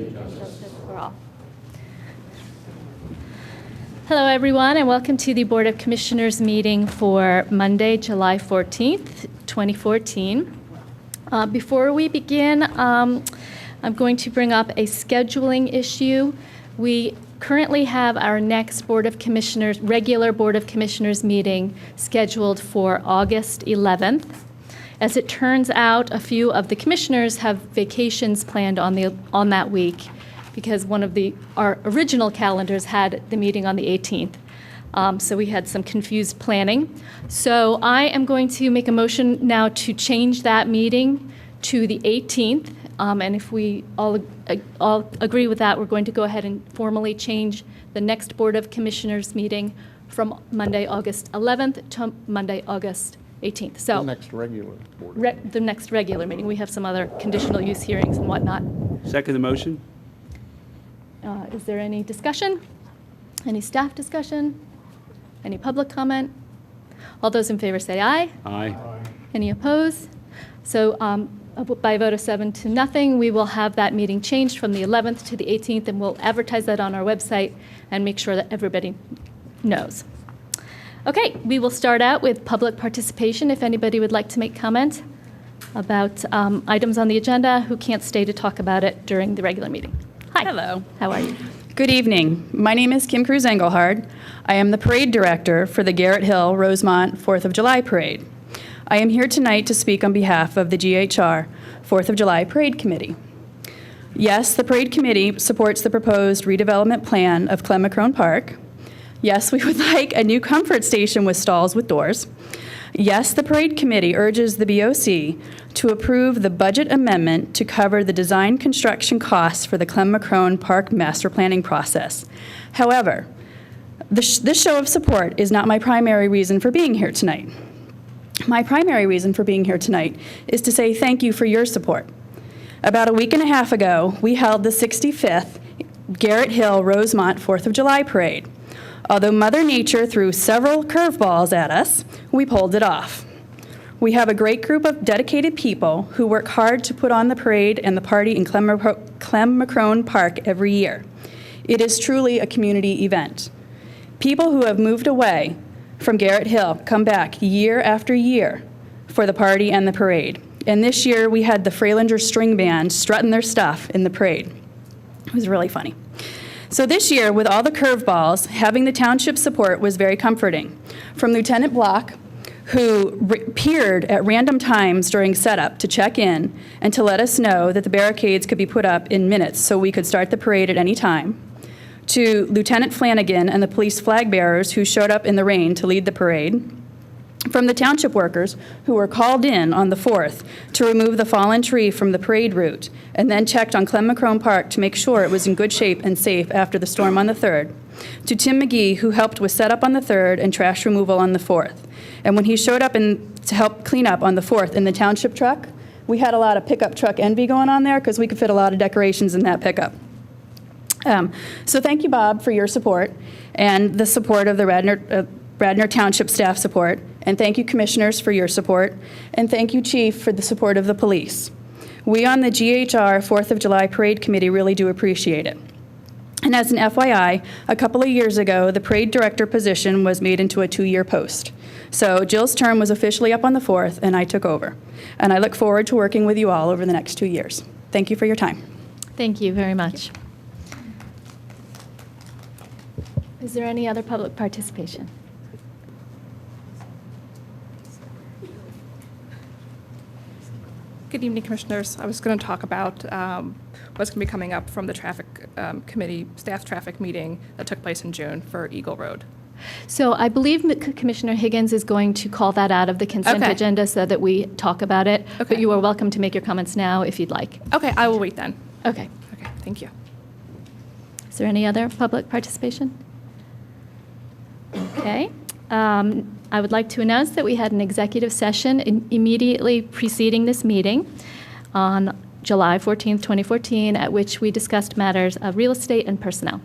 and justice for all. Hello, everyone, and welcome to the Board of Commissioners meeting for Monday, July 14th, 2014. Before we begin, I'm going to bring up a scheduling issue. We currently have our next regular Board of Commissioners meeting scheduled for August 11th. As it turns out, a few of the commissioners have vacations planned on that week, because one of our original calendars had the meeting on the 18th. So we had some confused planning. So I am going to make a motion now to change that meeting to the 18th. And if we all agree with that, we're going to go ahead and formally change the next Board of Commissioners meeting from Monday, August 11th to Monday, August 18th. So The next regular board. the next regular meeting. We have some other conditional use hearings and whatnot. Second the motion. Is there any discussion? Any staff discussion? Any public comment? All those in favor say aye. Aye. Any opposed? So by a vote of 7-0, we will have that meeting changed from the 11th to the 18th, and we'll advertise that on our website and make sure that everybody knows. Okay, we will start out with public participation. If anybody would like to make comment about items on the agenda who can't stay to talk about it during the regular meeting. Hi. Hello. How are you? Good evening. My name is Kim Cruz Engelhard. I am the parade director for the Garrett Hill Rosemont 4th of July Parade. I am here tonight to speak on behalf of the GHR 4th of July Parade Committee. Yes, the Parade Committee supports the proposed redevelopment plan of Clem-McCrone Park. Yes, we would like a new comfort station with stalls with doors. Yes, the Parade Committee urges the BOC to approve the budget amendment to cover the design construction costs for the Clem-McCrone Park master planning process. However, this show of support is not my primary reason for being here tonight. My primary reason for being here tonight is to say thank you for your support. About a week and a half ago, we held the 65th Garrett Hill Rosemont 4th of July Parade. Although Mother Nature threw several curveballs at us, we pulled it off. We have a great group of dedicated people who work hard to put on the parade and the party in Clem-McCrone Park every year. It is truly a community event. People who have moved away from Garrett Hill come back year after year for the party and the parade. And this year we had the Freilinger String Band strutting their stuff in the parade. It was really funny. So this year, with all the curveballs, having the township support was very comforting. From Lieutenant Block, who appeared at random times during setup to check in and to let us know that the barricades could be put up in minutes so we could start the parade at any time, to Lieutenant Flanagan and the police flag bearers who showed up in the rain to lead the parade, from the township workers who were called in on the 4th to remove the fallen tree from the parade route and then checked on Clem-McCrone Park to make sure it was in good shape and safe after the storm on the 3rd, to Tim McGee, who helped with setup on the 3rd and trash removal on the 4th. And when he showed up to help clean up on the 4th in the township truck, we had a lot of pickup truck envy going on there because we could fit a lot of decorations in that pickup. So thank you, Bob, for your support and the support of the Radnor Township staff support, and thank you, commissioners, for your support, and thank you, Chief, for the support of the police. We on the GHR 4th of July Parade Committee really do appreciate it. And as an FYI, a couple of years ago, the parade director position was made into a 2-year post. So Jill's term was officially up on the 4th, and I took over. And I look forward to working with you all over the next 2 years. Thank you for your time. Thank you very much. Is there any other public participation? Good evening, Commissioners. I was going to talk about what's going to be coming up from the Traffic Committee staff traffic meeting that took place in June for Eagle Road. So I believe Commissioner Higgins is going to call that out of the consent Okay. agenda so that we talk about it. Okay. But you are welcome to make your comments now if you'd like. Okay, I will wait then. Okay. Okay, thank you. Is there any other public participation? Okay. I would like to announce that we had an executive session immediately preceding this meeting on July 14th, 2014, at which we discussed matters of real estate and personnel.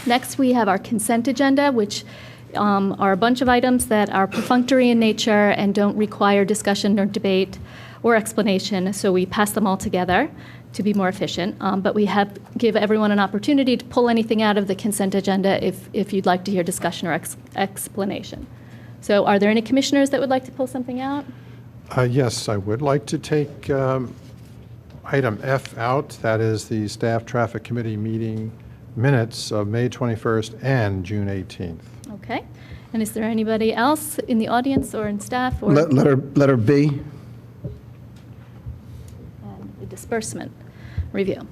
Next, we have our consent agenda, which are a bunch of items that are perfunctory in nature and don't require discussion or debate. or explanation, so we pass them all together to be more efficient. But we give everyone an opportunity to pull anything out of the consent agenda if you'd like to hear discussion or explanation. So are there any commissioners that would like to pull something out? Yes, I would like to take item F out. That is the Staff Traffic Committee meeting minutes of May 21st and June 18th. Okay. And is there anybody else in the audience or in staff or Letter B. the disbursement review?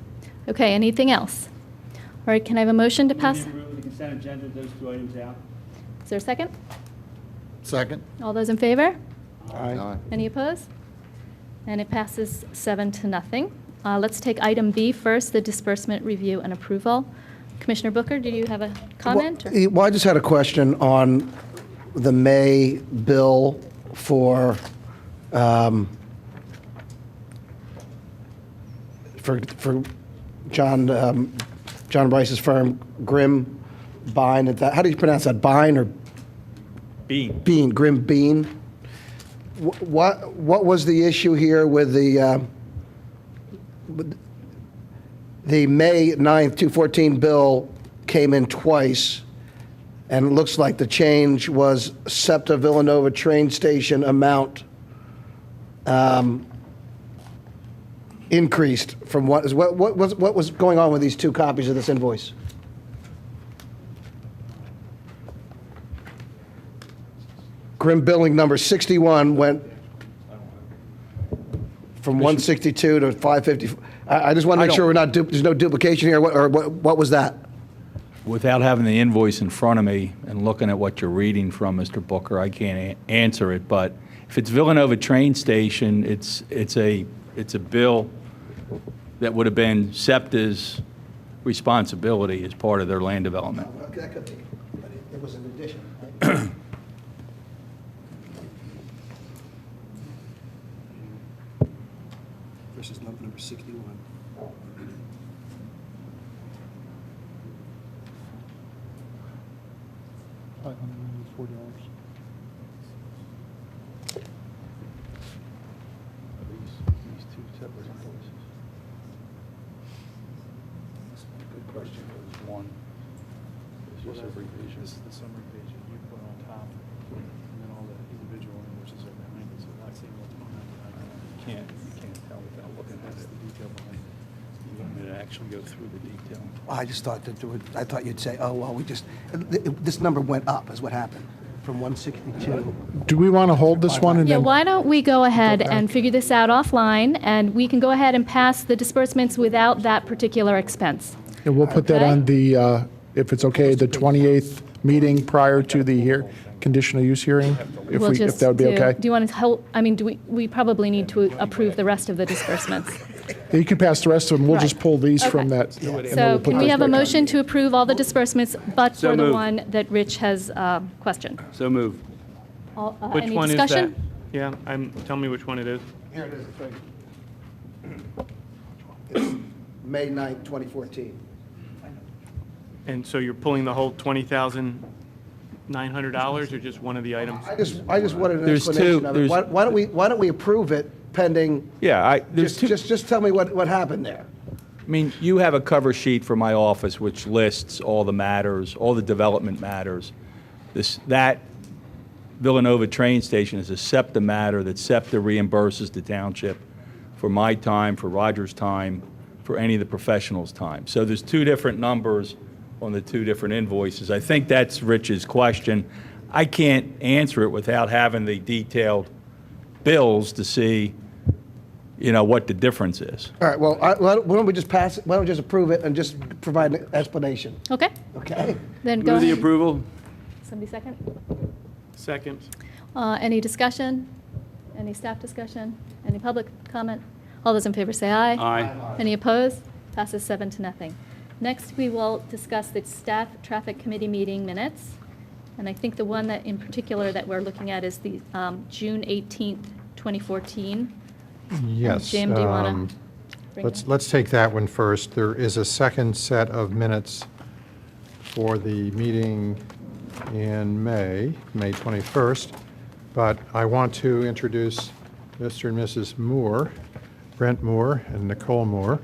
Okay, anything else? All right, can I have a motion to pass? Move the consent agenda, those two items out. Is there a second? Second. All those in favor? Aye. Any opposed? And it passes 7-0. Let's take item B first, the disbursement review and approval. Commissioner Booker, do you have a comment? or- Well, I just had a question on the May bill for John Bryce's firm, Grimm Bean. How do you pronounce that? Bean or Bean. Bean? Grimm Bean. What was the issue here with the May 9th, 2014 bill came in twice, and it looks like the change was SEPTA Villanova train station amount increased from what was going on with these two copies of this invoice? Grim billing number 61 went from 162 to 550. I just want to make sure there's no duplication here. What was that? Without having the invoice in front of me and looking at what you're reading from, Mr. Booker, I can't answer it. But if it's Villanova train station, it's a bill that would have been SEPTA's responsibility as part of their land development. That could be, but it was an addition, right? Versus number 61. These two separate invoices. Good question. There's one. There's just a revision. This is the summary page that you put on top, and then all the individual invoices are behind it, so not seeing what's behind it. You can't tell without looking at That's it. the detail behind it. You want me to actually go through the detail? I just thought I thought you'd say, oh, well, this number went up, is what happened, from 162. Do we want to hold this one and Yeah, then? why don't we go ahead Okay. and figure this out offline, and we can go ahead and pass the disbursements without that particular expense. And we'll put that Okay. on the, if it's okay, the 28th meeting prior to the conditional use hearing, if We'll if just that would be do- okay. Do you want to hold, I mean, we probably need to approve the rest of the disbursements. You can pass the rest of them, we'll just Right. pull these from Okay. that. and then So we'll put can we those have a back on. motion to approve all the disbursements, but So for the moved. one that Rich has questioned? So move. Which Any one discussion? is that? Yeah, tell me which one it is. Here it is, it's right here. It's May 9th, 2014. And so you're pulling the whole $20,900, or just one of the items? I just wanted an There's explanation two- of it. there's- Why don't we approve it pending, Yeah, there's two. just tell me what happened there. I mean, you have a cover sheet for my office which lists all the matters, all the development matters. That Villanova train station is a SEPTA matter that SEPTA reimburses the township for my time, for Roger's time, for any of the professionals' time. So there's two different numbers on the two different invoices. I think that's Rich's question. I can't answer it without having the detailed bills to see, what the difference is. All right, well, why don't we just pass it, why don't we just approve it and just provide an explanation, Okay, okay? then go Move the ahead. approval. Somebody second? Second. Any discussion? Any staff discussion? Any public comment? All those in favor say aye. Aye. Any opposed? Passes 7-0. Next, we will discuss the staff traffic committee meeting minutes. And I think the one that in particular that we're looking at is the June 18th, 2014. Yes. Jim, do you want to bring that? Let's take that one first. There is a second set of minutes for the meeting in May 21st, but I want to introduce Mr. and Mrs. Moore, Brent Moore and Nicole Moore.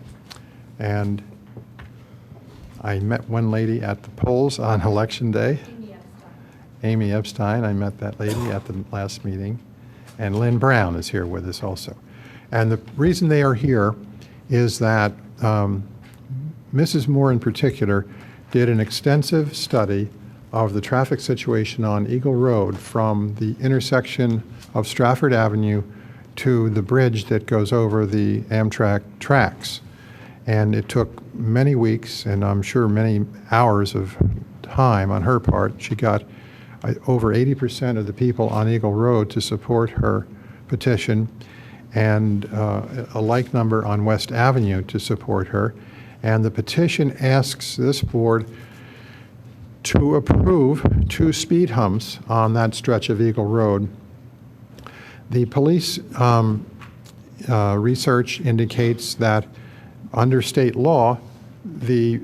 And I met one lady at the polls on Election Day. Amy Epstein. I met that lady at the last meeting. And Lynn Brown is here with us also. And the reason they are here is that Mrs. Moore in particular did an extensive study of the traffic situation on Eagle Road from the intersection of Stratford Avenue to the bridge that goes over the Amtrak tracks. And it took many weeks and I'm sure many hours of time on her part. She got over 80% of the people on Eagle Road to support her petition, and a like number on West Avenue to support her. And the petition asks this board to approve 2 speed humps on that stretch of Eagle Road. The police research indicates that under state law, the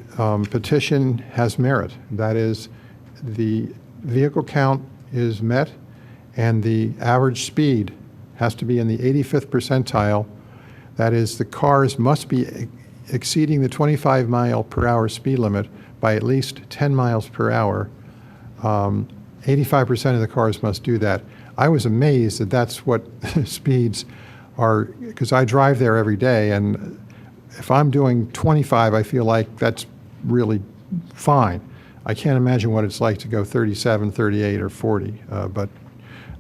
petition has merit. That is, the vehicle count is met and the average speed has to be in the 85th percentile. That is, the cars must be exceeding the 25-mile-per-hour speed limit by at least 10 miles per hour. 85% of the cars must do that. I was amazed that that's what speeds are, because I drive there every day, and if I'm doing 25, I feel like that's really fine. I can't imagine what it's like to go 37, 38, or 40, but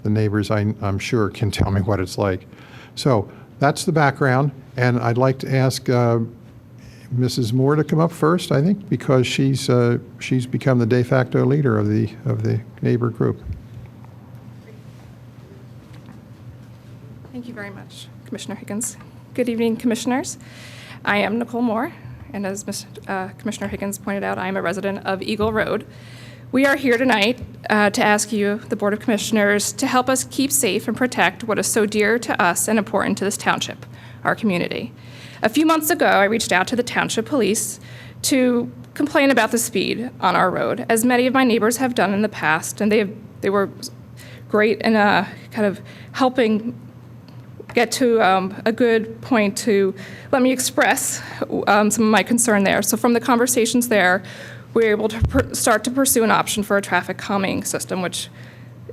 the neighbors, I'm sure, can tell me what it's like. So that's the background, and I'd like to ask Mrs. Moore to come up first, I think, because she's become the de facto leader of the neighbor group. Thank you very much, Commissioner Higgins. Good evening, Commissioners. I am Nicole Moore, and as Commissioner Higgins pointed out, I am a resident of Eagle Road. We are here tonight to ask you, the Board of Commissioners, to help us keep safe and protect what is so dear to us and important to this township, our community. A few months ago, I reached out to the Township Police to complain about the speed on our road, as many of my neighbors have done in the past, and they were great in kind of helping get to a good point to let me express some of my concern there. So from the conversations there, we were able to start to pursue an option for a traffic calming system, which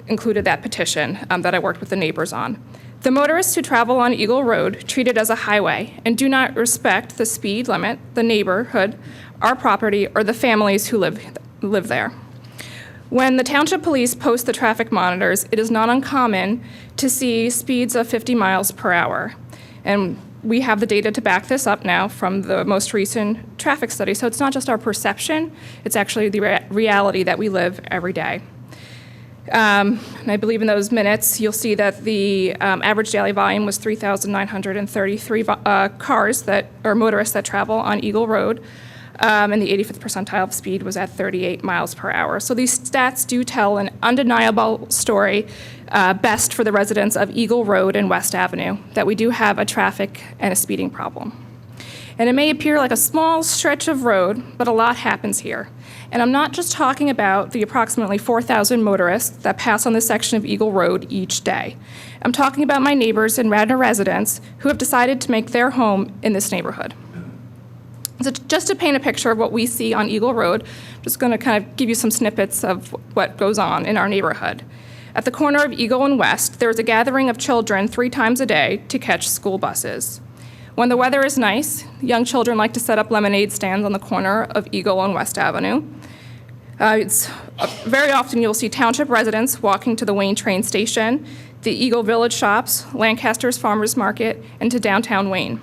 included that petition that I worked with the neighbors on. The motorists who travel on Eagle Road treat it as a highway and do not respect the speed limit, the neighborhood, our property, or the families who live there. When the Township Police post the traffic monitors, it is not uncommon to see speeds of 50 miles per hour. And we have the data to back this up now from the most recent traffic study. So it's not just our perception, it's actually the reality that we live every day. And I believe in those minutes, you'll see that the average daily volume was 3,933 cars or motorists that travel on Eagle Road. And the 85th percentile of speed was at 38 miles per hour. So these stats do tell an undeniable story, best for the residents of Eagle Road and West Avenue, that we do have a traffic and a speeding problem. And it may appear like a small stretch of road, but a lot happens here. And I'm not just talking about the approximately 4,000 motorists that pass on this section of Eagle Road each day. I'm talking about my neighbors and Radnor residents who have decided to make their home in this neighborhood. So just to paint a picture of what we see on Eagle Road, I'm just going to kind of give you some snippets of what goes on in our neighborhood. At the corner of Eagle and West, there's a gathering of children 3 times a day to catch school buses. When the weather is nice, young children like to set up lemonade stands on the corner of Eagle and West Avenue. Very often you'll see Township residents walking to the Wayne train station, the Eagle Village shops, Lancaster's Farmers Market, and to downtown Wayne.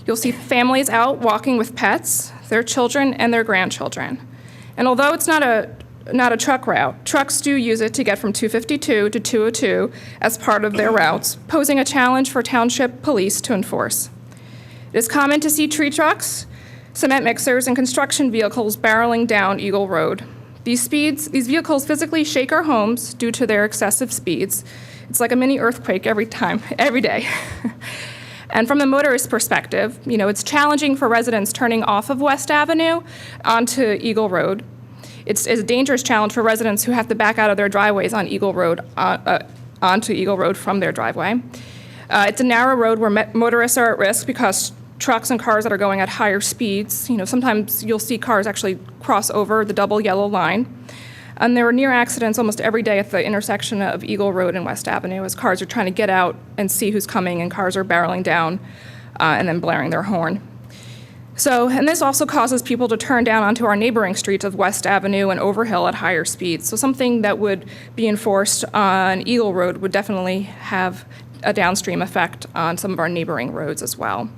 You'll see families out walking with pets, their children, and their grandchildren. And although it's not a truck route, trucks do use it to get from 252 to 202 as part of their routes, posing a challenge for Township Police to enforce. It is common to see tree trucks, cement mixers, and construction vehicles barreling down Eagle Road. These vehicles physically shake our homes due to their excessive speeds. It's like a mini earthquake every day. And from the motorist perspective, it's challenging for residents turning off of West Avenue onto Eagle Road. It's a dangerous challenge for residents who have to back out of their driveways on Eagle Road onto Eagle Road from their driveway. It's a narrow road where motorists are at risk because trucks and cars that are going at higher speeds, sometimes you'll see cars actually cross over the double yellow line. And there are near accidents almost every day at the intersection of Eagle Road and West Avenue as cars are trying to get out and see who's coming, and cars are barreling down and then blaring their horn. And this also causes people to turn down onto our neighboring streets of West Avenue and Overhill at higher speeds. So something that would be enforced on Eagle Road would definitely have a downstream effect on some of our neighboring roads as well.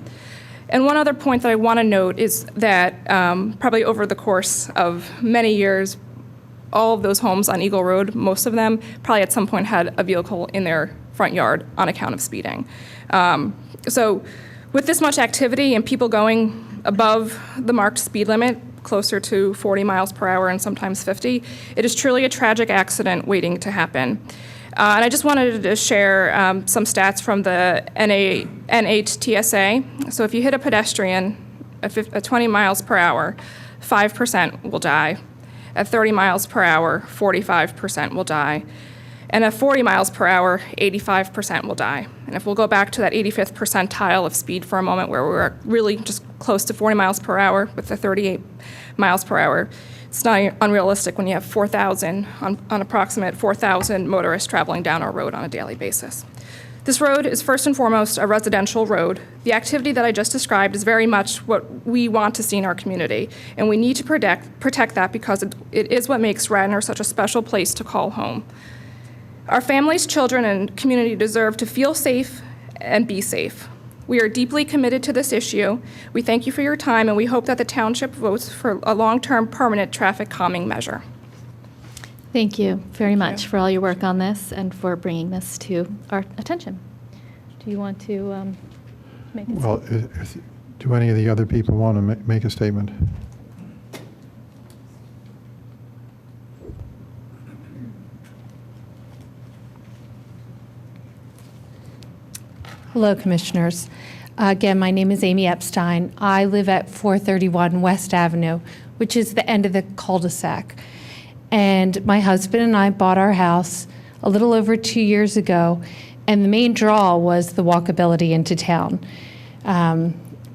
And one other point that I want to note is that probably over the course of many years, all of those homes on Eagle Road, most of them probably at some point had a vehicle in their front yard on account of speeding. So with this much activity and people going above the marked speed limit, closer to 40 miles per hour and sometimes 50, it is truly a tragic accident waiting to happen. And I just wanted to share some stats from the NHTSA. So if you hit a pedestrian at 20 miles per hour, 5% will die. At 30 miles per hour, 45% will die. And at 40 miles per hour, 85% will die. And if we'll go back to that 85th percentile of speed for a moment, where we're really just close to 40 miles per hour with the 38 miles per hour, it's not unrealistic when you have 4,000, on approximate 4,000 motorists traveling down our road on a daily basis. This road is first and foremost a residential road. The activity that I just described is very much what we want to see in our community, and we need to protect that because it is what makes Radnor such a special place to call home. Our families, children, and community deserve to feel safe and be safe. We are deeply committed to this issue. We thank you for your time, and we hope that the township votes for a long-term permanent traffic calming measure. Thank you very much for all your work on this and for bringing this to our attention. Do you want to make a Well, do any of the other people want to make a statement? Hello, Commissioners. Again, my name is Amy Epstein. I live at 431 West Avenue, which is the end of the cul-de-sac. And my husband and I bought our house a little over 2 years ago, and the main draw was the walkability into town.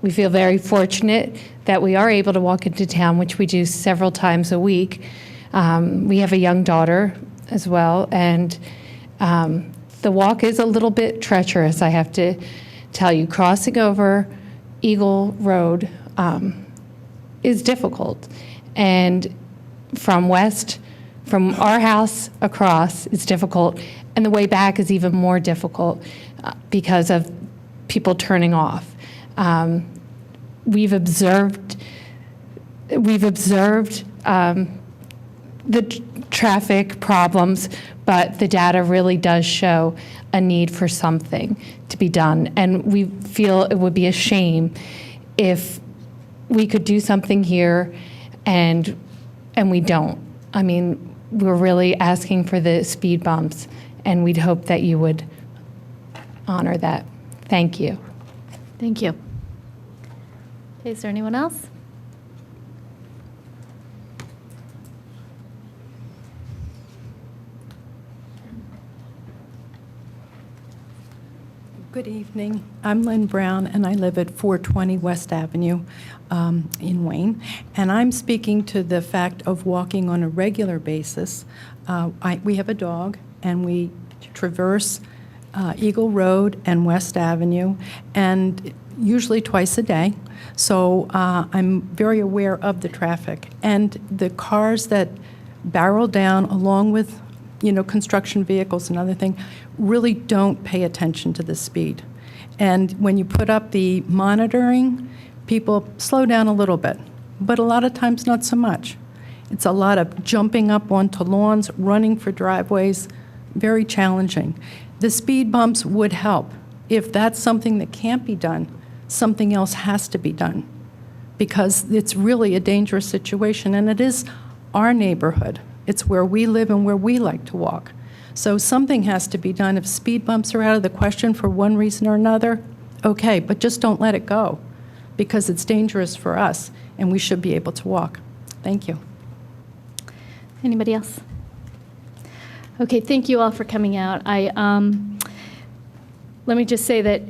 We feel very fortunate that we are able to walk into town, which we do several times a week. We have a young daughter as well, and the walk is a little bit treacherous, I have to tell you. Crossing over Eagle Road is difficult. And from our house across is difficult, and the way back is even more difficult because of people turning off. We've observed the traffic problems, but the data really does show a need for something to be done. And we feel it would be a shame if we could do something here and we don't. I mean, we're really asking for the speed bumps, and we'd hope that you would honor that. Thank you. Thank you. Okay, is there anyone else? Good evening. I'm Lynn Brown, and I live at 420 West Avenue in Wayne. And I'm speaking to the fact of walking on a regular basis. We have a dog, and we traverse Eagle Road and West Avenue, and usually twice a day. So I'm very aware of the traffic. And the cars that barrel down along with construction vehicles and other things, really don't pay attention to the speed. And when you put up the monitoring, people slow down a little bit, but a lot of times not so much. It's a lot of jumping up onto lawns, running for driveways, very challenging. The speed bumps would help. If that's something that can't be done, something else has to be done, because it's really a dangerous situation, and it is our neighborhood. It's where we live and where we like to walk. So something has to be done. If speed bumps are out of the question for one reason or another, okay, but just don't let it go, because it's dangerous for us, and we should be able to walk. Thank you. Anybody else? Okay, thank you all for coming out. let me just say that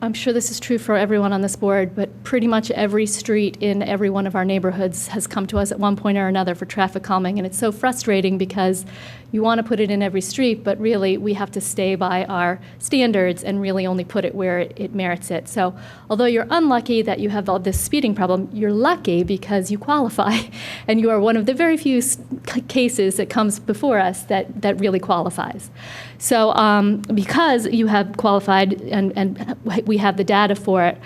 I'm sure this is true for everyone on this board, but pretty much every street in every one of our neighborhoods has come to us at one point or another for traffic calming, and it's so frustrating because you want to put it in every street, but really we have to stay by our standards and really only put it where it merits it. So although you're unlucky that you have all this speeding problem, you're lucky because you qualify, and you are one of the very few cases that comes before us that really qualifies. So because you have qualified and we have the data for it,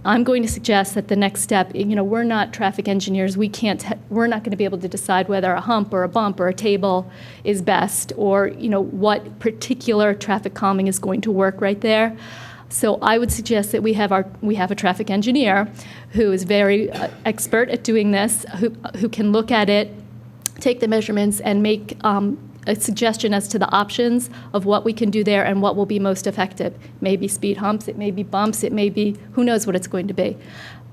I'm going to suggest that the next step, we're not traffic engineers. We're not going to be able to decide whether a hump or a bump or a table is best, or what particular traffic calming is going to work right there. So I would suggest that we have a traffic engineer who is very expert at doing this, who can look at it, take the measurements, and make a suggestion as to the options of what we can do there and what will be most effective. It may be speed humps, it may be bumps, it may be, who knows what it's going to be.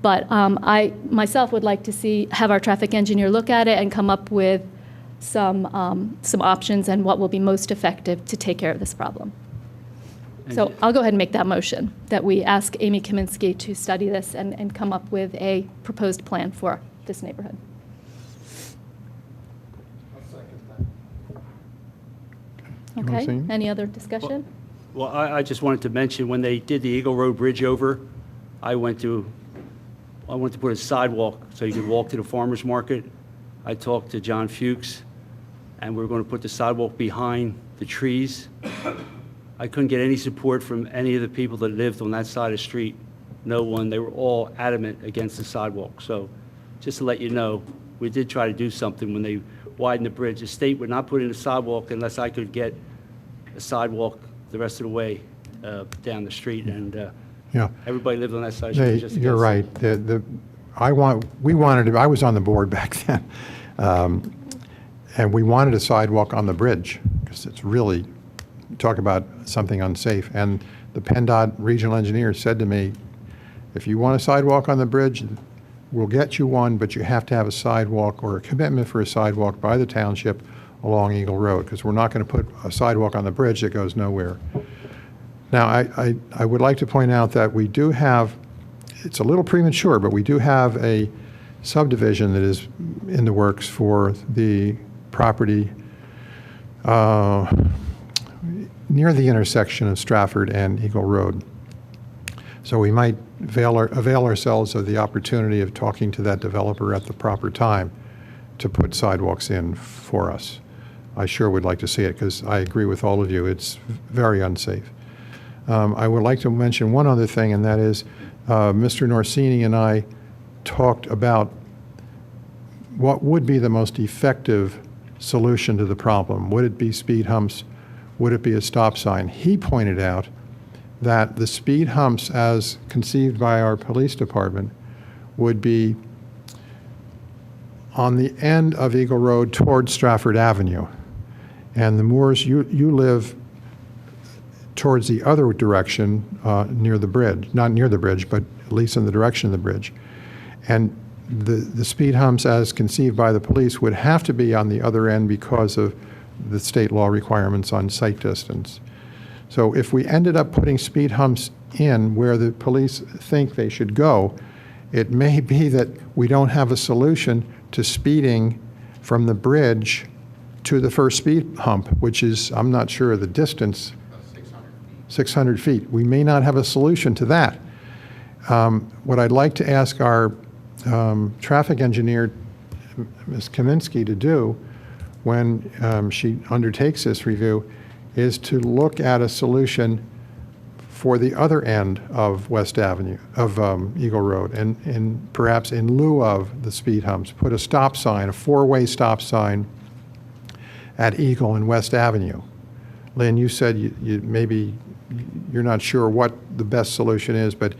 But I myself would like to have our traffic engineer look at it and come up with some options and what will be most effective to take care of this problem. So I'll go ahead and make that motion, that we ask Amy Kaminsky to study this and come up with a proposed plan for this neighborhood. You wanna Okay, say anything? any other discussion? Well, I just wanted to mention, when they did the Eagle Road Bridge over, I went to put a sidewalk so you could walk to the farmer's market. I talked to John Fuchs, and we were going to put the sidewalk behind the trees. I couldn't get any support from any of the people that lived on that side of the street. No one. They were all adamant against the sidewalk. So just to let you know, we did try to do something when they widened the bridge. The state would not put in a sidewalk unless I could get a sidewalk the rest of the way down the street, and Yeah. everybody lived on that side of the street. Just You're against it. right. We wanted to, I was on the board back then, and we wanted a sidewalk on the bridge, because it's really, talk about something unsafe. And the PennDOT regional engineer said to me, if you want a sidewalk on the bridge, we'll get you one, but you have to have a sidewalk or a commitment for a sidewalk by the township along Eagle Road, because we're not going to put a sidewalk on the bridge that goes nowhere. Now, I would like to point out that we do have, it's a little premature, but we do have a subdivision that is in the works for the property near the intersection of Stratford and Eagle Road. So we might avail ourselves of the opportunity of talking to that developer at the proper time to put sidewalks in for us. I sure would like to see it, because I agree with all of you, it's very unsafe. I would like to mention one other thing, and that is Mr. Norsini and I talked about what would be the most effective solution to the problem. Would it be speed humps? Would it be a stop sign? He pointed out that the speed humps, as conceived by our police department, would be on the end of Eagle Road toward Stratford Avenue. And the Moores, you live towards the other direction, near the bridge, not near the bridge, but at least in the direction of the bridge. And the speed humps, as conceived by the police, would have to be on the other end because of the state law requirements on sight distance. So if we ended up putting speed humps in where the police think they should go, it may be that we don't have a solution to speeding from the bridge to the first speed hump, which is, I'm not sure of the distance. 600 feet. We may not have a solution to that. What I'd like to ask our traffic engineer, Ms. Kaminsky, to do when she undertakes this review is to look at a solution for the other end of West Avenue, of Eagle Road, and perhaps in lieu of the speed humps, put a stop sign, a four-way stop sign at Eagle and West Avenue. Lynn, you said maybe you're not sure what the best solution is, but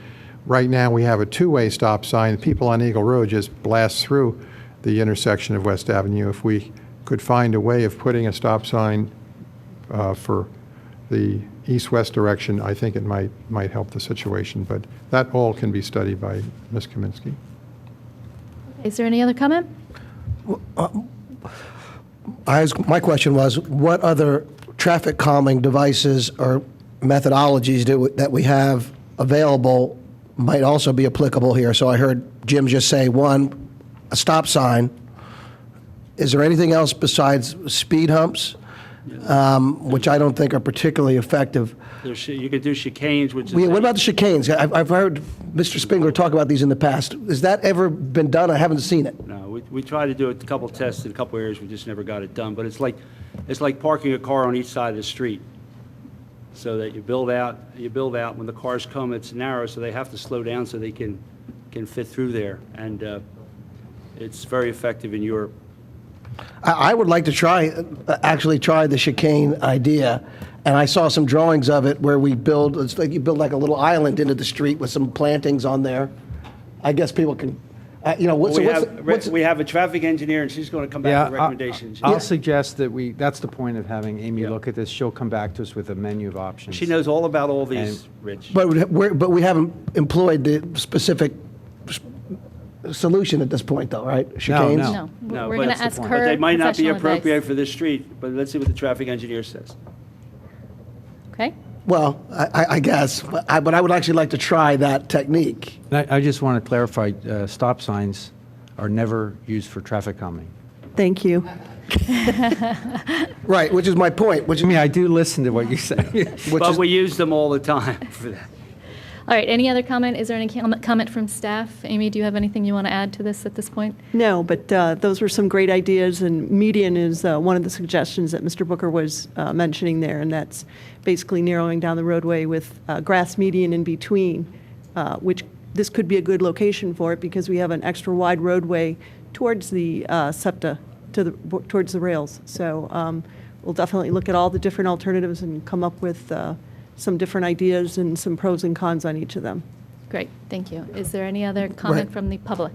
right now we have a two-way stop sign. People on Eagle Road just blast through the intersection of West Avenue. If we could find a way of putting a stop sign for the east-west direction, I think it might help the situation. But that all can be studied by Ms. Kaminsky. Is there any other comment? My question was, what other traffic calming devices are methodologies that we have available might also be applicable here. So I heard Jim just say, one, a stop sign. Is there anything else besides speed humps, which I don't think are particularly effective? You could do chicanes, which is. What about the chicanes? I've heard Mr. Spingler talk about these in the past. Has that ever been done? I haven't seen it. No, we tried to do a couple tests in a couple areas, we just never got it done. But it's like parking a car on each side of the street. So that you build out, when the cars come, it's narrow, so they have to slow down so they can fit through there. And it's very effective in Europe. I would like to actually try the chicane idea. And I saw some drawings of it where it's like you build like a little island into the street with some plantings on there. I guess people can, We have a traffic engineer, and she's going to come back with recommendations. I'll suggest that that's the point of having Amy look at this. She'll come back to us with a menu of options. She knows all about all these, Rich. But we haven't employed the specific solution at this point, though, right? Chicanes? No, we're going to ask her. But they might not be professional appropriate advice. for this street, but let's see what the traffic engineer says. Okay. Well, I guess, but I would actually like to try that technique. I just want to clarify, stop signs are never used for traffic calming. Thank you. Right, which is my point. I mean, I do listen to what you say. But we use them all the time for that. All right, any other comment? Is there any comment from staff? Amy, do you have anything you want to add to this at this point? No, but those were some great ideas, and median is one of the suggestions that Mr. Booker was mentioning there, and that's basically narrowing down the roadway with grass median in between, which this could be a good location for it because we have an extra wide roadway towards the SEPTA, towards the rails. So we'll definitely look at all the different alternatives and come up with some different ideas and some pros and cons on each of them. Great, thank you. Is there any other comment Right. from the public?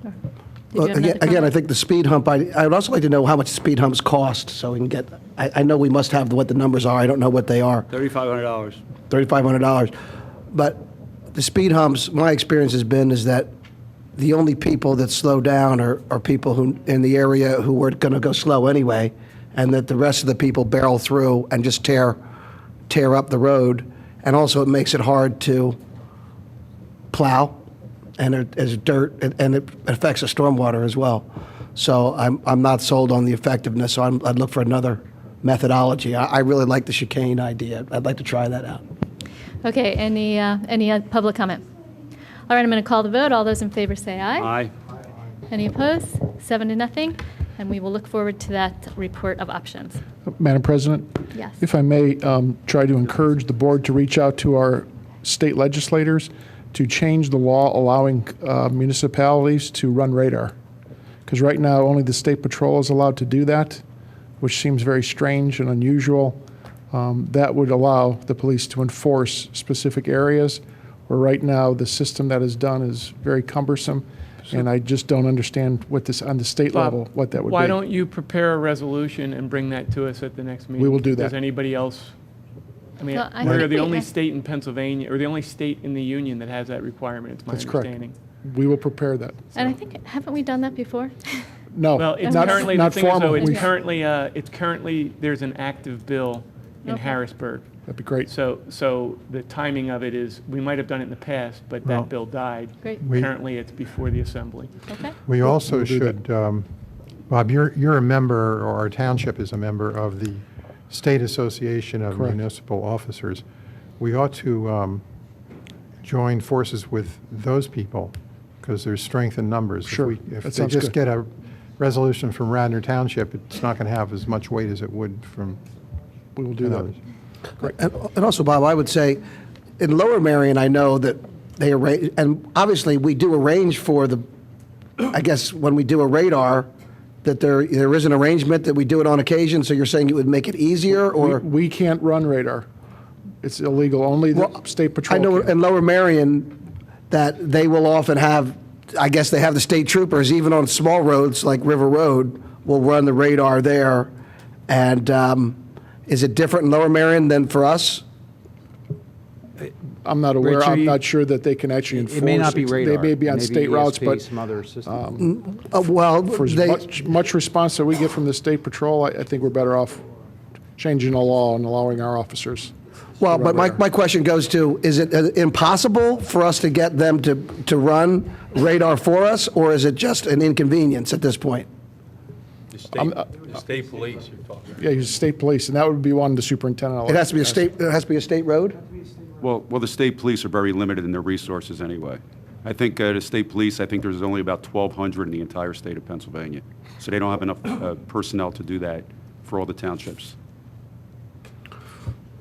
Or did you Well, have another again, I comment? think the speed hump, I would also like to know how much speed humps cost, so we can get, I know we must have what the numbers are, I don't know what they are, $3,500. $3,500. But the speed humps, my experience has been is that the only people that slow down are people who, in the area who were going to go slow anyway, and that the rest of the people barrel through and just tear up the road. And also it makes it hard to plow, and it's dirt, and it affects the stormwater as well. So I'm not sold on the effectiveness, so I'd look for another methodology. I really like the chicane idea. I'd like to try that out. Okay, any public comment? All right, I'm going to call the vote. All those in favor say aye. Aye. Any opposed? 7-0, and we will look forward to that report of options. Madam President? Yes. If I may, try to encourage the board to reach out to our state legislators to change the law allowing municipalities to run radar. Because right now, only the State Patrol is allowed to do that, which seems very strange and unusual. That would allow the police to enforce specific areas, where right now the system that is done is very cumbersome, and I just don't understand what this, on the state level, what that would be. Why don't you prepare a resolution and bring that to us at the next meeting? We will do that. Does anybody else? I mean, Well, I we're think the we only have- state in Pennsylvania, or the only state in the union that has that requirement, it's my That's correct. understanding. We will prepare that. And I think, haven't we done that before? No, Well, it's not currently, the not thing is though, formally. it's currently, there's an active bill in Okay. Harrisburg. That'd be great. So the timing of it is, we might have done it in the past, but Well, that bill died. Great. Currently, it's before the assembly. Okay. We also we'll do that. should, Bob, you're a member, or our township is a member of the State Association of Correct. Municipal Officers. We ought to join forces with those people, because there's strength in numbers. Sure. If That they sounds just good. get a resolution from Radnor Township, it's not going to have as much weight as it would from We will do that. others. And also, Bob, I would say, in Lower Marion, I know that they arrange, and obviously, we do arrange for the, I guess, when we do a radar, that there is an arrangement that we do it on occasion, so you're saying it would make it easier, or? We can't run radar. It's illegal. Only the Well, State Patrol I know can. in Lower Marion that they will often have, I guess they have the state troopers, even on small roads like River Road, will run the radar there. And is it different in Lower Marion than for us? I'm not aware. Rich, I'm not sure that they can actually enforce. It may not be radar. They may be on Maybe state routes, ESP, but some other system. Well, for as they, much response that we get from the State Patrol, I think we're better off changing the law and allowing our officers. Well, but my question goes to, is it impossible for us to get them to run radar for us, or is it just an inconvenience at this point? The state police you're talking about. Yeah, he's state police, and that would be one the superintendent. It has to be a state road? Well, the state police are very limited in their resources anyway. I think the state police, I think there's only about 1,200 in the entire state of Pennsylvania. So they don't have enough personnel to do that for all the townships.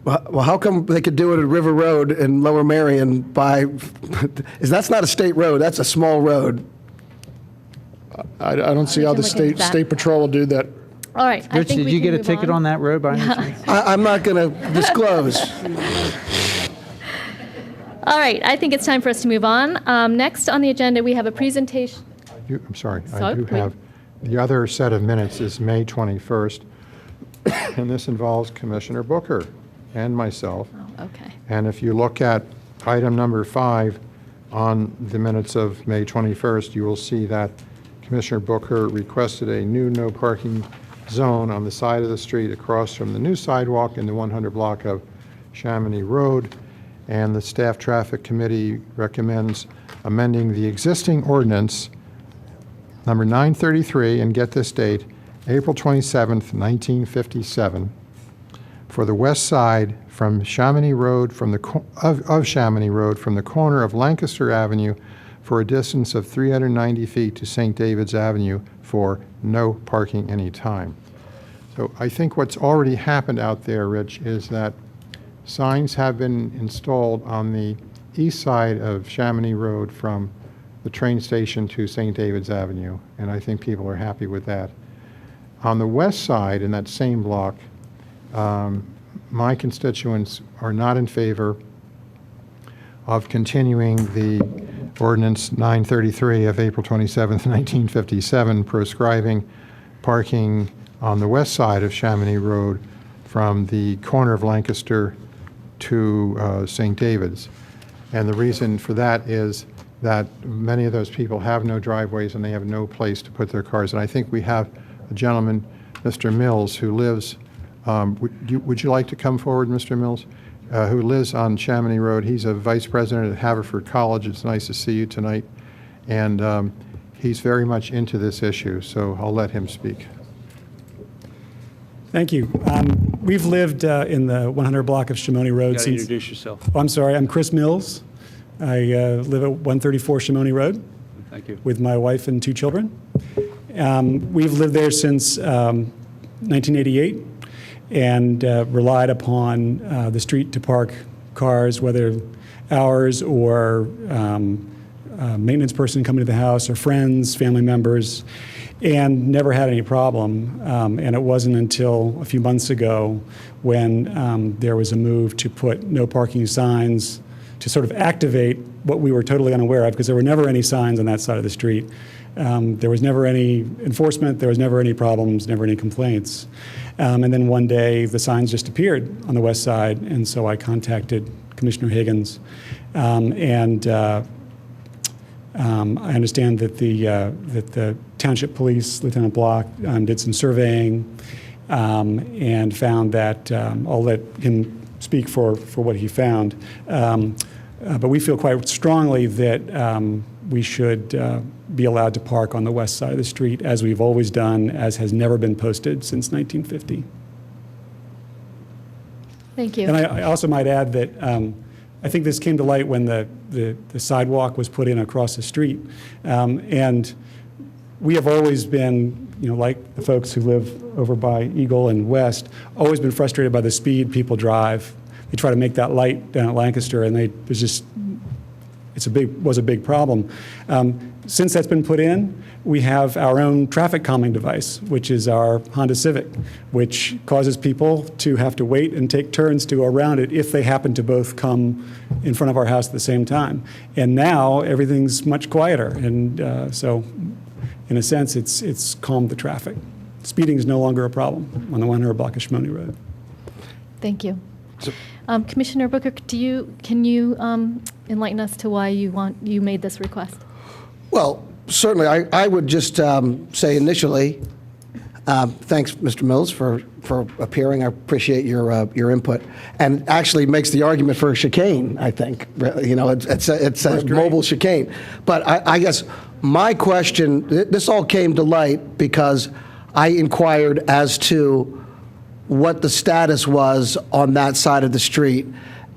Well, how come they could do it at River Road in Lower Merion that's not a state road, that's a small road. I don't see how the We can look into that. state patrol will do that. All right. I Rich, think did we you can get a move ticket on that road by any Yeah. chance? I'm not going to disclose. All right. I think it's time for us to move on. Next on the agenda, we have a presentation. I'm sorry, I Sorry, do wait. have, the other set of minutes is May 21st, and this involves Commissioner Booker and myself. Oh, okay. And if you look at item number 5 on the minutes of May 21st, you will see that Commissioner Booker requested a new no parking zone on the side of the street across from the new sidewalk in the 100 block of Chamonix Road. And the Staff Traffic Committee recommends amending the existing ordinance number 933, and get this date, April 27th, 1957, for the west side from Chamonix Road, of Chamonix Road, from the corner of Lancaster Avenue for a distance of 390 feet to St. David's Avenue for no parking anytime. So I think what's already happened out there, Rich, is that signs have been installed on the east side of Chamonix Road from the train station to St. David's Avenue, and I think people are happy with that. On the west side, in that same block, my constituents are not in favor of continuing the Ordinance 933 of April 27th, 1957, prescribing parking on the west side of Chamonix Road from the corner of Lancaster to St. David's. And the reason for that is that many of those people have no driveways and they have no place to put their cars. And I think we have a gentleman, Mr. Mills, who lives, would you like to come forward, Mr. Mills? Who lives on Chamonix Road. He's a vice president at Haverford College. It's nice to see you tonight. And he's very much into this issue, so I'll let him speak. Thank you. We've lived in the 100 block of Simone Road You gotta since... introduce yourself. Oh, I'm sorry, I'm Chris Mills. I live at 134 Simone Road Thank you. with my wife and 2 children. We've lived there since 1988 and relied upon the street to park cars, whether ours or maintenance person coming to the house or friends, family members, and never had any problem. And it wasn't until a few months ago when there was a move to put no parking signs to sort of activate what we were totally unaware of, because there were never any signs on that side of the street. There was never any enforcement, there was never any problems, never any complaints. And then one day, the signs just appeared on the west side, and so I contacted Commissioner Higgins. I understand that the Township Police, Lieutenant Block, did some surveying and found that, I'll let him speak for what he found, but we feel quite strongly that we should be allowed to park on the west side of the street, as we've always done, as has never been posted since 1950. Thank you. And I also might add that I think this came to light when the sidewalk was put in across the street. And we have always been, like the folks who live over by Eagle and West, always been frustrated by the speed people drive. They try to make that light down at Lancaster, and it was a big problem. Since that's been put in, we have our own traffic calming device, which is our Honda Civic, which causes people to have to wait and take turns to go around it if they happen to both come in front of our house at the same time. And now everything's much quieter, and so in a sense, it's calmed the traffic. Speeding is no longer a problem on the 100 block of Simone Road. Thank you. Commissioner Booker, can you enlighten us to why you made this request? Well, certainly, I would just say initially, Thanks, Mr. Mills, for appearing. I appreciate your input. And actually makes the argument for chicane, I think. You know, it's a mobile chicane. But I guess my question, this all came to light because I inquired as to what the status was on that side of the street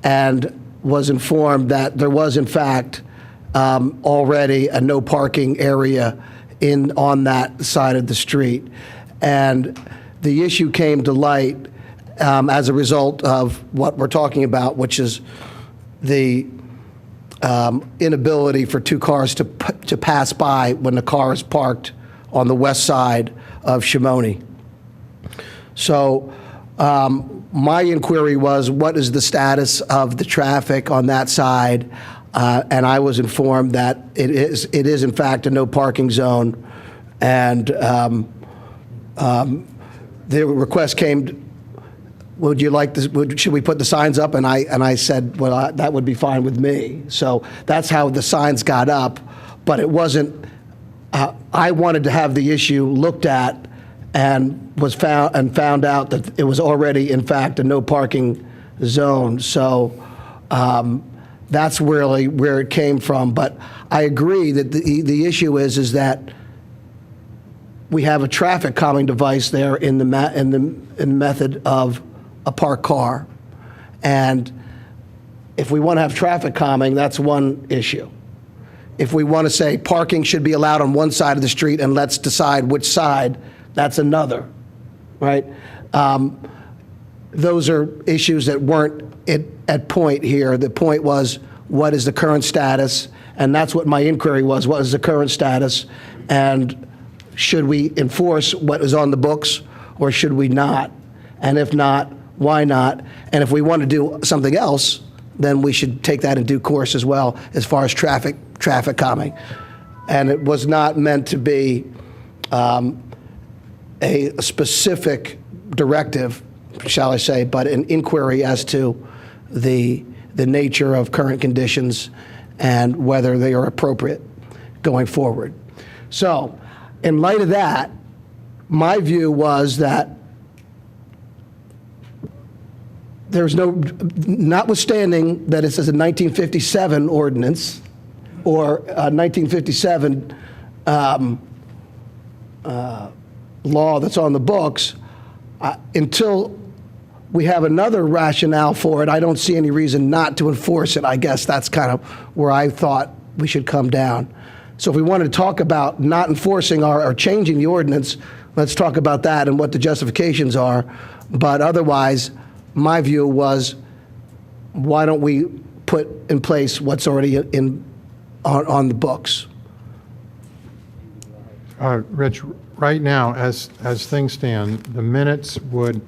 and was informed that there was, in fact, already a no parking area on that side of the street. And the issue came to light as a result of what we're talking about, which is the inability for two cars to pass by when the car is parked on the west side of Simone. So my inquiry was, what is the status of the traffic on that side? And I was informed that it is in fact a no parking zone. And the request came, would you like this, should we put the signs up? And I said, well, that would be fine with me. So that's how the signs got up, but it wasn't, I wanted to have the issue looked at and found out that it was already, in fact, a no parking zone. So that's really where it came from. But I agree that the issue is that we have a traffic calming device there in the method of a parked car. And if we want to have traffic calming, that's one issue. If we want to say parking should be allowed on one side of the street and let's decide which side, that's another, right? Those are issues that weren't at point here. The point was, what is the current status? And that's what my inquiry was. What is the current status? And should we enforce what is on the books or should we not? And if not, why not? And if we want to do something else, then we should take that in due course as well as far as traffic calming. And it was not meant to be a specific directive, shall I say, but an inquiry as to the nature of current conditions and whether they are appropriate going forward. So, in light of that, my view was that there's notwithstanding that it says a 1957 ordinance or a 1957 law that's on the books, until we have another rationale for it, I don't see any reason not to enforce it. I guess that's kind of where I thought we should come down. So if we wanted to talk about not enforcing or changing the ordinance, let's talk about that and what the justifications are. But otherwise, my view was, why don't we put in place what's already on the books? Rich, right now, as things stand, the minutes would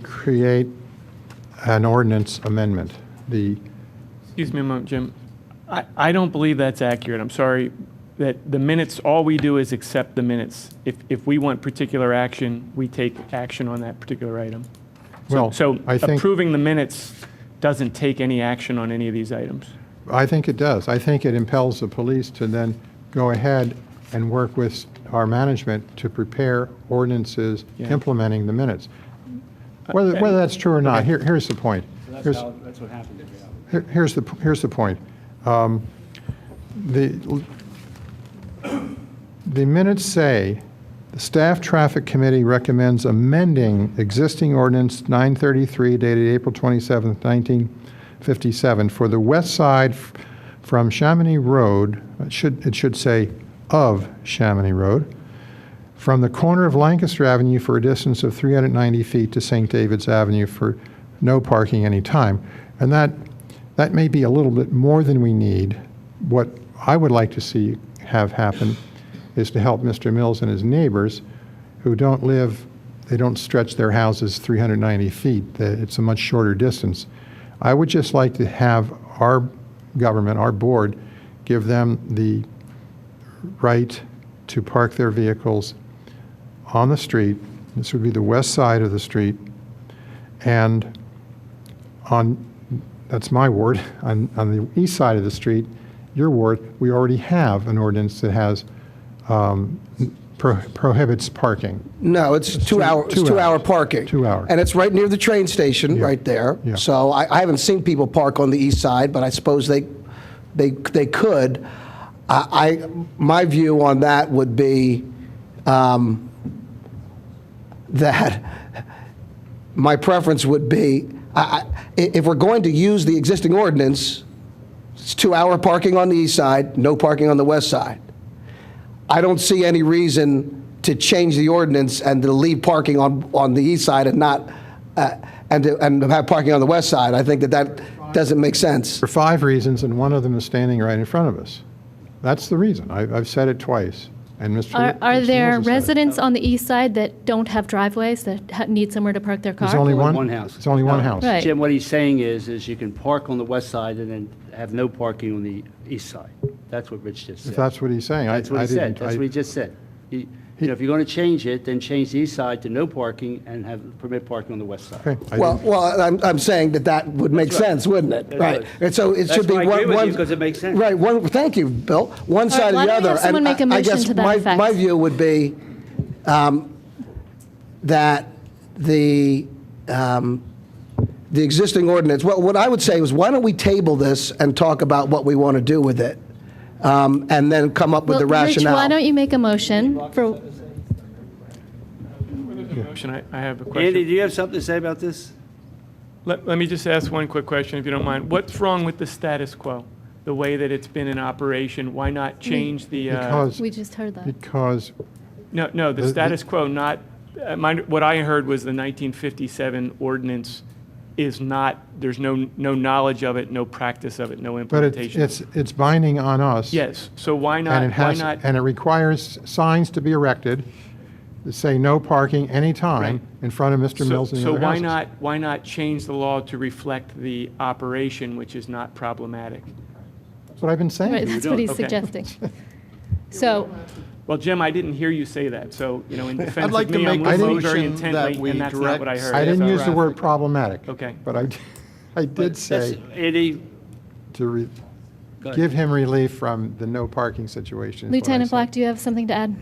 create an ordinance amendment. Excuse me a moment, Jim. I don't believe that's accurate. I'm sorry. That the minutes, all we do is accept the minutes. If we want particular action, we take action on that particular item. So I think approving the minutes doesn't take any action on any of these items. I think it does. I think it impels the police to then go ahead and work with our management to prepare ordinances implementing the minutes. Whether that's true or not, here's the point. That's what happened. Here's the point. The minutes say, the Staff Traffic Committee recommends amending existing ordinance 933 dated April 27, 1957 for the west side from Chamonix Road, it should say of Chamonix Road, from the corner of Lancaster Avenue for a distance of 390 feet to St. David's Avenue for no parking anytime. And that may be a little bit more than we need. What I would like to see have happen is to help Mr. Mills and his neighbors who they don't stretch their houses 390 feet. It's a much shorter distance. I would just like to have our government, our board, give them the right to park their vehicles on the street. This would be the west side of the street. And that's my ward, on the east side of the street, your ward, we already have an ordinance that has prohibits parking. No, it's 2 hour, it's 2 hour parking. 2 hours. And it's right near the train station, right there. Yeah. So I haven't seen people park on the east side, but I suppose they could. My view on that would be that my preference would be, if we're going to use the existing ordinance, it's 2 hour parking on the east side, no parking on the west side. I don't see any reason to change the ordinance and to leave parking on the east side and not, and have parking on the west side. I think that doesn't make sense. For 5 reasons, and one of them is standing right in front of us. That's the reason. I've said it twice. And Mr. Are there Mills has said it. residents on the east side that don't have driveways, that need somewhere to park their car? There's only one? One house. It's only one house. Right. Jim, what he's saying is you can park on the west side and then have no parking on the east side. That's what Rich just said. If that's what he's saying, That's what he said. didn't- That's what he just said. You know, if you're going to change it, then change the east side to no parking and have permit parking on the west side. Okay, I Well, didn't- I'm saying that would make That's right. sense, wouldn't it? That's Right. right. And so it That's should be why I one. agree with one- you, 'cause it makes sense. Right, thank you, Bill. One side or why the don't we other. have someone make a I motion guess to that effect? my view would be that the existing ordinance, well, what I would say is, why don't we table this and talk about what we want to do with it? And then come up with the Well, rationale. Rich, why don't you make a motion for, Motion, I have a Andy, question. do you have something to say about this? Let me just ask one quick question, if you don't mind. What's wrong with the status quo? The way that it's been in operation? Why not change the, Because, we just heard that. because no, the status quo, not, what I heard was the 1957 ordinance is not, there's no knowledge of it, no practice of it, no but implementation. it's binding on us. Yes, so why And not, it has, and it requires signs to be erected that say no parking anytime Right. in front of Mr. Mills and the So other houses. why not change the law to reflect the operation, which is not problematic? That's what I've been saying. Right, that's what he's Okay. suggesting. So, Well, Jim, I didn't hear you say that, so, in defense like of to me, I'm make a listening very motion that intently, we and that's not direct what I heard. I didn't use the traffic. word problematic. Okay. But I did say Andy, to go ahead. give him relief from the no parking situation. is what I Lieutenant said. Black, do you have something to add?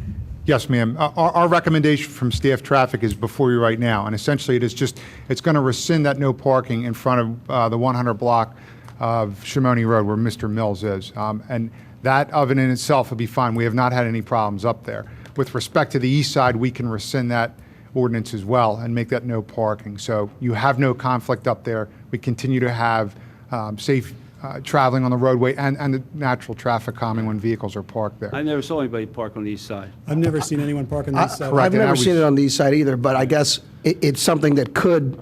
Yes, ma'am. Our recommendation from staff traffic is before you right now, and essentially it is just, it's going to rescind that no parking in front of the 100 block of Simone Road where Mr. Mills is. And that of and in itself would be fine. We have not had any problems up there. With respect to the east side, we can rescind that ordinance as well and make that no parking. So you have no conflict up there. We continue to have safe traveling on the roadway and the natural traffic calming when vehicles are parked there. I never saw anybody park on the east side. I've never seen anyone park on the east side. correct. I've and I never was- seen it on the east side either, but I guess it's something that could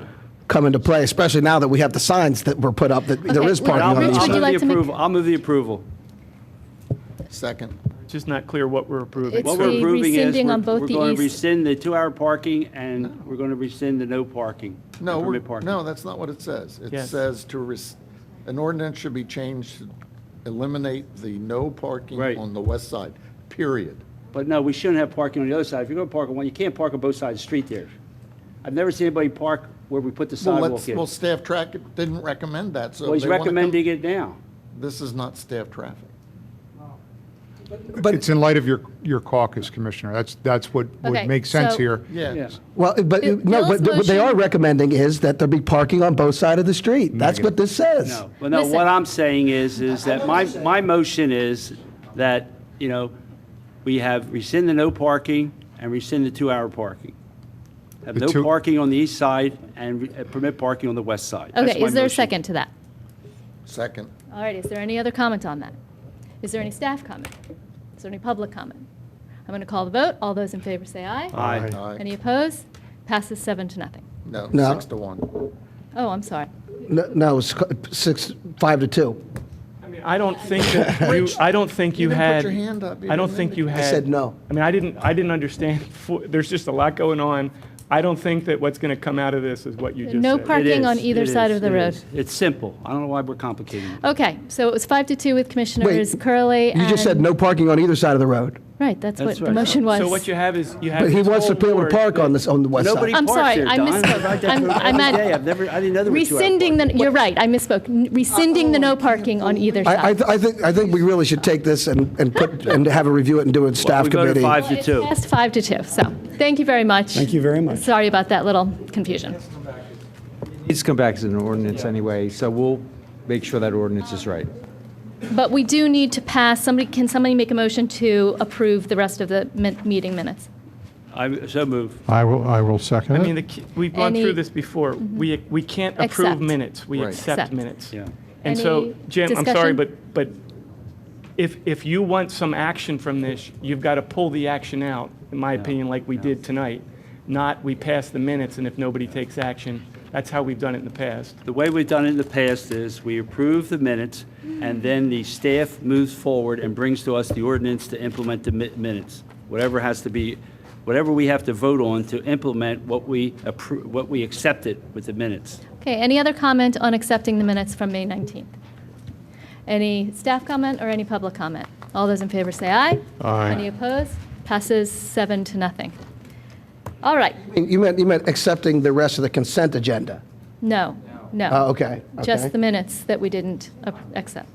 come into play, especially now that we have the signs that were put up that there Okay, is parking well, on the Rich, east would side. you like to make- I'll move the approval. Second. It's just not clear what we're approving. It's What we're the approving is rescinding on both we're the going to east. rescind the 2 hour parking and we're going to rescind the no parking. No, the permit parking. no, that's not what it says. It Yes. says an ordinance should be changed to eliminate the no parking Right. on the west side, period. But no, we shouldn't have parking on the other side. If you're going to park on one, you can't park on both sides of the street there. I've never seen anybody park where we put the sidewalk in. Well, staff track didn't recommend that, so. Well, he's if they wanna come- recommending it now. This is not staff traffic. But- It's in light of your caucus, Commissioner. That's what Okay, makes sense so- here. Yeah. Well, but, Bill- no, but Bill's what they are motion- recommending is that there be parking on both sides of the street. That's what this says. No, well, no, Listen. what I'm saying is that my motion is that, we have rescind the no parking and rescind the 2 hour parking. Have The no two- parking on the east side and permit parking on the west side. That's Okay, my is there a motion. second to that? Second. All right, is there any other comment on that? Is there any staff comment? Is there any public comment? I'm going to call the vote. All those in favor say aye. Aye. Aye. Any opposed? Passes 7-0. No, No. 6-1. Oh, I'm sorry. No, it's 5-2. I mean, I don't think that I don't think you didn't put had. your hand up. You I don't didn't think you I had. said no. I mean, I didn't understand. There's just a lot going on. I don't think that what's going to come out of this is what you just No said. parking It on is, either it side is, of the it road. is. It's simple. I don't know why we're complicating it. Okay, so it was 5-2 with Commissioners Curley You just said and- no parking on either side of the road. Right, that's what That's the right. motion was. So what you have is, you have. But he this wants to whole be able to board park that- on the west Nobody side. I'm parks sorry, there, I Don. misspoke. I ride that I'm- road I every meant day. I didn't know there were 2 hour Rescinding parking. you're right, I misspoke. Rescinding the no parking on either I side. think we really should take this and put, and have a review it and do it in staff We voted committee. 5-2. Passed 5-2, so thank you very much. Thank you very much. Sorry about that little confusion. It needs to come back as an ordinance anyway, so we'll make sure that ordinance is right. But we do need to pass, can somebody make a motion to approve the rest of the meeting minutes? I so move. I will second I it. mean, we've gone Any- through this before. We can't approve Accept. minutes, we Right. accept Accept. minutes. Yeah. And so, Any Jim, I'm sorry, discussion? but if you want some action from this, you've got to pull the action out, in my opinion, like we did tonight. Not we pass the minutes, and if nobody takes action, that's how we've done it in the past. The way we've done it in the past is we approve the minutes, and then the staff moves forward and brings to us the ordinance to implement the minutes. Whatever has to be, whatever we have to vote on to implement what we accepted with the minutes. Okay, any other comment on accepting the minutes from May 19th? Any staff comment or any public comment? All those in favor say aye. Aye. Any opposed? Passes 7-0. All right, You meant accepting the rest of the consent agenda? no, no. Oh, okay. Just the minutes that we didn't accept.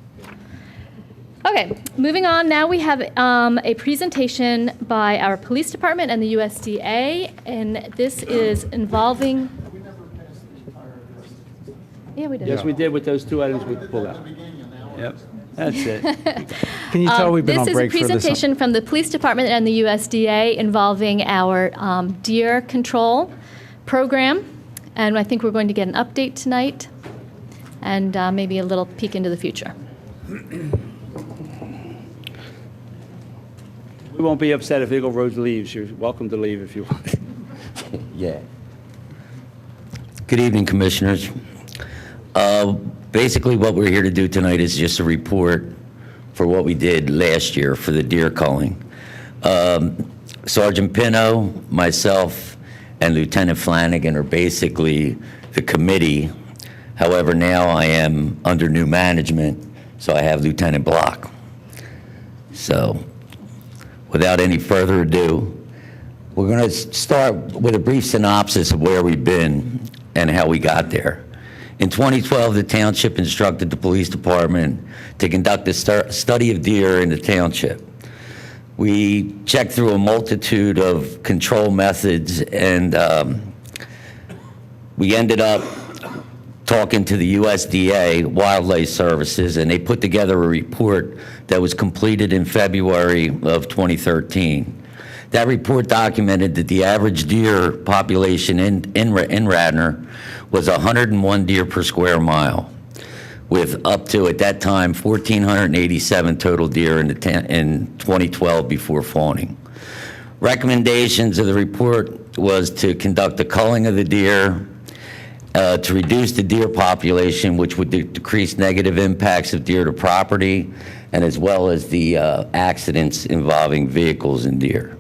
Okay, moving on, now we have a presentation by our police department and the USDA, and this is involving... Yeah, we did. Yes, we did with those 2 items we pulled out. Yep, that's it. Can you tell we've been on break This for is a this? presentation from the police department and the USDA involving our deer control program, and I think we're going to get an update tonight and maybe a little peek into the future. We won't be upset if Eagle Road leaves. You're welcome to leave if you want. Yeah. Good evening, Commissioners. Basically, what we're here to do tonight is just a report for what we did last year for the deer culling. Sergeant Pino, myself, and Lieutenant Flanagan are basically the committee. However, now I am under new management, so I have Lieutenant Block. So, without any further ado, we're going to start with a brief synopsis of where we've been and how we got there. In 2012, the township instructed the police department to conduct a study of deer in the township. We checked through a multitude of control methods, and we ended up talking to the USDA Wildlife Services, and they put together a report that was completed in February of 2013. That report documented that the average deer population in Radnor was 101 deer per square mile, with up to, at that time, 1,487 total deer in 2012 before fawning. Recommendations of the report was to conduct the culling of the deer, to reduce the deer population, which would decrease negative impacts of deer to property, and as well as the accidents involving vehicles and deer.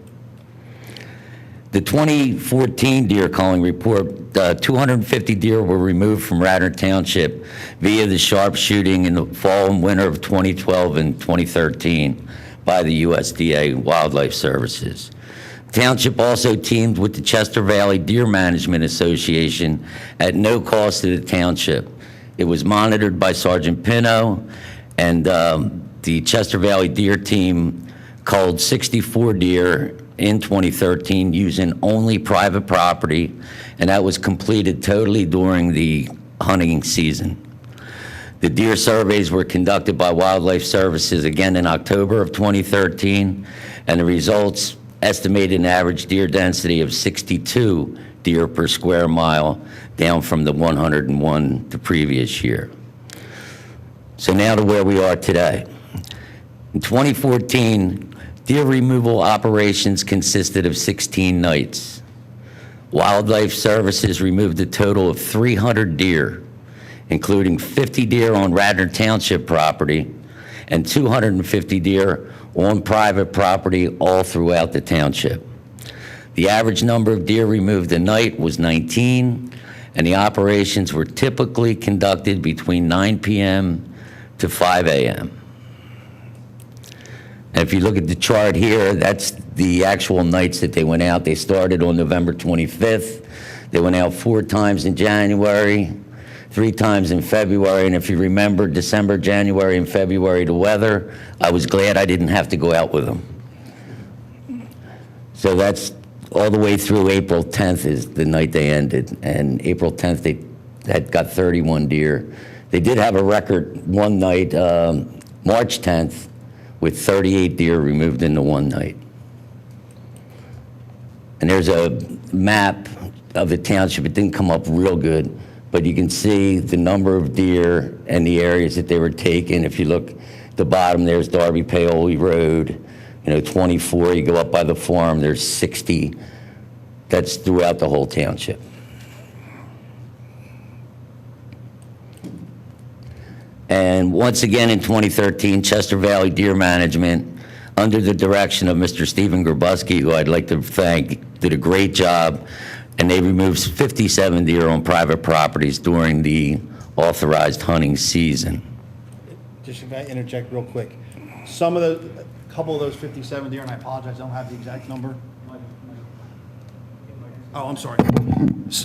The 2014 deer culling report, 250 deer were removed from Radnor Township via the sharpshooting in the fall and winter of 2012 and 2013 by the USDA Wildlife Services. Township also teamed with the Chester Valley Deer Management Association at no cost to the township. It was monitored by Sergeant Pino, and the Chester Valley Deer team culled 64 deer in 2013 using only private property, and that was completed totally during the hunting season. The deer surveys were conducted by Wildlife Services again in October of 2013, and the results estimated an average deer density of 62 deer per square mile, down from the 101 the previous year. So now to where we are today. In 2014, deer removal operations consisted of 16 nights. Wildlife Services removed a total of 300 deer, including 50 deer on Radnor Township property and 250 deer on private property all throughout the township. The average number of deer removed a night was 19, and the operations were typically conducted between 9 p.m. to 5 a.m. And if you look at the chart here, that's the actual nights that they went out. They started on November 25th. They went out 4 times in January, 3 times in February, and if you remember December, January, and February, the weather, I was glad I didn't have to go out with them. So that's all the way through April 10th is the night they ended, and April 10th they had got 31 deer. They did have a record one night, March 10th, with 38 deer removed in the one night. And there's a map of the township. It didn't come up real good, but you can see the number of deer and the areas that they were taken. If you look at the bottom, there's Darby Paoli Road, 24, you go up by the farm, there's 60. That's throughout the whole township. And once again in 2013, Chester Valley Deer Management, under the direction of Mr. Stephen Grabusky, who I'd like to thank, did a great job, and they removed 57 deer on private properties during the authorized hunting season. Just if I interject real quick, a couple of those 57 deer, and I apologize, I don't have the exact number. Oh, I'm sorry.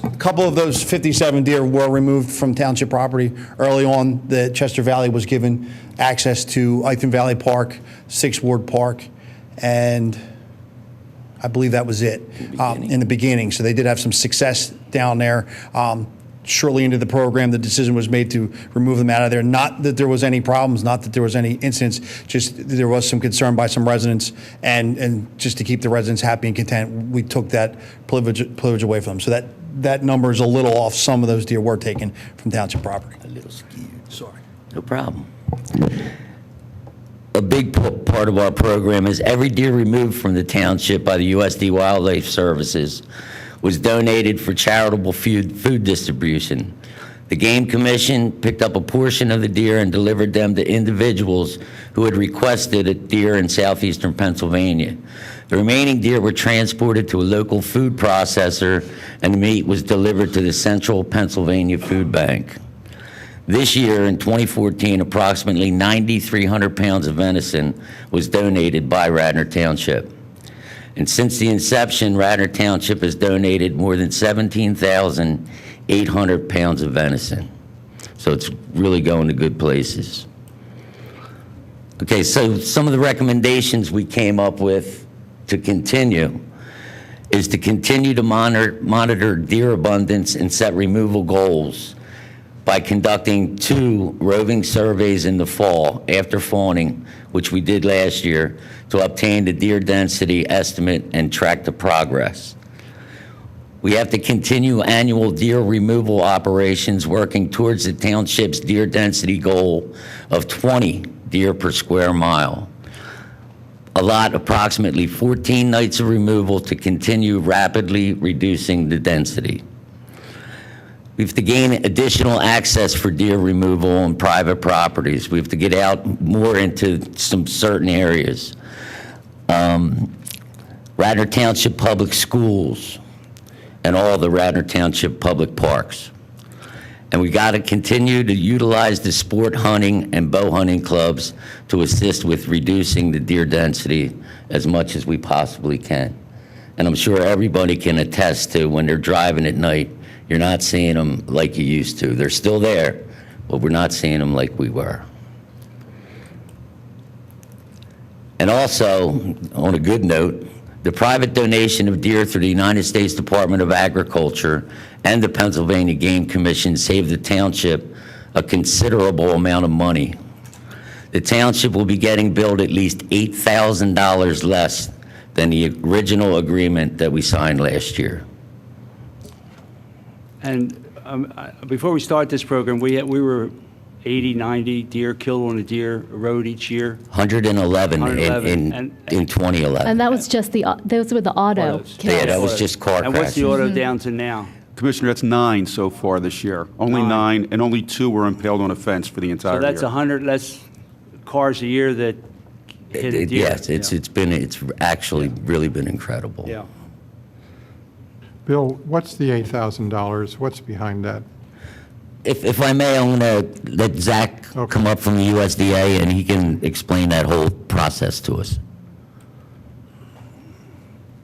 A couple of those 57 deer were removed from township property. Early on, the Chester Valley was given access to Ithan Valley Park, 6th Ward Park, and I believe that was it in the beginning. So they did have some success down there. Shortly into the program, the decision was made to remove them out of there. Not that there was any problems, not that there was any incidents, just there was some concern by some residents, and just to keep the residents happy and content, we took that privilege away from them. So that number is a little off. Some of those deer were taken from township property. A little skewed. Sorry. No problem. A big part of our program is every deer removed from the township by the USDA Wildlife Services was donated for charitable food distribution. The Game Commission picked up a portion of the deer and delivered them to individuals who had requested a deer in southeastern Pennsylvania. The remaining deer were transported to a local food processor, and the meat was delivered to the Central Pennsylvania Food Bank. This year, in 2014, approximately 9,300 pounds of venison was donated by Radnor Township. And since the inception, Radnor Township has donated more than 17,800 pounds of venison. So it's really going to good places. Okay, so some of the recommendations we came up with to continue is to continue to monitor deer abundance and set removal goals by conducting 2 roving surveys in the fall after fawning, which we did last year, to obtain the deer density estimate and track the progress. We have to continue annual deer removal operations working towards the township's deer density goal of 20 deer per square mile. Allot approximately 14 nights of removal to continue rapidly reducing the density. We have to gain additional access for deer removal on private properties. We have to get out more into some certain areas. Radnor Township Public Schools and all the Radnor Township public parks. And we got to continue to utilize the sport hunting and bow hunting clubs to assist with reducing the deer density as much as we possibly can. And I'm sure everybody can attest to when they're driving at night, you're not seeing them like you used to. They're still there, but we're not seeing them like we were. And also, on a good note, the private donation of deer through the United States Department of Agriculture and the Pennsylvania Game Commission saved the township a considerable amount of money. The township will be getting billed at least $8,000 less than the original agreement that we signed last year. And before we start this program, we were 80, 90 deer killed on a deer road each year. 111 in 2011. And that was just those were the auto Autos. kills. Yeah, that was just car And what's the crashes. auto down to now? Commissioner, that's 9 so far this year. Only 9, and only 2 were impaled on a fence for the entire So that's year. 100 less cars a year that hit a deer. Yes, it's actually really been incredible. Yeah. Bill, what's the $8,000? What's behind that? If I may, I'm going to let Zach come up from the USDA, and he can explain that whole process to us.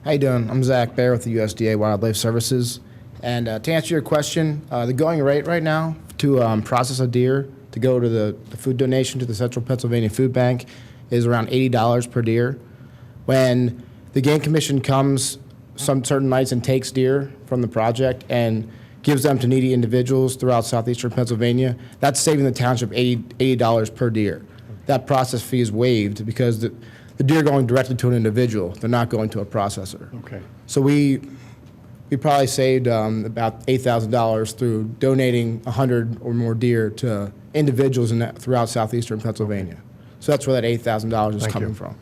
How you doing? I'm Zach Bear with the USDA Wildlife Services. And to answer your question, the going rate right now to process a deer to go to the food donation to the Central Pennsylvania Food Bank is around $80 per deer. When the Game Commission comes some certain nights and takes deer from the project and gives them to needy individuals throughout southeastern Pennsylvania, that's saving the township $80 per deer. That process fee is waived because the deer are going directly to an individual. They're not going to a processor. Okay. So we probably saved about $8,000 through donating 100 or more deer to individuals throughout southeastern Pennsylvania. So that's where that $8,000 is coming from.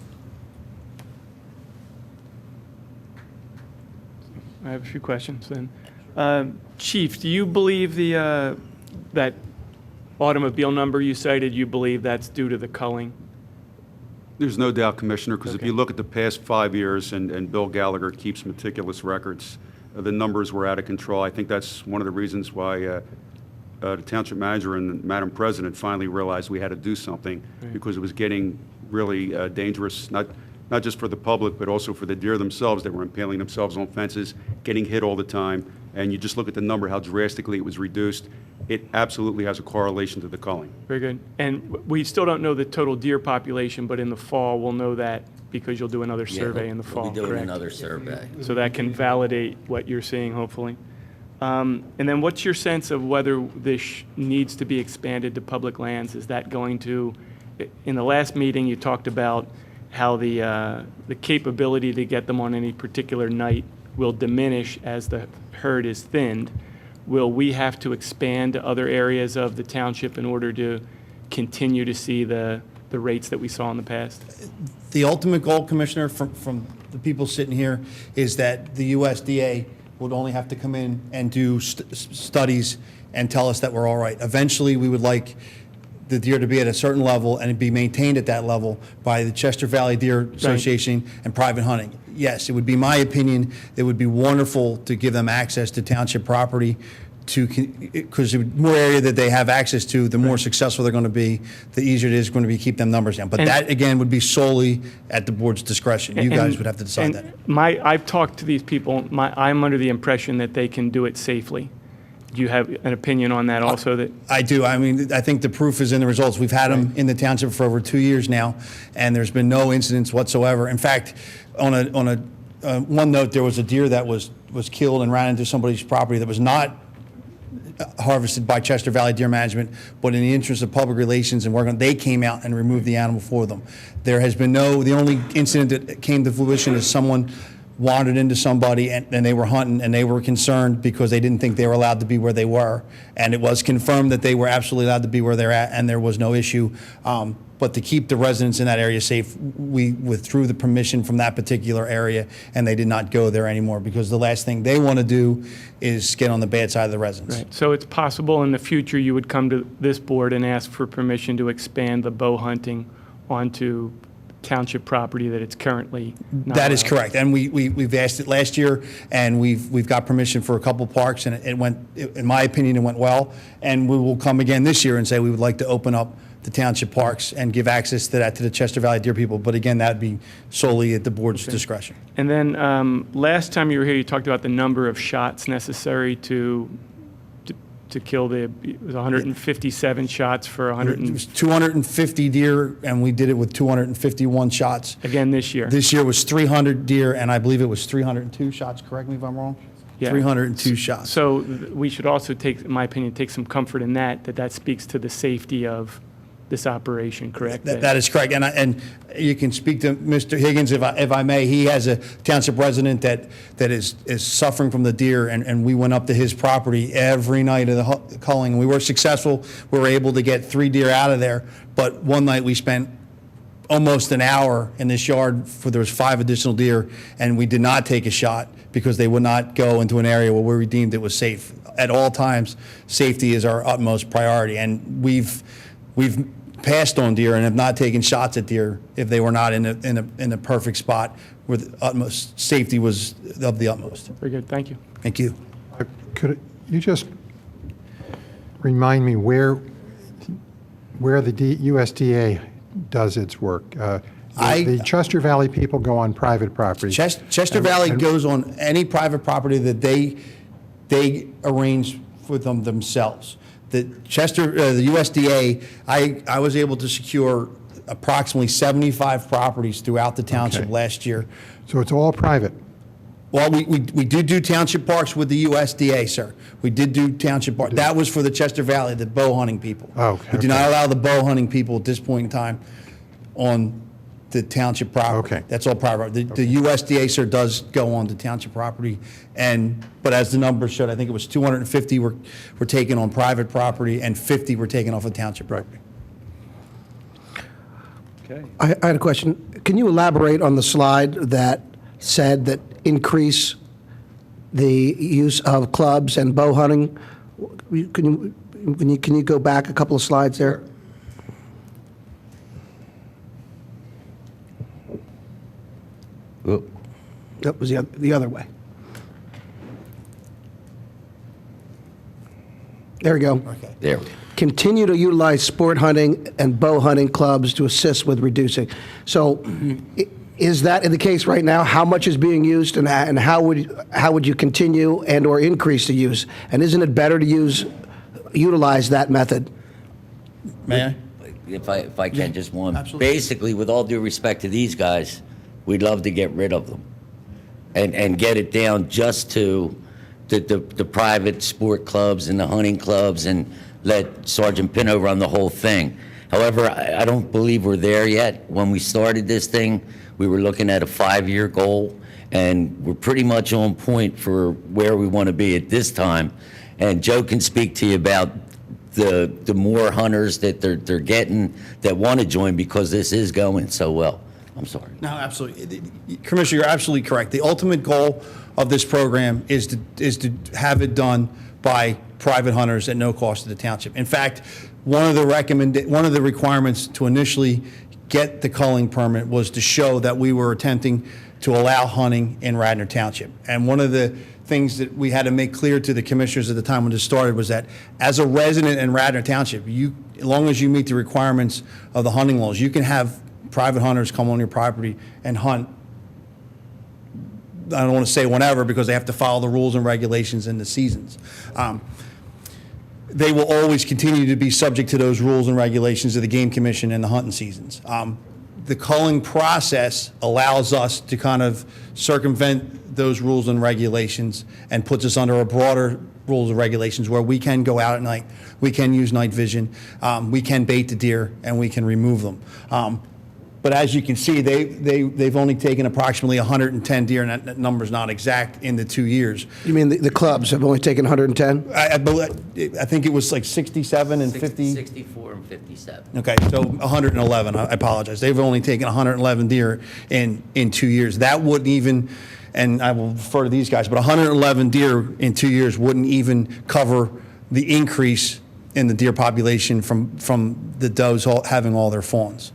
I have a few questions then. Chief, do you believe that automobile number you cited, you believe that's due to the culling? There's no doubt, Commissioner, because if you look at the past 5 years, and Bill Gallagher keeps meticulous records, the numbers were out of control. I think that's one of the reasons why the township manager and Madam President finally realized we had to do something, because it was getting really dangerous, not just for the public, but also for the deer themselves. They were impaling themselves on fences, getting hit all the time, and you just look at the number, how drastically it was reduced. It absolutely has a correlation to the culling. Very good. And we still don't know the total deer population, but in the fall, we'll know that because you'll do another survey in the fall, We'll be doing correct? another survey. So that can validate what you're seeing, hopefully. And then what's your sense of whether this needs to be expanded to public lands? Is that going to, in the last meeting, you talked about how the capability to get them on any particular night will diminish as the herd is thinned. Will we have to expand to other areas of the township in order to continue to see the rates that we saw in the past? The ultimate goal, Commissioner, from the people sitting here, is that the USDA would only have to come in and do studies and tell us that we're all right. Eventually, we would like the deer to be at a certain level and be maintained at that level by the Chester Valley Deer Association and private hunting. Yes, it would be my opinion, it would be wonderful to give them access to township property, because the more area that they have access to, the more successful they're going to be, the easier it is going to be to keep them numbers down. But that, again, would be solely at the board's discretion. You guys would have to decide that. I've talked to these people. I'm under the impression that they can do it safely. Do you have an opinion on that also? I do. I mean, I think the proof is in the results. We've had them in the township for over 2 years now, and there's been no incidents whatsoever. In fact, on one note, there was a deer that was killed and ran into somebody's property that was not harvested by Chester Valley Deer Management, but in the interest of public relations and working, they came out and removed the animal for them. There has been the only incident that came to fruition is someone wandered into somebody and they were hunting and they were concerned because they didn't think they were allowed to be where they were. And it was confirmed that they were absolutely allowed to be where they're at and there was no issue. But to keep the residents in that area safe, we withdrew the permission from that particular area and they did not go there anymore because the last thing they want to do is get on the bad side of the residents. Right. So it's possible in the future you would come to this board and ask for permission to expand the bow hunting onto township property that it's currently not That is allowed. correct, and we've asked it last year, and we've got permission for a couple parks, and it went, in my opinion, it went well, and we will come again this year and say we would like to open up the township parks and give access to that to the Chester Valley Deer people, but again, that would be solely at the board's discretion. And then last time you were here, you talked about the number of shots necessary to kill it was 157 shots for 100. It was 250 deer, and we did it with 251 shots. Again this year. This year was 300 deer, and I believe it was 302 shots. Correct me if I'm wrong. Yeah. 302 shots. So we should also take, in my opinion, take some comfort in that speaks to the safety of this operation, correct? That is correct, and you can speak to Mr. Higgins if I may. He has a township resident that is suffering from the deer, and we went up to his property every night of the culling, and we were successful. We were able to get 3 deer out of there, but one night we spent almost an hour in this yard there was 5 additional deer, and we did not take a shot because they would not go into an area where we deemed it was safe. At all times, safety is our utmost priority, and we've passed on deer and have not taken shots at deer if they were not in a perfect spot where the utmost safety was of the utmost. Very good, thank you. Thank you. Could you just remind me where the USDA does its work? The Chester Valley people go on private property. Chester Valley goes on any private property that they arrange for them themselves. The USDA, I was able to secure approximately 75 properties throughout the township last year. So it's all private? Well, we do township parks with the USDA, sir. We did do township parks. That was for the Chester Valley, the bow hunting people. We do not allow the bow hunting people at this point in time on the township property. That's all private. The USDA, sir, does go on the township property, but as the numbers showed, I think it was 250 were taken on private property and 50 were taken off of township property. Okay. I had a question. Can you elaborate on the slide that said that increase the use of clubs and bow hunting? Can you go back a couple of slides there? That was the other way. There we go. There. Continue to utilize sport hunting and bow hunting clubs to assist with reducing. So is that in the case right now? How much is being used, and how would you continue and or increase the use? And isn't it better to utilize that method? May I? If I can, just one. Absolutely. Basically, with all due respect to these guys, we'd love to get rid of them and get it down just to the private sport clubs and the hunting clubs and let Sergeant Pinto run the whole thing. However, I don't believe we're there yet. When we started this thing, we were looking at a 5-year goal, and we're pretty much on point for where we want to be at this time. And Joe can speak to you about the more hunters that they're getting that want to join because this is going so well. I'm sorry. No, absolutely. Commissioner, you're absolutely correct. The ultimate goal of this program is to have it done by private hunters at no cost to the township. In fact, one of the requirements to initially get the culling permit was to show that we were attempting to allow hunting in Radnor Township. And one of the things that we had to make clear to the commissioners at the time when this started was that as a resident in Radnor Township, as long as you meet the requirements of the hunting laws, you can have private hunters come on your property and hunt. I don't want to say whenever because they have to follow the rules and regulations and the seasons. They will always continue to be subject to those rules and regulations of the Game Commission and the hunting seasons. The culling process allows us to kind of circumvent those rules and regulations and puts us under a broader rules and regulations where we can go out at night, we can use night vision, we can bait the deer, and we can remove them. But as you can see, they've only taken approximately 110 deer, and that number's not exact, in the 2 years. You mean the clubs have only taken 110? I think it was like 67 and 50. 64 and 57. Okay, so 111. I apologize. They've only taken 111 deer in 2 years. That wouldn't even, and I will refer to these guys, but 111 deer in 2 years wouldn't even cover the increase in the deer population from the does having all their fawns.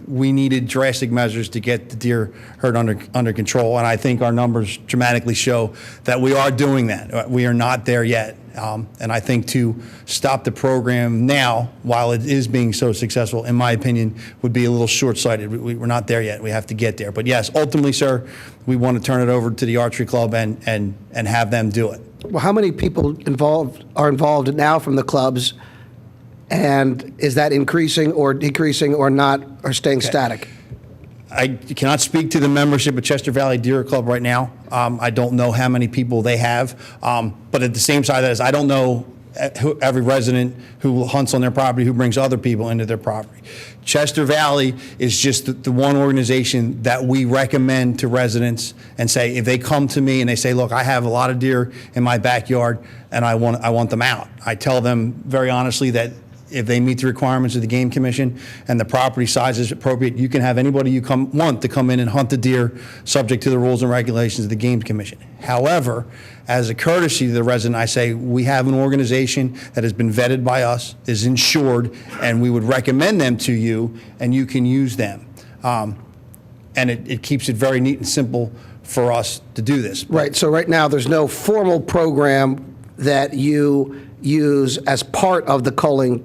We needed drastic measures to get the deer herd under control, and I think our numbers dramatically show that we are doing that. We are not there yet, and I think to stop the program now, while it is being so successful, in my opinion, would be a little short-sighted. We're not there yet. We have to get there. But yes, ultimately, sir, we want to turn it over to the archery club and have them do it. Well, how many people are involved now from the clubs? And is that increasing or decreasing or not, or staying static? I cannot speak to the membership of Chester Valley Deer Club right now. I don't know how many people they have. But at the same side of that is I don't know every resident who hunts on their property who brings other people into their property. Chester Valley is just the one organization that we recommend to residents and say, if they come to me and they say, look, I have a lot of deer in my backyard and I want them out. I tell them very honestly that if they meet the requirements of the Game Commission and the property size is appropriate, you can have anybody you want to come in and hunt the deer subject to the rules and regulations of the Game Commission. However, as a courtesy to the resident, I say we have an organization that has been vetted by us, is insured, and we would recommend them to you, and you can use them. And it keeps it very neat and simple for us to do this. Right, so right now, there's no formal program that you use as part of the culling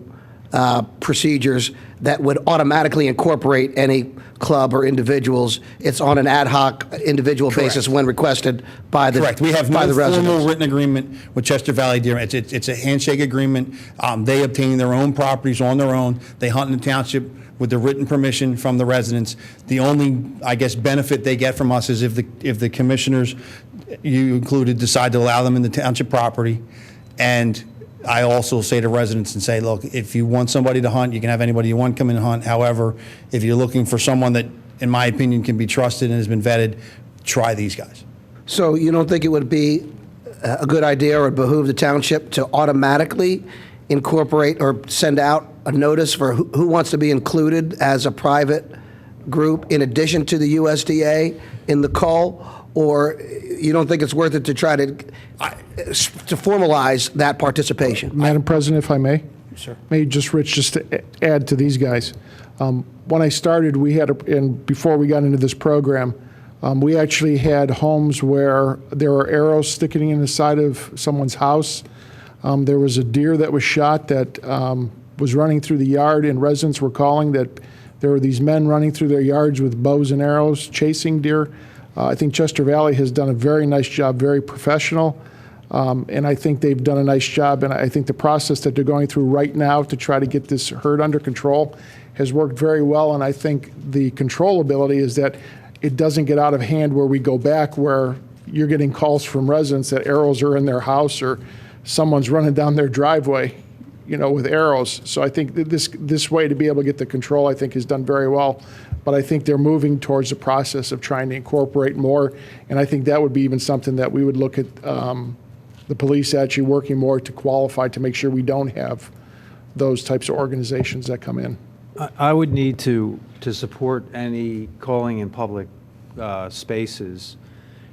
procedures that would automatically incorporate any club or individuals. It's on an ad hoc individual basis when requested by the Correct. We have by no the residents. formal written agreement with Chester Valley Deer. It's a handshake agreement. They obtain their own properties on their own. They hunt in the township with the written permission from the residents. The only, I guess, benefit they get from us is if the commissioners, you included, decide to allow them in the township property. And I also say to residents and say, look, if you want somebody to hunt, you can have anybody you want come in and hunt. However, if you're looking for someone that, in my opinion, can be trusted and has been vetted, try these guys. So you don't think it would be a good idea or behoove the township to automatically incorporate or send out a notice for who wants to be included as a private group in addition to the USDA in the cull? Or you don't think it's worth it to try to formalize that participation? Madam President, if I may? Sure. Maybe just, Rich, just to add to these guys. When I started, we had, and before we got into this program, we actually had homes where there were arrows sticking in the side of someone's house. There was a deer that was shot that was running through the yard, and residents were calling that there were these men running through their yards with bows and arrows chasing deer. I think Chester Valley has done a very nice job, very professional, and I think they've done a nice job, and I think the process that they're going through right now to try to get this herd under control has worked very well, and I think the controllability is that it doesn't get out of hand where we go back where you're getting calls from residents that arrows are in their house or someone's running down their driveway, with arrows. So I think that this way to be able to get the control, I think, is done very well. But I think they're moving towards the process of trying to incorporate more, and I think that would be even something that we would look at the police actually working more to qualify to make sure we don't have those types of organizations that come in. I would need to support any calling in public spaces,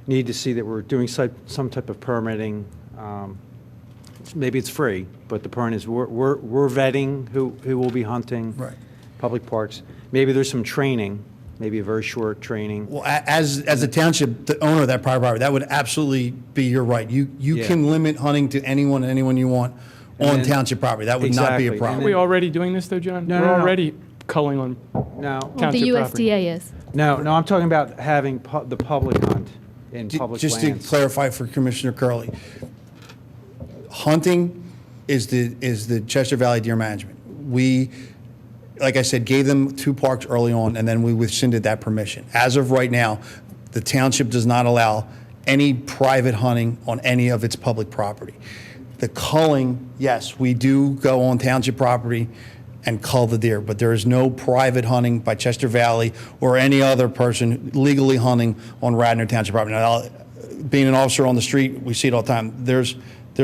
need to see that we're doing some type of permitting. Maybe it's free, but the point is we're vetting who will be hunting public parks. Maybe there's some training, maybe a very short training. Well, as a township, the owner of that private property, that would absolutely be your right. You can limit hunting to anyone and anyone you want on township property. That would not be a problem. Are we already doing this, though, John? No, We're no. already culling on Well, township the property. USDA is. No, I'm talking about having the public hunt in public Just lands. to clarify for Commissioner Curley, hunting is the Chester Valley Deer Management. We, like I said, gave them 2 parks early on, and then we rescinded that permission. As of right now, the township does not allow any private hunting on any of its public property. The culling, yes, we do go on township property and cull the deer, but there is no private hunting by Chester Valley or any other person legally hunting on Radnor Township property. Now, being an officer on the street, we see it all the time. There's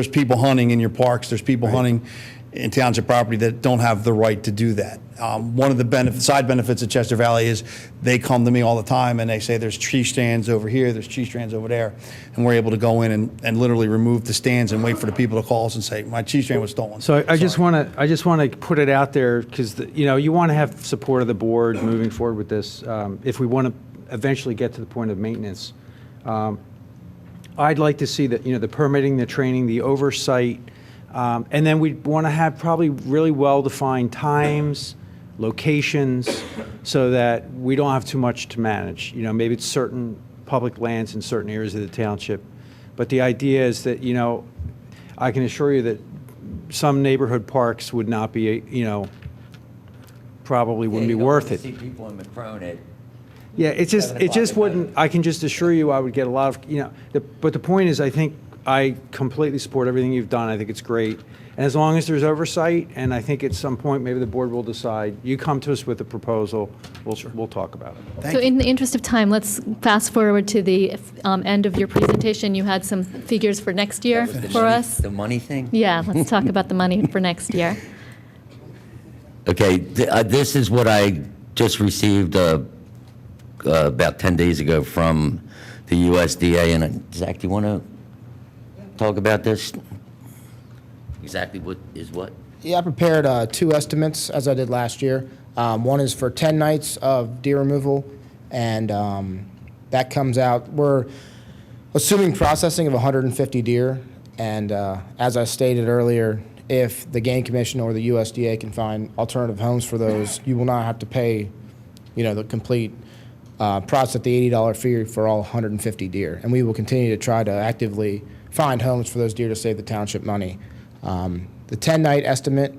people hunting in your parks. There's people hunting in township property that don't have the right to do that. One of the side benefits of Chester Valley is they come to me all the time and they say there's tree stands over here, there's tree stands over there, and we're able to go in and literally remove the stands and wait for the people to call us and say my tree stand was stolen. So I just want to put it out there because you want to have support of the board moving forward with this. If we want to eventually get to the point of maintenance, I'd like to see that the permitting, the training, the oversight, and then we want to have probably really well-defined times, locations, so that we don't have too much to manage. Maybe it's certain public lands in certain areas of the township, but the idea is that I can assure you that some neighborhood parks would not be probably wouldn't be worth it. See people in Macron. Yeah, it just wouldn't. I can just assure you, I would get a lot of but the point is, I think I completely support everything you've done. I think it's great, and as long as there's oversight, and I think at some point maybe the board will decide. You come to us with a proposal, we'll talk about it. So in the interest of time, let's fast forward to the end of your presentation. You had some figures for next year for us. The money thing? Yeah, let's talk about the money for next year. Okay, this is what I just received about 10 days ago from the USDA. And Zach, do you want to talk about this? Exactly what is what? Yeah, I prepared 2 estimates, as I did last year. One is for 10 nights of deer removal, and that comes out, we're assuming processing of 150 deer, and as I stated earlier, if the Game Commission or the USDA can find alternative homes for those, you will not have to pay, the complete process at the $80 fee for all 150 deer. And we will continue to try to actively find homes for those deer to save the township money. The 10-night estimate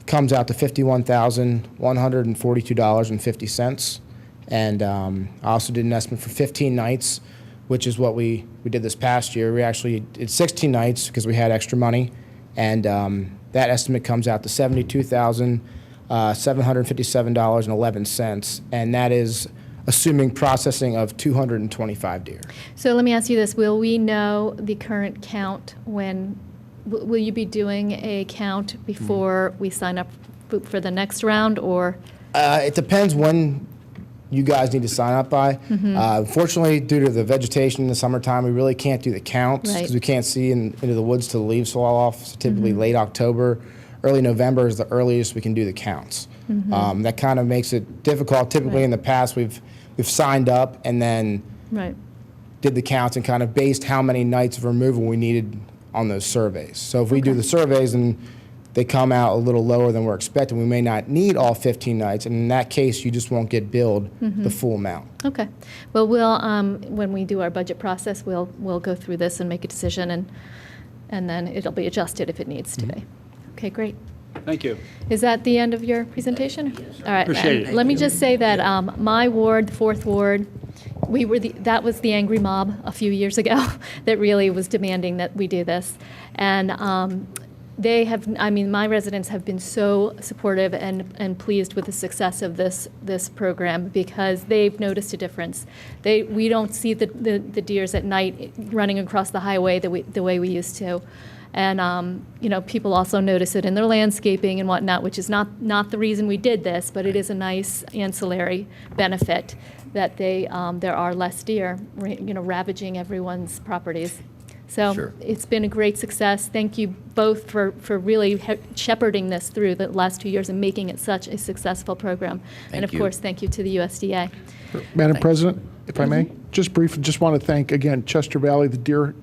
comes out to $51,142.50. And I also did an estimate for 15 nights, which is what we did this past year. We actually did 16 nights because we had extra money. And that estimate comes out to $72,757.11. And that is assuming processing of 225 deer. So let me ask you this. Will we know the current count when, will you be doing a count before we sign up for the next round, or? It depends when you guys need to sign up by. Unfortunately, due to the vegetation in the summertime, we really can't do the counts because we can't see into the woods till the leaves fall off. So typically late October, early November is the earliest we can do the counts. That kind of makes it difficult. Typically in the past, we've signed up and then did the counts and kind of based how many nights of removal we needed on those surveys. So if we do the surveys and they come out a little lower than we're expecting, we may not need all 15 nights, and in that case, you just won't get billed the full amount. Okay. Well, we'll when we do our budget process, we'll go through this and make a decision, and then it'll be adjusted if it needs to be. Okay, great. Thank you. Is that the end of your presentation? All right. Appreciate it. Let me just say that my ward, the 4th Ward, that was the angry mob a few years ago that really was demanding that we do this. And they have, my residents have been so supportive and pleased with the success of this program because they've noticed a difference. We don't see the deers at night running across the highway the way we used to. And, people also notice it in their landscaping and whatnot, which is not the reason we did this, but it is a nice ancillary benefit that there are less deer, ravaging everyone's properties. So it's been a great success. Thank you both for really shepherding this through the last 2 years and making it such a successful program. And of course, thank you to the USDA. Madam President, if I may, just briefly, just want to thank again Chester Valley, the Deer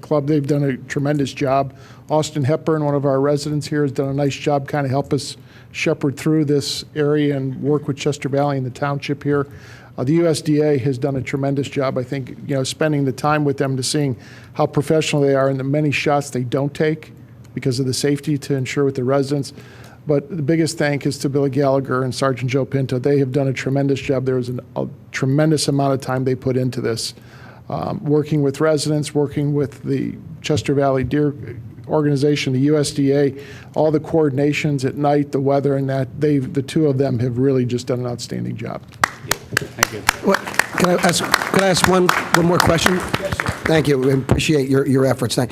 Club. They've done a tremendous job. Austin Hepburn, one of our residents here, has done a nice job kind of help us shepherd through this area and work with Chester Valley and the township here. The USDA has done a tremendous job, I think, spending the time with them to seeing how professional they are and the many shots they don't take because of the safety to ensure with the residents. But the biggest thank is to Billy Gallagher and Sergeant Joe Pinto. They have done a tremendous job. There was a tremendous amount of time they put into this, working with residents, working with the Chester Valley Deer Organization, the USDA, all the coordinations at night, the weather, and that the two of them have really just done an outstanding job. Thank you. Can I ask one more question? Yes, sir. Thank you. We appreciate your efforts. A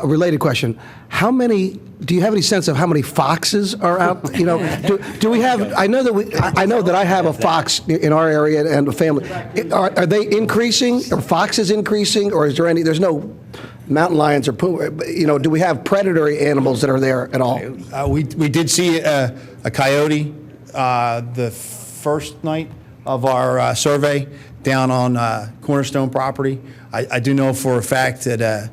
related question. Do you have any sense of how many foxes are out? Do we have, I know that I have a fox in our area and a family. Are they increasing? Are foxes increasing? Or is there's no mountain lions or puma? Do we have predatory animals that are there at all? We did see a coyote the first night of our survey down on Cornerstone property. I do know for a fact that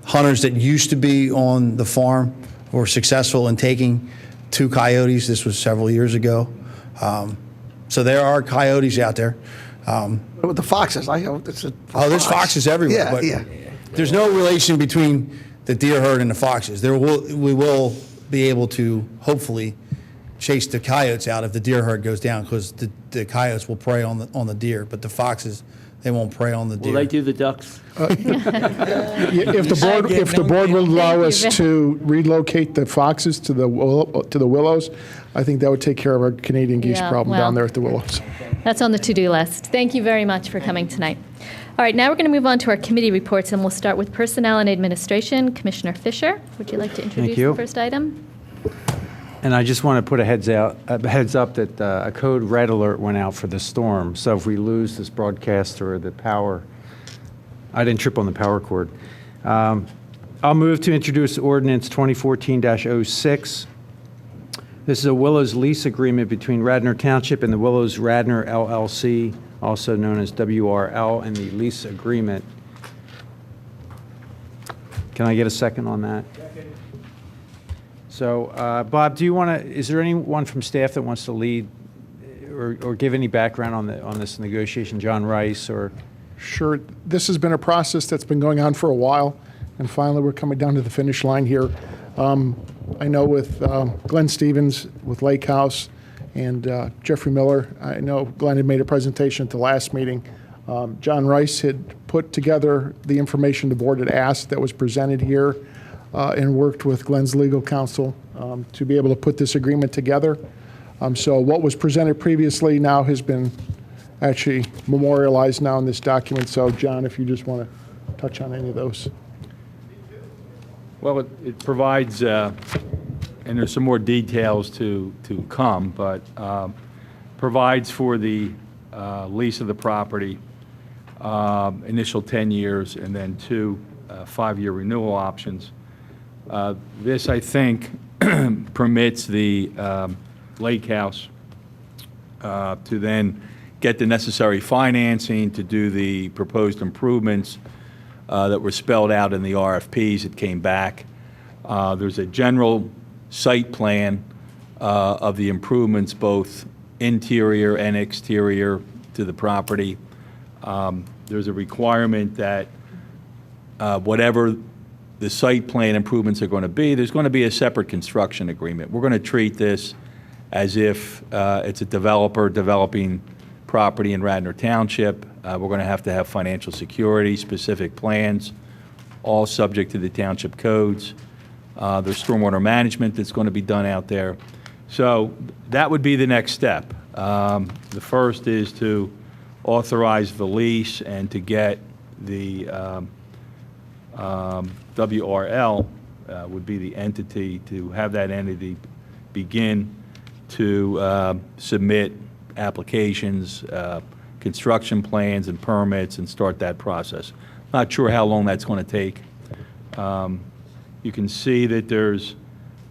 hunters that used to be on the farm were successful in taking 2 coyotes. This was several years ago. So there are coyotes out there. With the foxes, there's foxes everywhere. But there's no relation between the deer herd and the foxes. We will be able to hopefully chase the coyotes out if the deer herd goes down, because the coyotes will prey on the deer, but the foxes, they won't prey on the deer. Will they do the ducks? If the board will allow us to relocate the foxes to the Willows, I think that would take care of our Canadian geese problem down there at the Willows. That's on the to-do list. Thank you very much for coming tonight. All right, now we're going to move on to our committee reports, and we'll start with Personnel and Administration. Commissioner Fisher, would you like to introduce the first item? And I just want to put a heads up that a code red alert went out for the storm. So if we lose this broadcaster or the power, I didn't trip on the power cord. I'll move to introduce ordinance 2014-06. This is a Willows lease agreement between Radnor Township and the Willows Radnor LLC, also known as WRL, and the lease agreement. Can I get a second on that? So, Bob, do you want to? Is there anyone from staff that wants to lead or give any background on this negotiation? John Rice or? Sure. This has been a process that's been going on for a while, and finally we're coming down to the finish line here. I know with Glenn Stevens with Lake House and Jeffrey Miller, I know Glenn had made a presentation at the last meeting. John Rice had put together the information the board had asked that was presented here and worked with Glenn's legal counsel to be able to put this agreement together. So what was presented previously now has been actually memorialized now in this document. So John, if you just want to touch on any of those. Well, it provides, and there's some more details to come, but provides for the lease of the property, initial 10 years, and then 2 5-year renewal options. This, I think, permits the Lake House to then get the necessary financing to do the proposed improvements that were spelled out in the RFPs that came back. There's a general site plan of the improvements, both interior and exterior to the property. There's a requirement that whatever the site plan improvements are going to be, there's going to be a separate construction agreement. We're going to treat this as if it's a developer developing property in Radnor Township. We're going to have financial security, specific plans, all subject to the township codes. There's stormwater management that's going to be done out there. So that would be the next step. The first is to authorize the lease and to get the WRL would be the entity, to have that entity begin to submit applications, construction plans and permits, and start that process. Not sure how long that's going to take. You can see that there's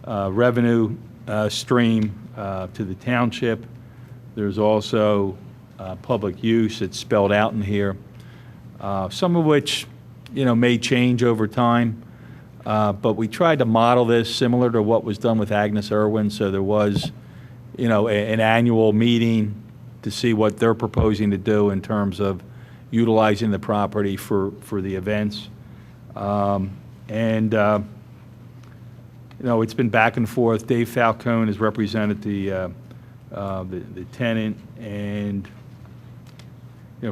revenue stream to the township. There's also public use that's spelled out in here, some of which may change over time. But we tried to model this similar to what was done with Agnes Irwin. So there was, an annual meeting to see what they're proposing to do in terms of utilizing the property for the events. It's been back and forth. Dave Falcone has represented the tenant, and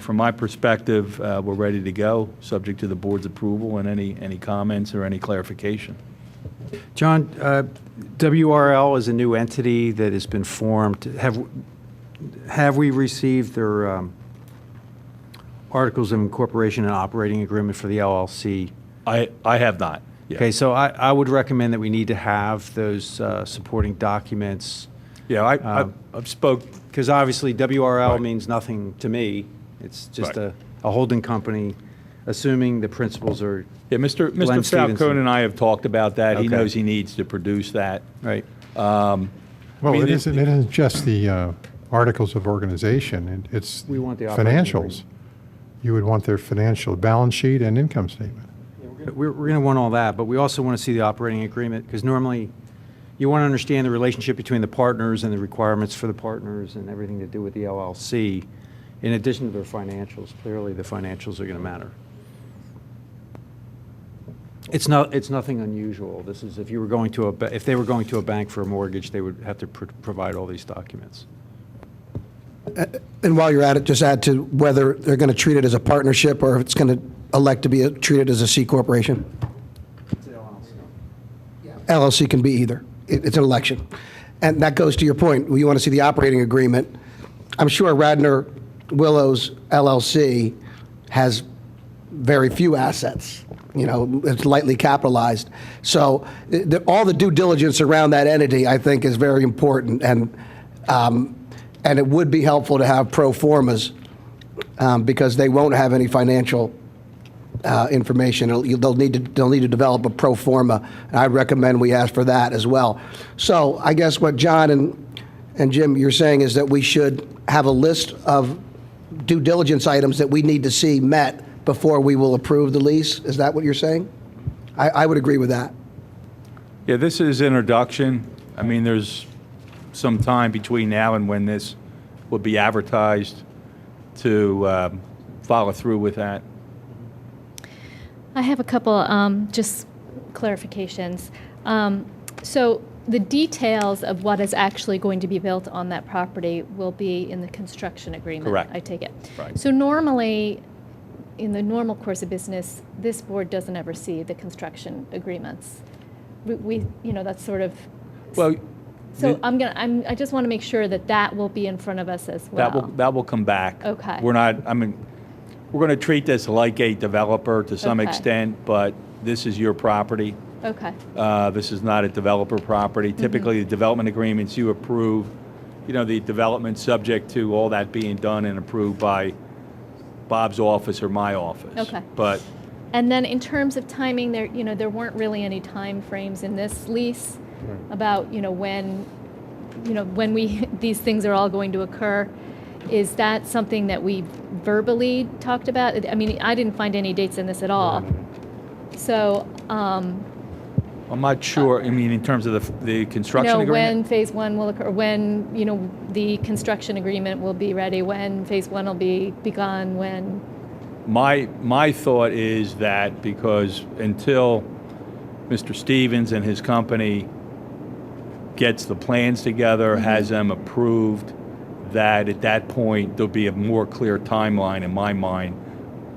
from my perspective, we're ready to go, subject to the board's approval and any comments or any clarification. John, WRL is a new entity that has been formed. Have we received their articles of incorporation and operating agreement for the LLC? I have not. Yeah. Okay, so I would recommend that we need to have those supporting documents. Yeah, I've spoke. Because obviously WRL Right. means nothing to me. It's just Right. a holding company, assuming the principals are. Yeah, Mr. Glenn Stevenson. Falcone and I have talked about that. He Okay. knows he needs to produce that. Right. Well, it isn't just the articles of organization. It's We want the operating financials. You would want their financial balance sheet and income statement. We're going to want all that, but we also want to see the operating agreement, because normally you want to understand the relationship between the partners and the requirements for the partners and everything to do with the LLC, in addition to their financials. Clearly, the financials are going to matter. It's nothing unusual. This is if you were going to if they were going to a bank for a mortgage, they would have to provide all these documents. And while you're at it, just add to whether they're going to treat it as a partnership or if it's going to elect to be treated as a C corporation. LLC can be either. It's an election. And that goes to your point. You want to see the operating agreement. I'm sure Radnor Willows LLC has very few assets. It's lightly capitalized. So all the due diligence around that entity, I think, is very important, and it would be helpful to have pro formas because they won't have any financial information. They'll need to develop a pro forma, and I'd recommend we ask for that as well. So I guess what John and Jim, you're saying is that we should have a list of due diligence items that we need to see met before we will approve the lease. Is that what you're saying? I would agree with that. Yeah, this is introduction. I mean, there's some time between now and when this will be advertised to follow through with that. I have a couple just clarifications. So the details of what is actually going to be built on that property will be in the construction agreement. Correct. I take it. Right. So normally, in the normal course of business, this board doesn't ever see the construction agreements. We that's sort of. Well. So I just want to make sure that will be in front of us as well. That will come back. Okay. We're going to treat this like a developer to some Okay. extent, but this is your property. Okay. This is not a developer property. Typically, the development agreements you approve, the development subject to all that being done and approved by Bob's office or my office. Okay. But And then in terms of timing, there weren't really any time frames in this lease about, when these things are all going to occur. Is that something that we verbally talked about? I mean, I didn't find any dates in this at all. So, I'm not sure, in terms of the construction agreement? when phase one will occur, when, the construction agreement will be ready, when phase one will be begun, when. My thought is that because until Mr. Stevens and his company gets the plans together, has them approved, that at that point there'll be a more clear timeline in my mind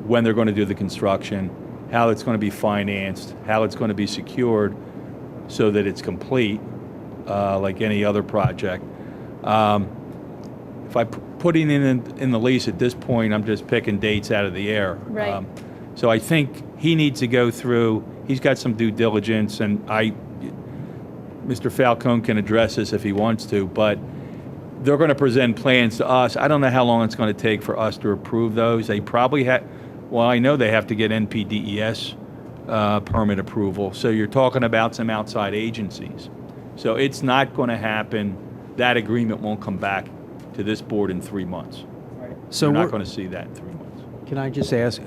when they're going to do the construction, how it's going to be financed, how it's going to be secured so that it's complete, like any other project. If I putting in the lease at this point, I'm just picking dates out of the air. Right. So I think he needs to go through, he's got some due diligence, and Mr. Falcone can address this if he wants to, but they're going to present plans to us. I don't know how long it's going to take for us to approve those. They probably I know they have to get NPDES permit approval. So you're talking about some outside agencies. So it's not going to happen. That agreement won't come back to this board in 3 months. Right. So So we're not we're- going to see that in 3 months. Can I just ask,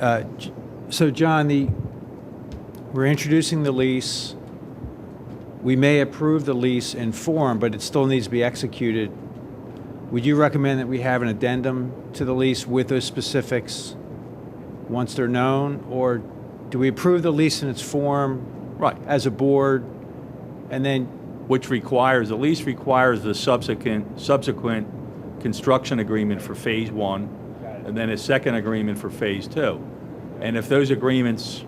so John, we're introducing the lease. We may approve the lease in form, but it still needs to be executed. Would you recommend that we have an addendum to the lease with those specifics once they're known? Or do we approve the lease in its form Right. as a board, and then Which requires, the lease requires the subsequent construction agreement for phase one, and then a second agreement for phase two. And if those agreements,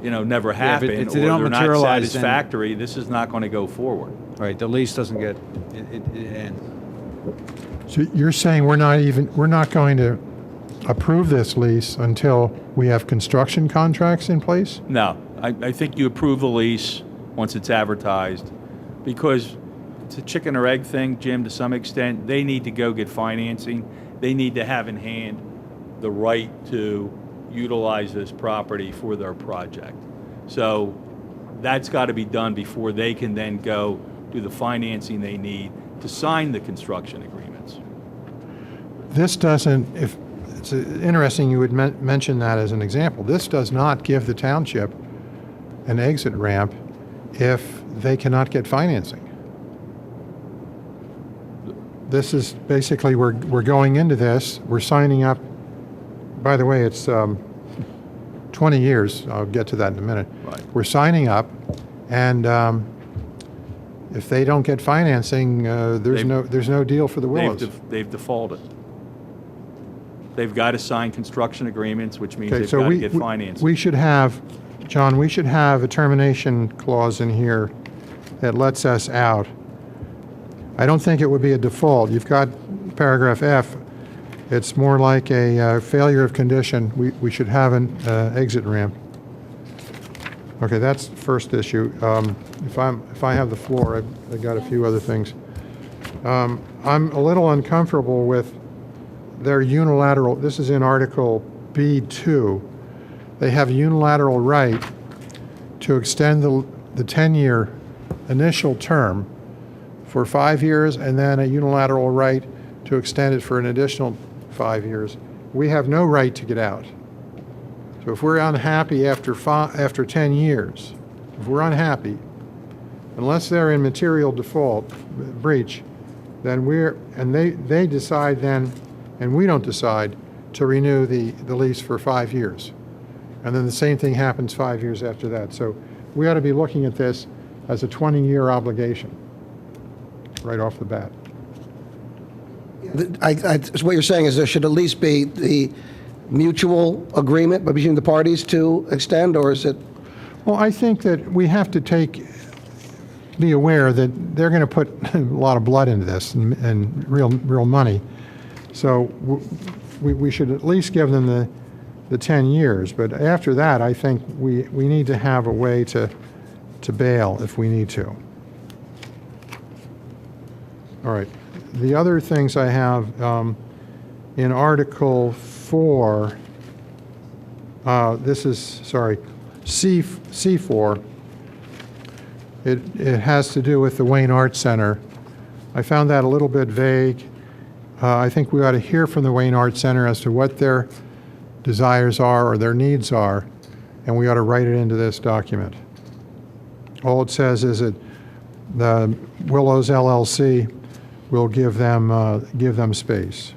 never if happen, they or don't they're not materialize, then- satisfactory, this is not going to go forward. right, the lease doesn't get it ends? So you're saying we're not going to approve this lease until we have construction contracts in place? No, I think you approve the lease once it's advertised, because it's a chicken or egg thing, Jim, to some extent. They need to go get financing. They need to have in hand the right to utilize this property for their project. So that's got to be done before they can then go do the financing they need to sign the construction agreements. This doesn't, it's interesting you would mention that as an example. This does not give the township an exit ramp if they cannot get financing. This is basically, we're going into this, we're signing up, by the way, it's 20 years, I'll get to that in a minute. Right. We're signing up, and if they don't get financing, there's no deal for the Willows. They've defaulted. They've got to sign construction agreements, which means Okay, they've so got to get financing. we should have, John, we should have a termination clause in here that lets us out. I don't think it would be a default. You've got paragraph F. It's more like a failure of condition. We should have an exit ramp. Okay, that's the first issue. If I have the floor, I've got a few other things. I'm a little uncomfortable with their unilateral, this is in Article B2, they have a unilateral right to extend the 10-year initial term for 5 years, and then a unilateral right to extend it for an additional 5 years. We have no right to get out. So if we're unhappy after 10 years, if we're unhappy, unless they're in material default, breach, then they decide then, and we don't decide, to renew the lease for 5 years. And then the same thing happens 5 years after that. So we ought to be looking at this as a 20-year obligation right off the bat. So what you're saying is there should at least be the mutual agreement between the parties to extend, or is it? Well, I think that we have to be aware that they're going to put a lot of blood into this and real money. So we should at least give them the 10 years. But after that, I think we need to have a way to bail if we need to. All right. The other things I have in Article 4, this is, sorry, C4. It has to do with the Wayne Arts Center. I found that a little bit vague. I think we ought to hear from the Wayne Arts Center as to what their desires are or their needs are, and we ought to write it into this document. All it says is that the Willows LLC will give them space.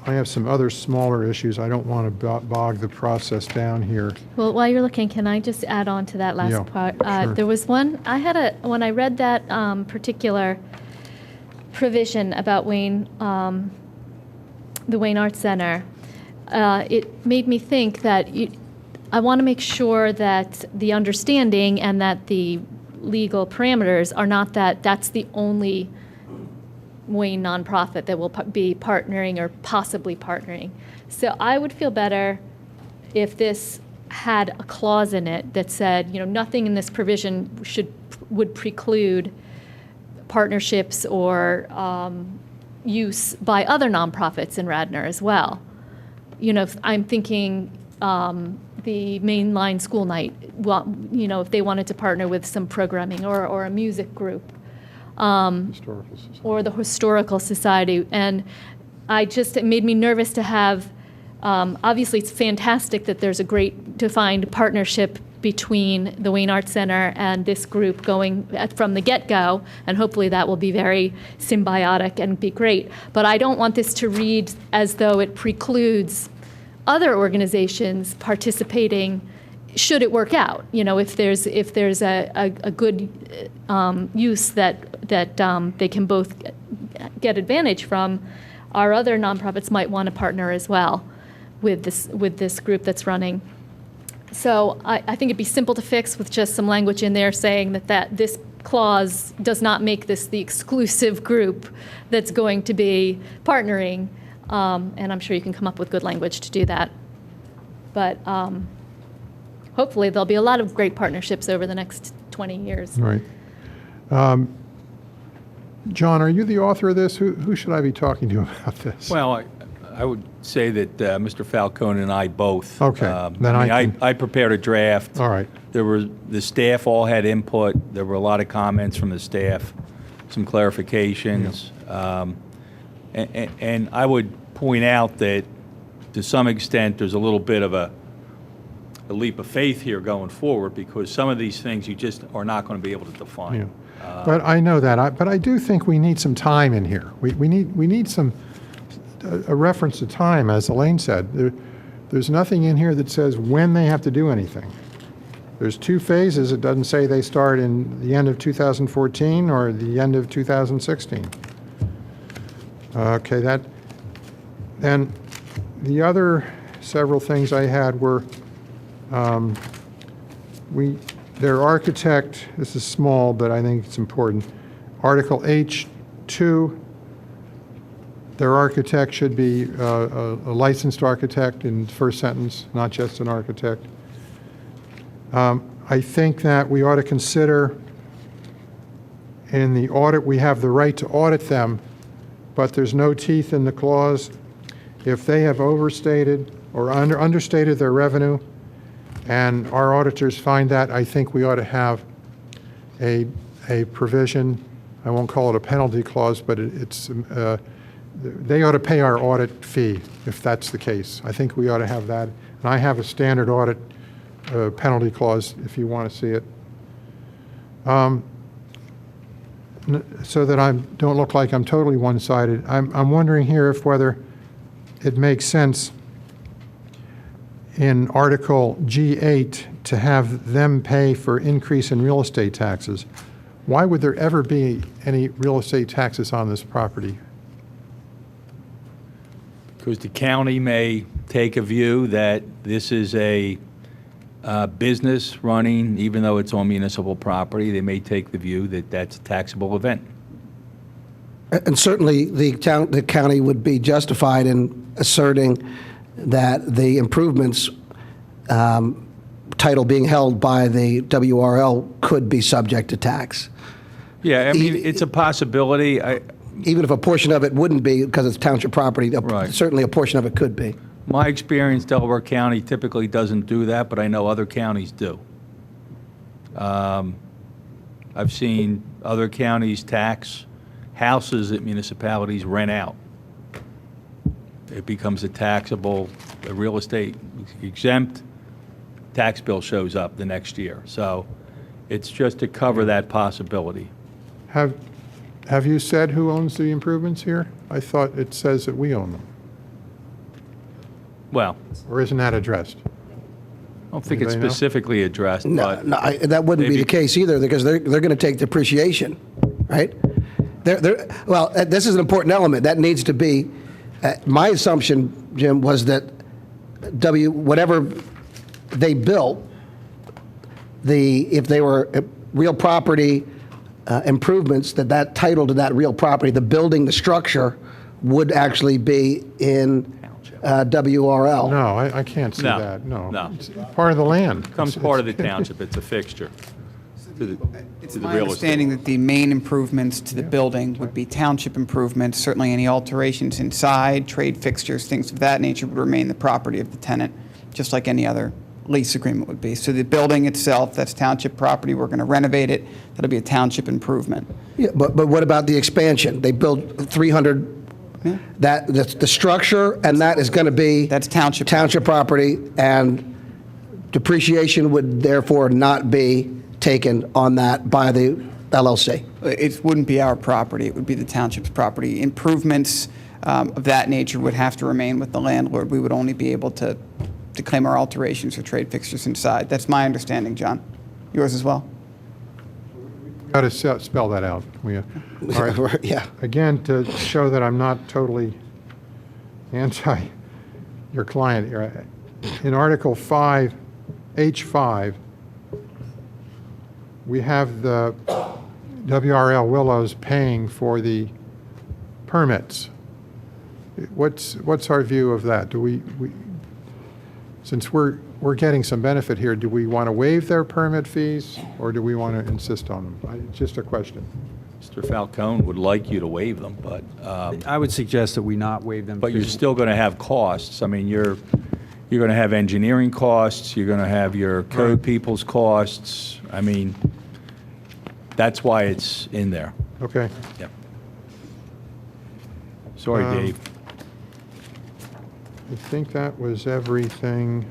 I have some other smaller issues. I don't want to bog the process down here. Well, while you're looking, can I just add on to that last Yeah, part? sure. There was one, when I read that particular provision about Wayne, the Wayne Arts Center, it made me think that I want to make sure that the understanding and that the legal parameters are not that that's the only Wayne nonprofit that will be partnering or possibly partnering. So I would feel better if this had a clause in it that said, nothing in this provision would preclude partnerships or use by other nonprofits in Radnor as well. I'm thinking the mainline school night, if they wanted to partner with some programming or a music group. Historical Society. Or the Historical Society. And it made me nervous to have, obviously it's fantastic that there's a great defined partnership between the Wayne Arts Center and this group going from the get-go, and hopefully that will be very symbiotic and be great. But I don't want this to read as though it precludes other organizations participating should it work out. If there's a good use that they can both get advantage from, our other nonprofits might want to partner as well with this group that's running. So I think it'd be simple to fix with just some language in there saying that this clause does not make this the exclusive group that's going to be partnering, and I'm sure you can come up with good language to do that. But hopefully there'll be a lot of great partnerships over the next 20 years. Right. John, are you the author of this? Who should I be talking to about this? Well, I would say that Mr. Falcone and I both. Okay, then I prepared a draft. All right. The staff all had input. There were a lot of comments from the staff, some clarifications. And I would point out that to some extent there's a little bit of a leap of faith here going forward, because some of these things you just are not going to be able to define. Yeah. But I know that. But I do think we need some time in here. We need some a reference to time, as Elaine said. There's nothing in here that says when they have to do anything. There's 2 phases. It doesn't say they start in the end of 2014 or the end of 2016. Okay, then the other several things I had were their architect, this is small, but I think it's important. Article H2, their architect should be a licensed architect in the first sentence, not just an architect. I think that we ought to consider in the audit, we have the right to audit them, but there's no teeth in the clause. If they have overstated or understated their revenue, and our auditors find that, I think we ought to have a provision. I won't call it a penalty clause, but they ought to pay our audit fee if that's the case. I think we ought to have that. And I have a standard audit penalty clause if you want to see it. So that I don't look like I'm totally one-sided. I'm wondering here if whether it makes sense in Article G8 to have them pay for increase in real estate taxes. Why would there ever be any real estate taxes on this property? Because the county may take a view that this is a business running, even though it's on municipal property, they may take the view that that's a taxable event. And certainly, the county would be justified in asserting that the improvements title being held by the WRL could be subject to tax. Yeah, I mean, it's a possibility. Even if a portion of it wouldn't be because it's township property, certainly a portion of it could be. My experience, Delaware County typically doesn't do that, but I know other counties do. I've seen other counties tax houses that municipalities rent out. It becomes a taxable, real estate exempt, tax bill shows up the next year. So it's just to cover that possibility. Have you said who owns the improvements here? I thought it says that we own them. Well, or isn't that addressed? I don't think it's Anybody know? specifically addressed, but That wouldn't be the case either, because they're going to take depreciation, right? Well, this is an important element. That needs to be, my assumption, Jim, was that whatever they built, if they were real property improvements, that title to that real property, the building, the structure, would actually be in WRL. No, I can't see No, that. No. no. It's part of the land. becomes part of the township. It's a fixture. It's my understanding that the main improvements to the building would be township improvements. Certainly any alterations inside, trade fixtures, things of that nature would remain the property of the tenant, just like any other lease agreement would be. So the building itself, that's township property, we're going to renovate it, that'll be a township improvement. Yeah, but what about the expansion? They built 300, that's the structure, and that is going to be... That's township property, and depreciation would therefore not be taken on that by the LLC. It wouldn't be our property, it would be the township's property. Improvements of that nature would have to remain with the landlord. We would only be able to claim our alterations or trade fixtures inside. That's my understanding, John. Yours as well? Got to spell that out. All right. Yeah. Again, to show that I'm not totally anti your client here, in Article 5, H5, we have the WRL Willows paying for the permits. What's our view of that? Do we since we're getting some benefit here, do we want to waive their permit fees, or do we want to insist on them? Just a question. Mr. Falcone would like you to waive them, but... I would suggest that we not waive them. But you're still going to have costs. I mean, you're going to have engineering costs, you're going to have your code people's costs. I mean, that's why it's in there. Okay. Yep. Sorry, Dave. I think that was everything.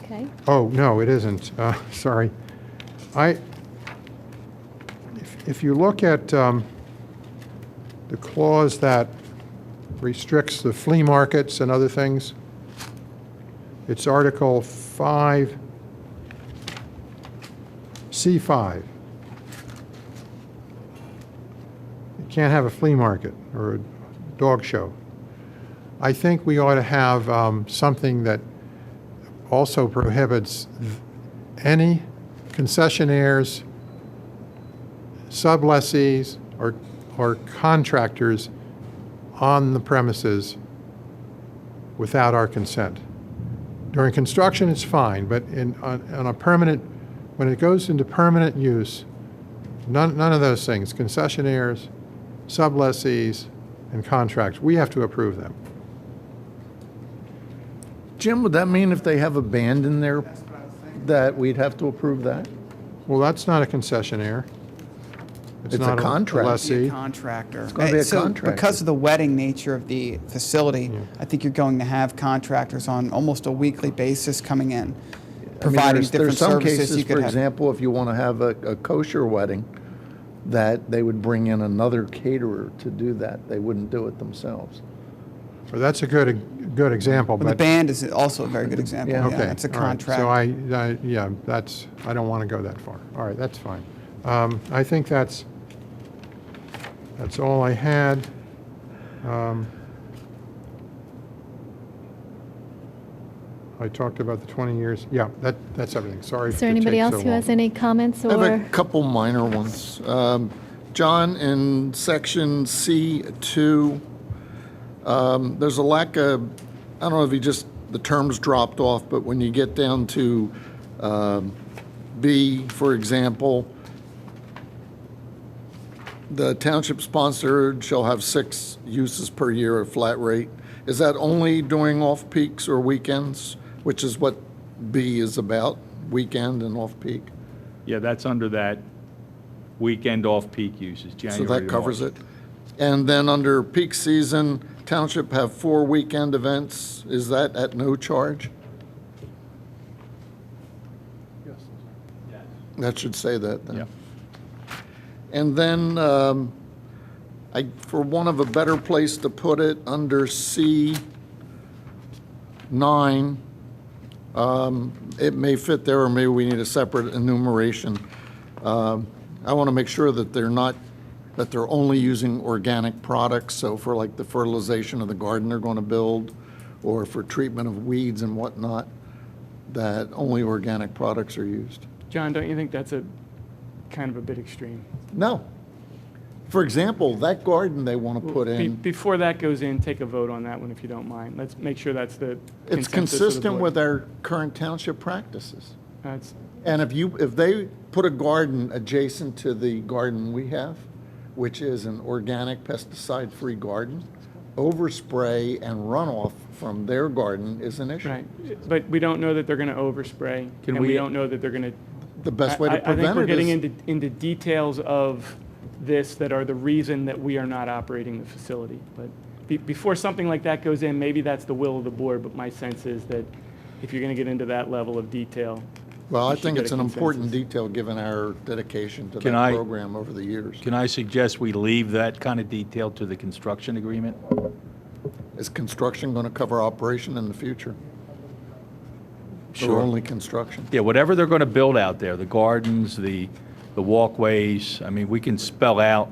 Okay. Oh, no, it isn't. Sorry. If you look at the clause that restricts the flea markets and other things, it's Article 5, C5. You can't have a flea market or a dog show. I think we ought to have something that also prohibits any concessionaires, sublessees, or contractors on the premises without our consent. During construction, it's fine, but on a permanent, when it goes into permanent use, none of those things, concessionaires, sublessees, and contracts, we have to approve them. Jim, would that mean if they have a band in there that we'd have to approve that? Well, that's not a concessionaire. It's not a contract. lessee. Contractor. It's gonna be a So contractor. because of the wedding nature of the facility, I think you're going to have contractors on almost a weekly basis coming in, providing different there's some services. cases, You could for have- example, if you want to have a kosher wedding, that they would bring in another caterer to do that. They wouldn't do it themselves. Well, that's a good example, Well, the but. band is also a very good example. Yeah, Okay. it's a all right. contract. So I don't want to go that far. All right, that's fine. I think that's all I had. I talked about the 20 years. Yeah, that's everything. Sorry. Is there to anybody take else so who has long. any comments I have or? a couple minor ones. John, in section C2, there's a lack of, I don't know if the terms dropped off, but when you get down to B, for example, the township sponsored shall have 6 uses per year at flat rate. Is that only during off-peaks or weekends, which is what B is about, weekend and off-peak? Yeah, that's under that weekend off-peak uses, January So that to covers March. it. And then under peak season, township have 4 weekend events. Is that at no charge? That should say that then. Yeah. And then, for want of a better place to put it, under C9, it may fit there, or maybe we need a separate enumeration. I want to make sure that they're only using organic products, so for like the fertilization of the garden they're going to build, or for treatment of weeds and whatnot, that only organic products are used. John, don't you think that's a kind of a bit extreme? No. For example, that garden they want to put in, Before that goes in, take a vote on that one if you don't mind. Let's make sure that's the it's consensus of the consistent board. with our current township practices. That's- And if they put a garden adjacent to the garden we have, which is an organic pesticide-free garden, overspray and runoff from their garden is an issue. Right, but we don't know that they're going to overspray, and we don't know that they're going to. The best way to I think prevent we're it getting is, into details of this that are the reason that we are not operating the facility. But before something like that goes in, maybe that's the will of the board, but my sense is that if you're going to get into that level of detail. well, I you should think get it's a an important consensus. detail given our dedication to Can that I- program over the years. Can I suggest we leave that kind of detail to the construction agreement? Is construction going to cover operation in the future? Sure. Or only construction? Yeah, whatever they're going to build out there, the gardens, the walkways, I mean, we can spell out.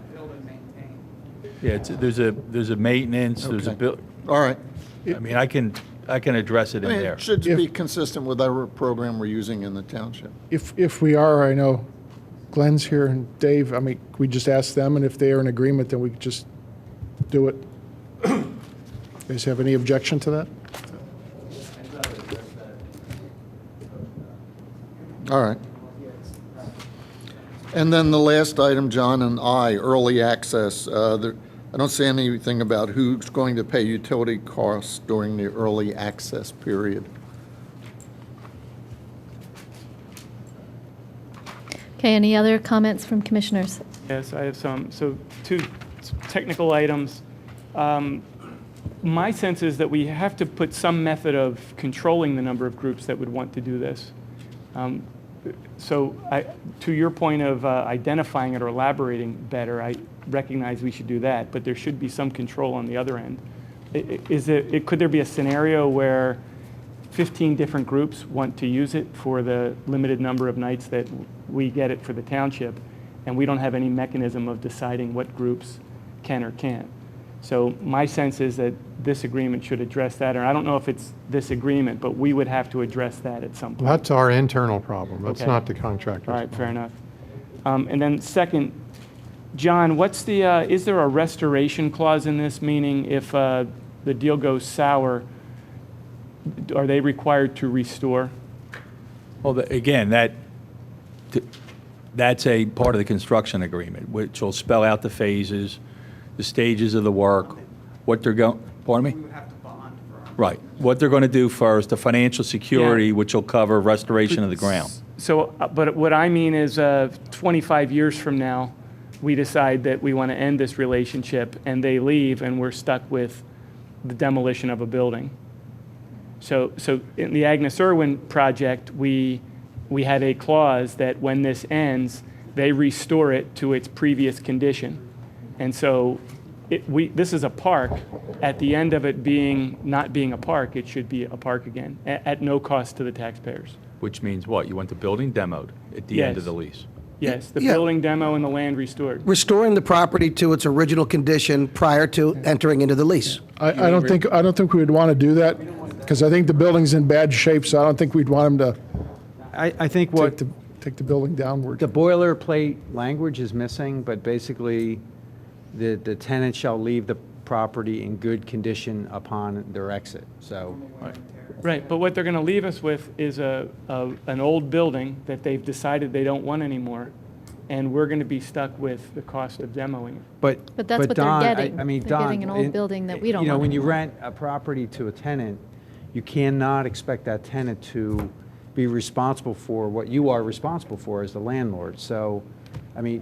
Yeah, there's a maintenance, there's a Okay. bill. All right. I mean, I can address it I in mean, there. it should be consistent with our program we're using in the township. If we are, I know Glenn's here and Dave, I mean, we just ask them, and if they are in agreement, then we could just do it. You guys have any objection to that? All right. And then the last item, John and I, early access. I don't see anything about who's going to pay utility costs during the early access period. Okay, any other comments from commissioners? Yes, I have some. So 2 technical items. My sense is that we have to put some method of controlling the number of groups that would want to do this. So to your point of identifying it or elaborating better, I recognize we should do that, but there should be some control on the other end. Could there be a scenario where 15 different groups want to use it for the limited number of nights that we get it for the township, and we don't have any mechanism of deciding what groups can or can't? So my sense is that this agreement should address that, or I don't know if it's this agreement, but we would have to address that at some point. That's our internal problem. That's Okay. not the contractor's. All right, fair enough. And then second, John, what's the, is there a restoration clause in this? Meaning if the deal goes sour, are they required to restore? Well, again, that's a part of the construction agreement, which will spell out the phases, the stages of the work, what they're going, pardon me? Right. What they're going to do first, the financial security, Yeah. which will cover restoration of the ground. So, but what I mean is 25 years from now, we decide that we want to end this relationship and they leave and we're stuck with the demolition of a building. So in the Agnes Irwin project, we had a clause that when this ends, they restore it to its previous condition. And so this is a park. At the end of it not being a park, it should be a park again, at no cost to the taxpayers. Which means what? You want the building demoed at the end of the lease? Yes, the Yeah. building demo and the land restored. Restoring the property to its original condition prior to entering into the lease. I don't think we would want to do that, because I think the building's in bad shape, so I don't think we'd want them to I think what take the building downward. the boilerplate language is missing, but basically, the tenant shall leave the property in good condition upon their exit, so. Right, but what they're going to leave us with is an old building that they've decided they don't want anymore, and we're going to be stuck with the cost of demoing it. But But that's what they're Don, getting. I mean, They're Don, getting an old building that we don't You know, want when you anymore. rent a property to a tenant, you cannot expect that tenant to be responsible for what you are responsible for as the landlord. So, I mean,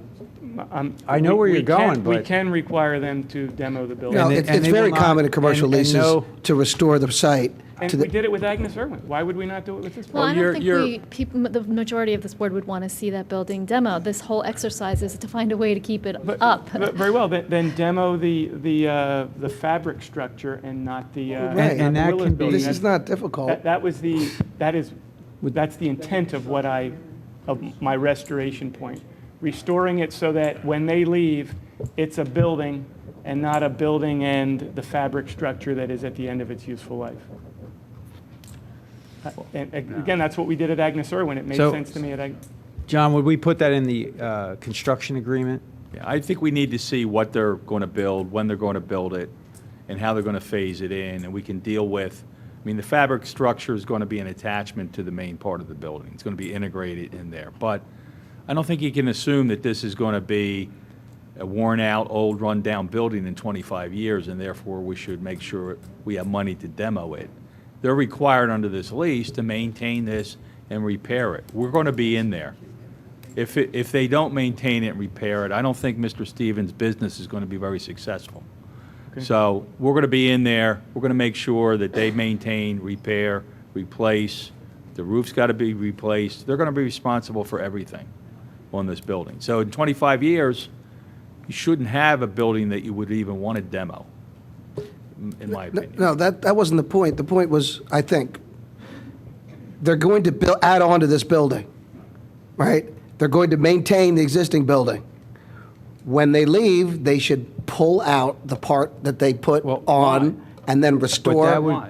I know where you're going, We but can require them to demo the building. No, they- it's and they very will not- common in commercial and leases no- to restore the site. And to we the, did it with Agnes Irwin. Why would we not do it with this Well, I building? don't think the majority of this board would want to see that building demo. This whole exercise is to find a way to keep it up. But very well, then demo the fabric structure and not the Right. not And the that Willows can be- building. this is not difficult. That's the intent of my restoration point. Restoring it so that when they leave, it's a building and not a building and the fabric structure that is at the end of its useful life. And again, that's what we did at Agnes Irwin. It made So- sense to me at John, would we put that in the construction agreement? Yeah, I think we need to see what they're going to build, when they're going to build it, and how they're going to phase it in, and we can deal with, I mean, the fabric structure is going to be an attachment to the main part of the building. It's going to be integrated in there. But I don't think you can assume that this is going to be a worn-out, old, run-down building in 25 years, and therefore we should make sure we have money to demo it. They're required under this lease to maintain this and repair it. We're going to be in there. If they don't maintain it and repair it, I don't think Mr. Stevens' business is going to be very successful. So we're going to be in there. We're going to make sure that they maintain, repair, replace. The roof's got to be replaced. They're going to be responsible for everything on this building. So in 25 years, you shouldn't have a building that you would even want to demo, in my opinion. No, that wasn't the point. The point was, I think, they're going to add on to this building, right? They're going to maintain the existing building. When they leave, they should pull out the part that they put on and then restore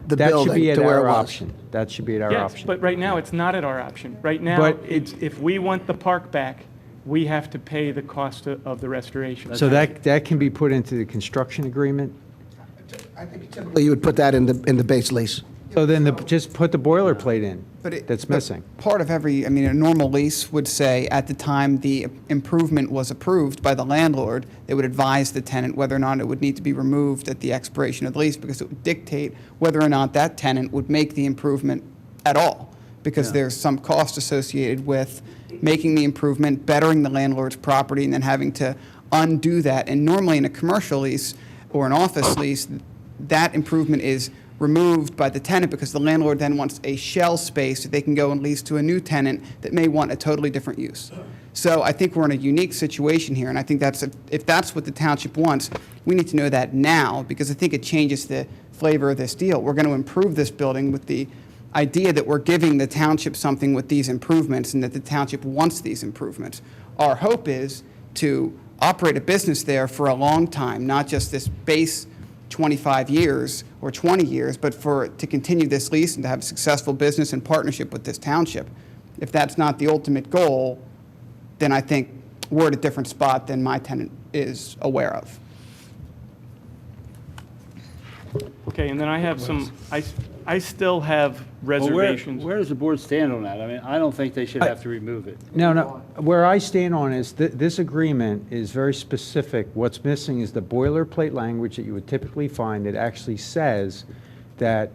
the that should building be at to where it our was. option. That should be at our Yes, option. but right now, it's not at our option. Right now, But if we want the park back, we have to pay the cost of the restoration. So that can be put into the construction agreement? Typically, you would put that in the base lease. So then just put the boilerplate in But that's missing. Part of a normal lease would say at the time the improvement was approved by the landlord, they would advise the tenant whether or not it would need to be removed at the expiration of the lease, because it would dictate whether or not that tenant would make the improvement at all, because there's some cost associated with making the improvement, bettering the landlord's property, and then having to undo that. And normally in a commercial lease or an office lease, that improvement is removed by the tenant because the landlord then wants a shell space that they can go and lease to a new tenant that may want a totally different use. So I think we're in a unique situation here, and I think if that's what the township wants, we need to know that now, because I think it changes the flavor of this deal. We're going to improve this building with the idea that we're giving the township something with these improvements and that the township wants these improvements. Our hope is to operate a business there for a long time, not just this base 25 years or 20 years, but to continue this lease and to have a successful business and partnership with this township. If that's not the ultimate goal, then I think we're at a different spot than my tenant is aware of. Okay, and then I have some, I still have reservations. Where does the board stand on that? I mean, I don't think they should have to remove it. No. Where I stand on is this agreement is very specific. What's missing is the boilerplate language that you would typically find that actually says that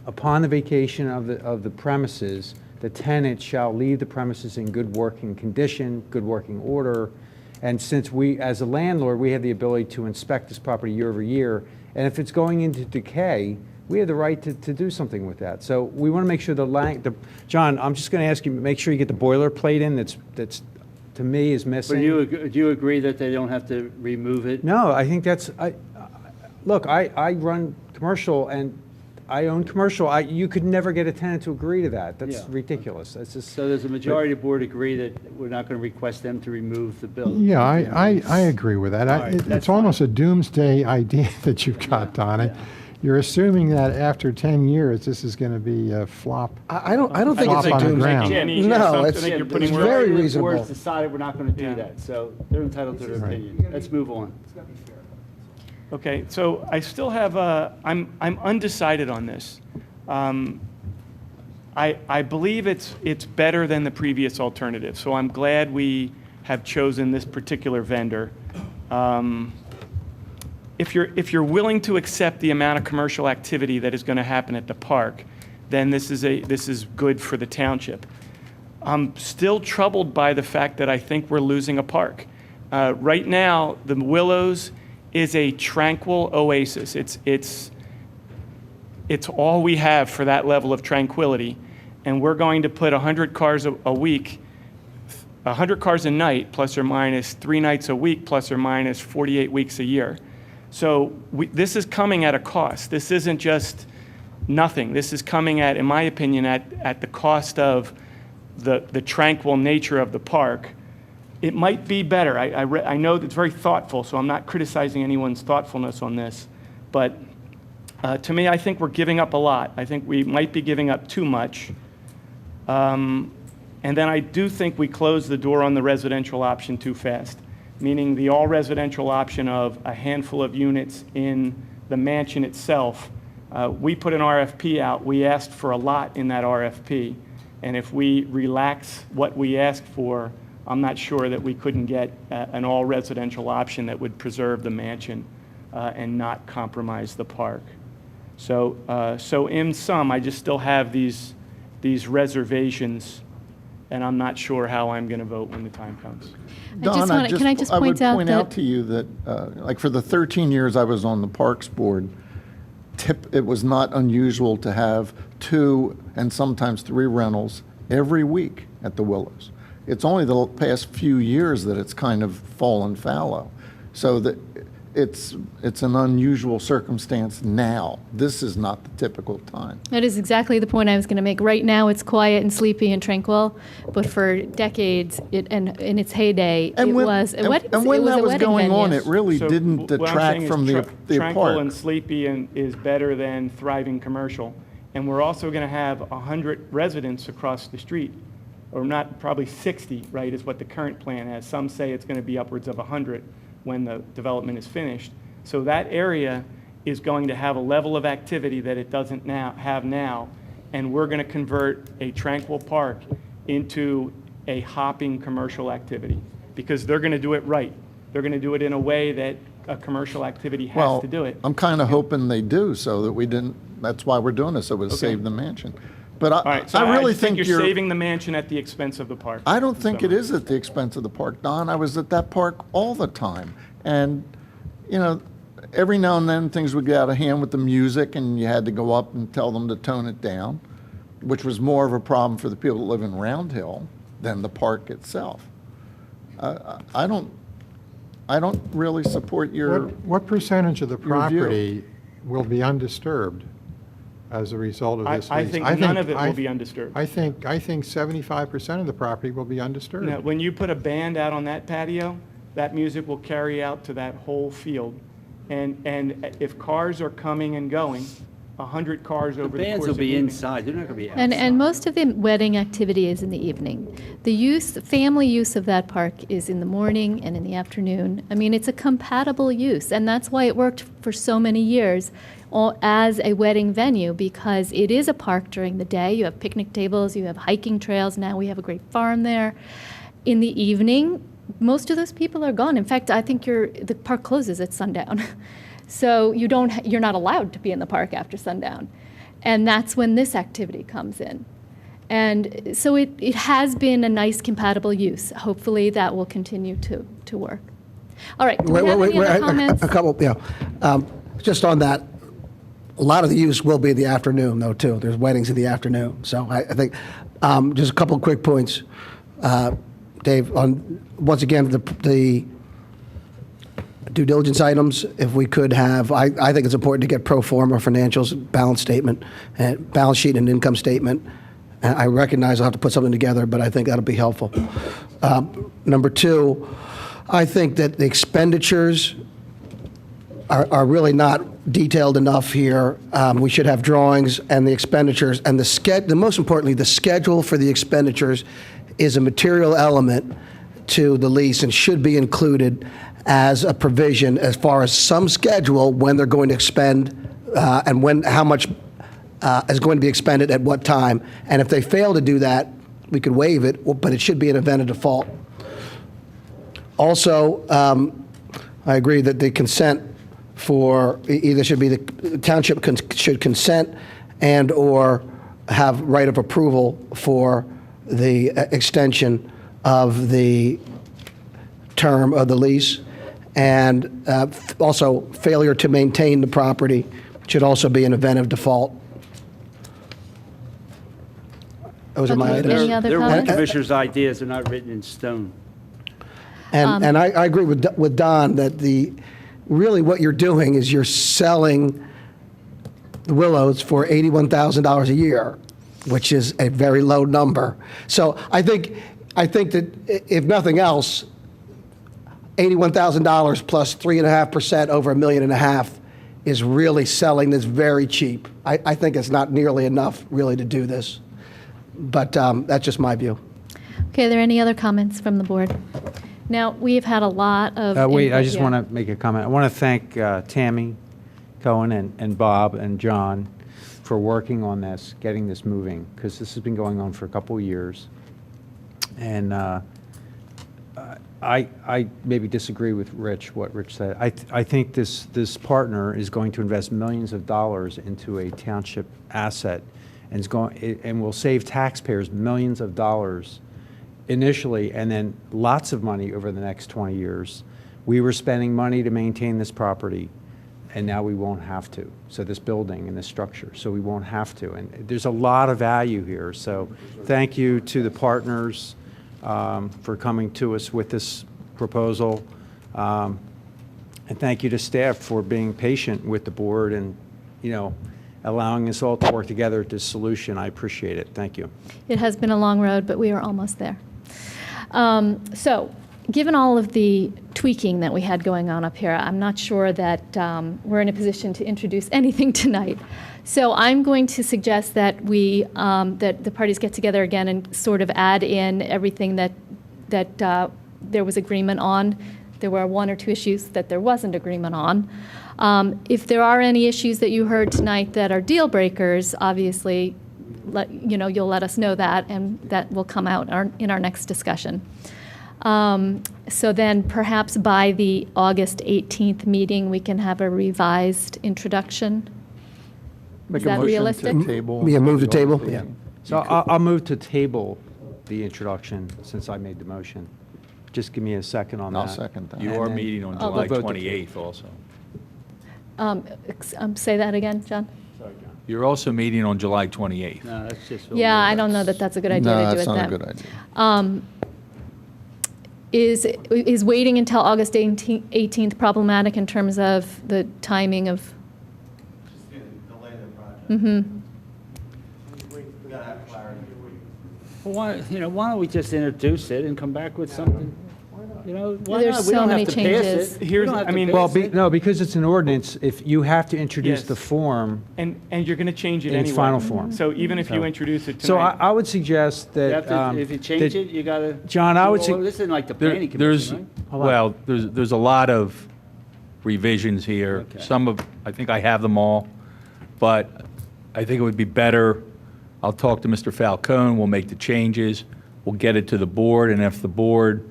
upon the vacation of the premises, the tenant shall leave the premises in good working condition, good working order. And since we, as a landlord, we have the ability to inspect this property year over year, and if it's going into decay, we have the right to do something with that. So we want to make sure John, I'm just going to ask you, make sure you get the boilerplate in that's to me is missing. But do you agree that they don't have to remove it? No, I think that's, look, I run commercial and I own commercial. You could never get a tenant to agree to that. That's ridiculous. That's just. So does the majority of the board agree that we're not going to request them to remove the building? Yeah, I agree with that. All right, It's almost a doomsday idea that you've got, Donna. You're assuming that after 10 years, this is going to be a flop. I don't think it's Flop a on the doomsday. ground. No, it's you're putting very The reasonable. board's decided we're not going to do that, so they're entitled to their opinion. Let's move on. Okay, so I still have I'm undecided on this. I believe it's better than the previous alternative, so I'm glad we have chosen this particular vendor. If you're willing to accept the amount of commercial activity that is going to happen at the park, then this is good for the township. I'm still troubled by the fact that I think we're losing a park. Right now, the Willows is a tranquil oasis. It's all we have for that level of tranquility, and we're going to put 100 cars a week, 100 cars a night, plus or minus 3 nights a week, plus or minus 48 weeks a year. So this is coming at a cost. This isn't just nothing. This is coming at, in my opinion, at the cost of the tranquil nature of the park. It might be better. I know it's very thoughtful, so I'm not criticizing anyone's thoughtfulness on this. But to me, I think we're giving up a lot. I think we might be giving up too much. And then I do think we closed the door on the residential option too fast, meaning the all-residential option of a handful of units in the mansion itself. We put an RFP out. We asked for a lot in that RFP. And if we relax what we asked for, I'm not sure that we couldn't get an all-residential option that would preserve the mansion and not compromise the park. So in sum, I just still have these reservations, and I'm not sure how I'm going to vote when the time comes. Don, can I just I point would out point that- out to you that, like for the 13 years I was on the Parks Board, it was not unusual to have 2 and sometimes 3 rentals every week at the Willows. It's only the past few years that it's kind of fallen fallow. So that it's an unusual circumstance now. This is not the typical time. That is exactly the point I was going to make. Right now, it's quiet and sleepy and tranquil, but for decades, and in its heyday, And it when- was a wedding. and when it was that a was wedding going on, venue. it really So didn't what I'm detract saying is from the tranquil park. and sleepy is better than thriving commercial. And we're also going to have 100 residents across the street, or not, probably 60, right, is what the current plan has. Some say it's going to be upwards of 100 when the development is finished. So that area is going to have a level of activity that it doesn't have now, and we're going to convert a tranquil park into a hopping commercial activity, because they're going to do it right. They're going to do it in a way that a commercial activity has Well, to do it. I'm kind of hoping they do, so that we didn't, that's why we're doing this, so we'll save the mansion. But All right, so I really just think think you're saving the mansion at the expense of the park. I don't think it is at the expense of the park, Don. I was at that park all the time. And, you know, every now and then things would get out of hand with the music, and you had to go up and tell them to tone it down, which was more of a problem for the people that live in Round Hill than the park itself. I don't really support your What percentage of the your view. property will be undisturbed as a result of this lease? I think none of it will be undisturbed. I think 75% of the property will be undisturbed. Now, when you put a band out on that patio, that music will carry out to that whole field. And if cars are coming and going, 100 cars The over the bands course will of the be evening. inside, they're not going to be outside. And most of the wedding activity is in the evening. The family use of that park is in the morning and in the afternoon. I mean, it's a compatible use, and that's why it worked for so many years as a wedding venue, because it is a park during the day. You have picnic tables, you have hiking trails. Now we have a great farm there. In the evening, most of those people are gone. In fact, I think the park closes at sundown. So you're not allowed to be in the park after sundown. And that's when this activity comes in. And so it has been a nice compatible use. Hopefully that will continue to work. All right, do we have any other comments? A couple, yeah. Just on that, a lot of the use will be in the afternoon, though, too. There's weddings in the afternoon. So I think just a couple of quick points, Dave, on, once again, the due diligence items, if we could have, I think it's important to get pro forma financials, balance statement, and balance sheet and income statement. And I recognize I'll have to put something together, but I think that'll be helpful. Number two, I think that the expenditures are really not detailed enough here. We should have drawings and the expenditures, and most importantly, the schedule for the expenditures is a material element to the lease and should be included as a provision as far as some schedule when they're going to expend and how much is going to be expended at what time. And if they fail to do that, we could waive it, but it should be an event of default. Also, I agree that the consent for either should be the township should consent and or have right of approval for the extension of the term of the lease. And also, failure to maintain the property should also be an event of default. Those are my Okay, items. any other They're comments? commissioners' ideas, they're not written in stone. And I agree with Don that really what you're doing is you're selling the Willows for $81,000 a year, which is a very low number. So I think that if nothing else, $81,000 plus 3.5% over $1.5 million is really selling this very cheap. I think it's not nearly enough really to do this, but that's just my view. Okay, are there any other comments from the board? Now, we've had a lot of. Wait, I input just here. want to make a comment. I want to thank Tammy Cohen and Bob and John for working on this, getting this moving, because this has been going on for a couple of years. And I maybe disagree with Rich, what Rich said. I think this partner is going to invest millions of dollars into a township asset and will save taxpayers millions of dollars initially, and then lots of money over the next 20 years. We were spending money to maintain this property, and now we won't have to. So this building and this structure, so we won't have to. And there's a lot of value here. So thank you to the partners for coming to us with this proposal. And thank you to staff for being patient with the board and, allowing us all to work together at this solution. I appreciate it. Thank you. It has been a long road, but we are almost there. So, given all of the tweaking that we had going on up here, I'm not sure that we're in a position to introduce anything tonight. So I'm going to suggest that that the parties get together again and sort of add in everything that there was agreement on. There were one or two issues that there wasn't agreement on. If there are any issues that you heard tonight that are deal breakers, obviously, you'll let us know that, and that will come out in our next discussion. So then perhaps by the August 18th meeting, we can have a revised introduction. Is that realistic? Yeah, move the table. Yeah. So I'll move to table the introduction since I made the motion. Just give me a second on that. I'll second that. You And are then meeting on we'll July vote to 28th also. Say that again, John? You're also meeting on July 28th. No, that's just. Yeah, I don't know that that's a good idea No, to do that's it not a then. good idea. Is waiting until August 18th problematic in terms of the timing of? Mm-hmm. Why don't we just introduce it and come back with something? You know, why There's not? We so don't many have to pass changes. it. We Here's- don't have I to mean- Well, pass it. no, because it's an ordinance, if you have to introduce Yes. the form, And you're going to change it In its anyway. final form. So even if you So- introduce it so tonight. I would suggest You have that. to, if you change that- it, you gotta. John, I would say. This isn't like the There- planning There's, commission, right? well, there's a lot of revisions here. Okay. Some of, I think I have them all, but I think it would be better, I'll talk to Mr. Falcone, we'll make the changes, we'll get it to the board, and if the board,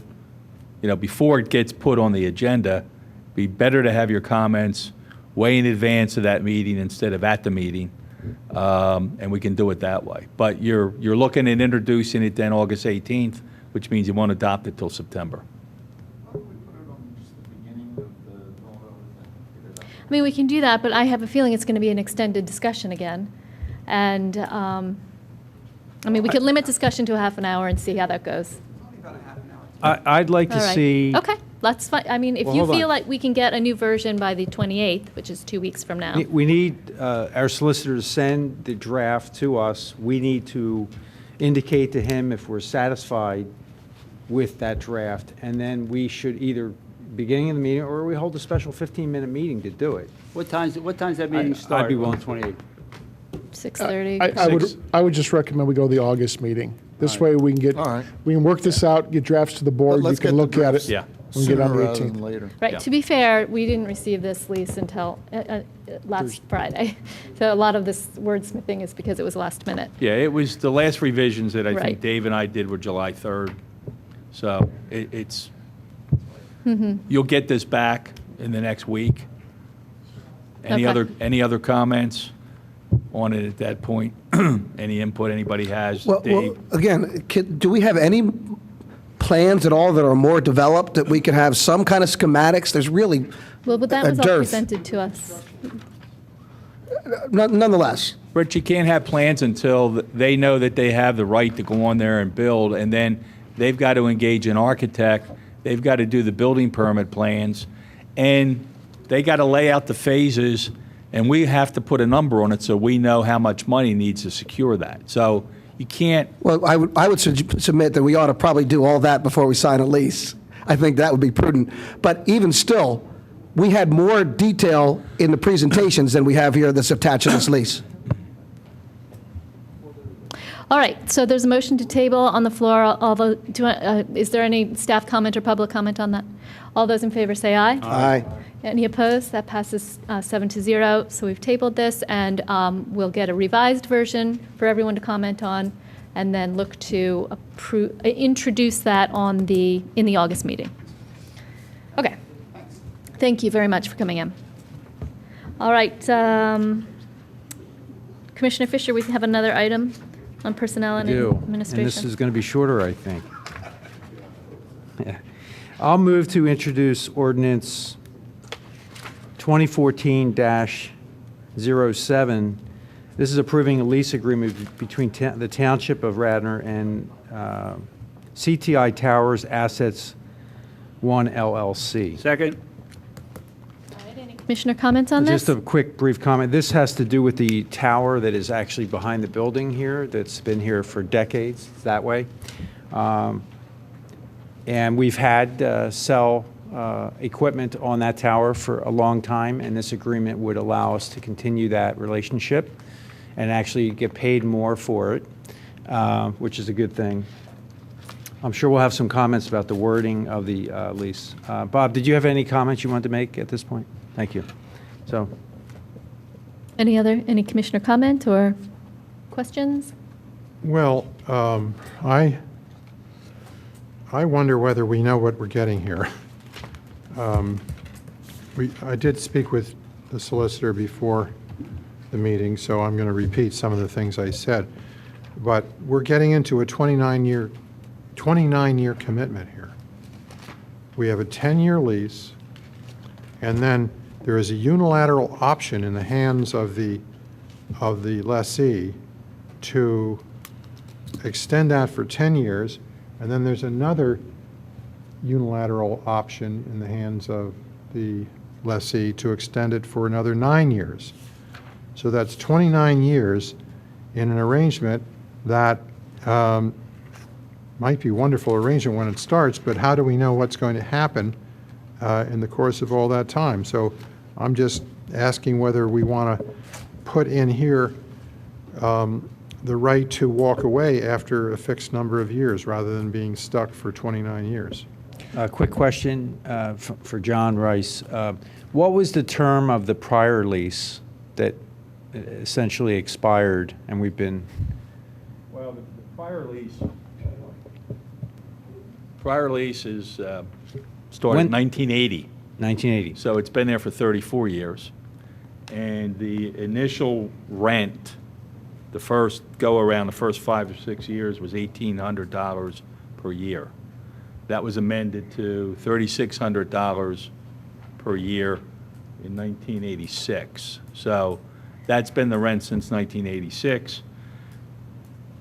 before it gets put on the agenda, be better to have your comments way in advance of that meeting instead of at the meeting, and we can do it that way. But you're looking at introducing it then August 18th, which means you won't adopt it till September. I mean, we can do that, but I have a feeling it's going to be an extended discussion again. And, I mean, we could limit discussion to a half an hour and see how that goes. I'd like to All right. see. Okay, that's fine. I mean, if Well, you hold on. feel like we can get a new version by the 28th, which is 2 weeks from now. We need our solicitor to send the draft to us. We need to indicate to him if we're satisfied with that draft, and then we should either, beginning of the meeting, or we hold a special 15-minute meeting to do it. What time's that meeting start? I'd be willing on the 28th? 6:30. I would just recommend we go to the August meeting. This way we can get, All right. we can work this out, get drafts to the board, you let's can get the look at drafts it. Yeah. We can get on Sooner the rather than 18th. later. Right, Yeah. to be fair, we didn't receive this lease until last Friday. So a lot of this wordsmithing is because it was last minute. Yeah, it was, the last revisions that I Right. think Dave and I did were July 3rd. So it's, you'll get this back in the next week. Any Okay. any other comments on it at that point? Any input anybody has? Well, Dave? again, do we have any plans at all that are more developed, that we could have some kind of schematics? There's really, Well, but that A was all dearth. presented to us. nonetheless. Rich, you can't have plans until they know that they have the right to go on there and build, and then they've got to engage an architect, they've got to do the building permit plans, and they got to lay out the phases, and we have to put a number on it so we know how much money needs to secure that. So you can't, Well, I would submit that we ought to probably do all that before we sign a lease. I think that would be prudent. But even still, we had more detail in the presentations than we have here that's attached to this lease. All right, so there's a motion to table on the floor. Although, is there any staff comment or public comment on that? All those in favor say aye. Aye. Any opposed? That passes 7-0. So we've tabled this, and we'll get a revised version for everyone to comment on, and then look to introduce that in the August meeting. Okay. Thank you very much for coming in. All right, Commissioner Fisher, we have another item on personnel and do. administration. And this is going to be shorter, I think. Yeah. I'll move to introduce ordinance 2014-07. This is approving a lease agreement between the Township of Radnor and CTI Towers Assets 1 LLC. Second? Commissioner comments on this? Just a quick, brief comment. This has to do with the tower that is actually behind the building here, that's been here for decades, that way. And we've had sell equipment on that tower for a long time, and this agreement would allow us to continue that relationship and actually get paid more for it, which is a good thing. I'm sure we'll have some comments about the wording of the lease. Bob, did you have any comments you wanted to make at this point? Thank you. So, Any commissioner comment or questions? Well, I wonder whether we know what we're getting here. I did speak with the solicitor before the meeting, so I'm going to repeat some of the things I said. But we're getting into a 29-year commitment here. We have a 10-year lease, and then there is a unilateral option in the hands of the lessee to extend that for 10 years, and then there's another unilateral option in the hands of the lessee to extend it for another 9 years. So that's 29 years in an arrangement that might be a wonderful arrangement when it starts, but how do we know what's going to happen in the course of all that time? So I'm just asking whether we want to put in here the right to walk away after a fixed number of years rather than being stuck for 29 years. Quick question for John Rice. What was the term of the prior lease that essentially expired and we've been? Well, the prior lease is started in 1980. 1980. So it's been there for 34 years. And the initial rent, the first go-around, the first 5 or 6 years was $1,800 per year. That was amended to $3,600 per year in 1986. So that's been the rent since 1986.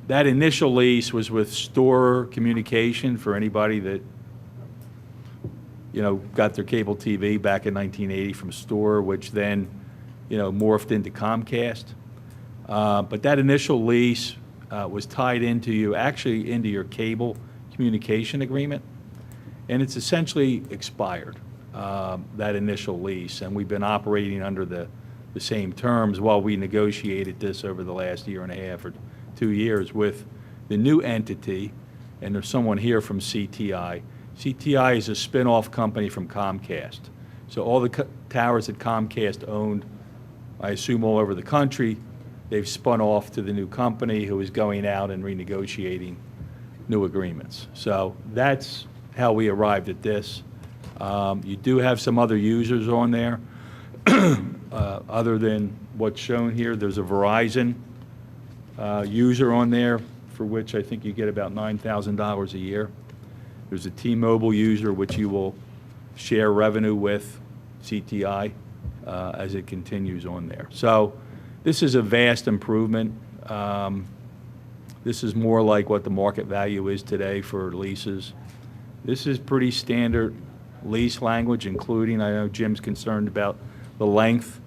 That initial lease was with Store Communication, for anybody that, you know, got their cable TV back in 1980 from Store, which then, you know, morphed into Comcast. But that initial lease was tied into into your cable communication agreement, and it's essentially expired, that initial lease, and we've been operating under the same terms while we negotiated this over the last year and a half or 2 years with the new entity, and there's someone here from CTI. CTI is a spin-off company from Comcast. So all the towers that Comcast owned, I assume all over the country, they've spun off to the new company who is going out and renegotiating new agreements. So that's how we arrived at this. You do have some other users on there. Other than what's shown here, there's a Verizon user on there for which I think you get about $9,000 a year. There's a T-Mobile user which you will share revenue with CTI as it continues on there. So this is a vast improvement. This is more like what the market value is today for leases. This is pretty standard lease language, including, I know Jim's concerned about the length.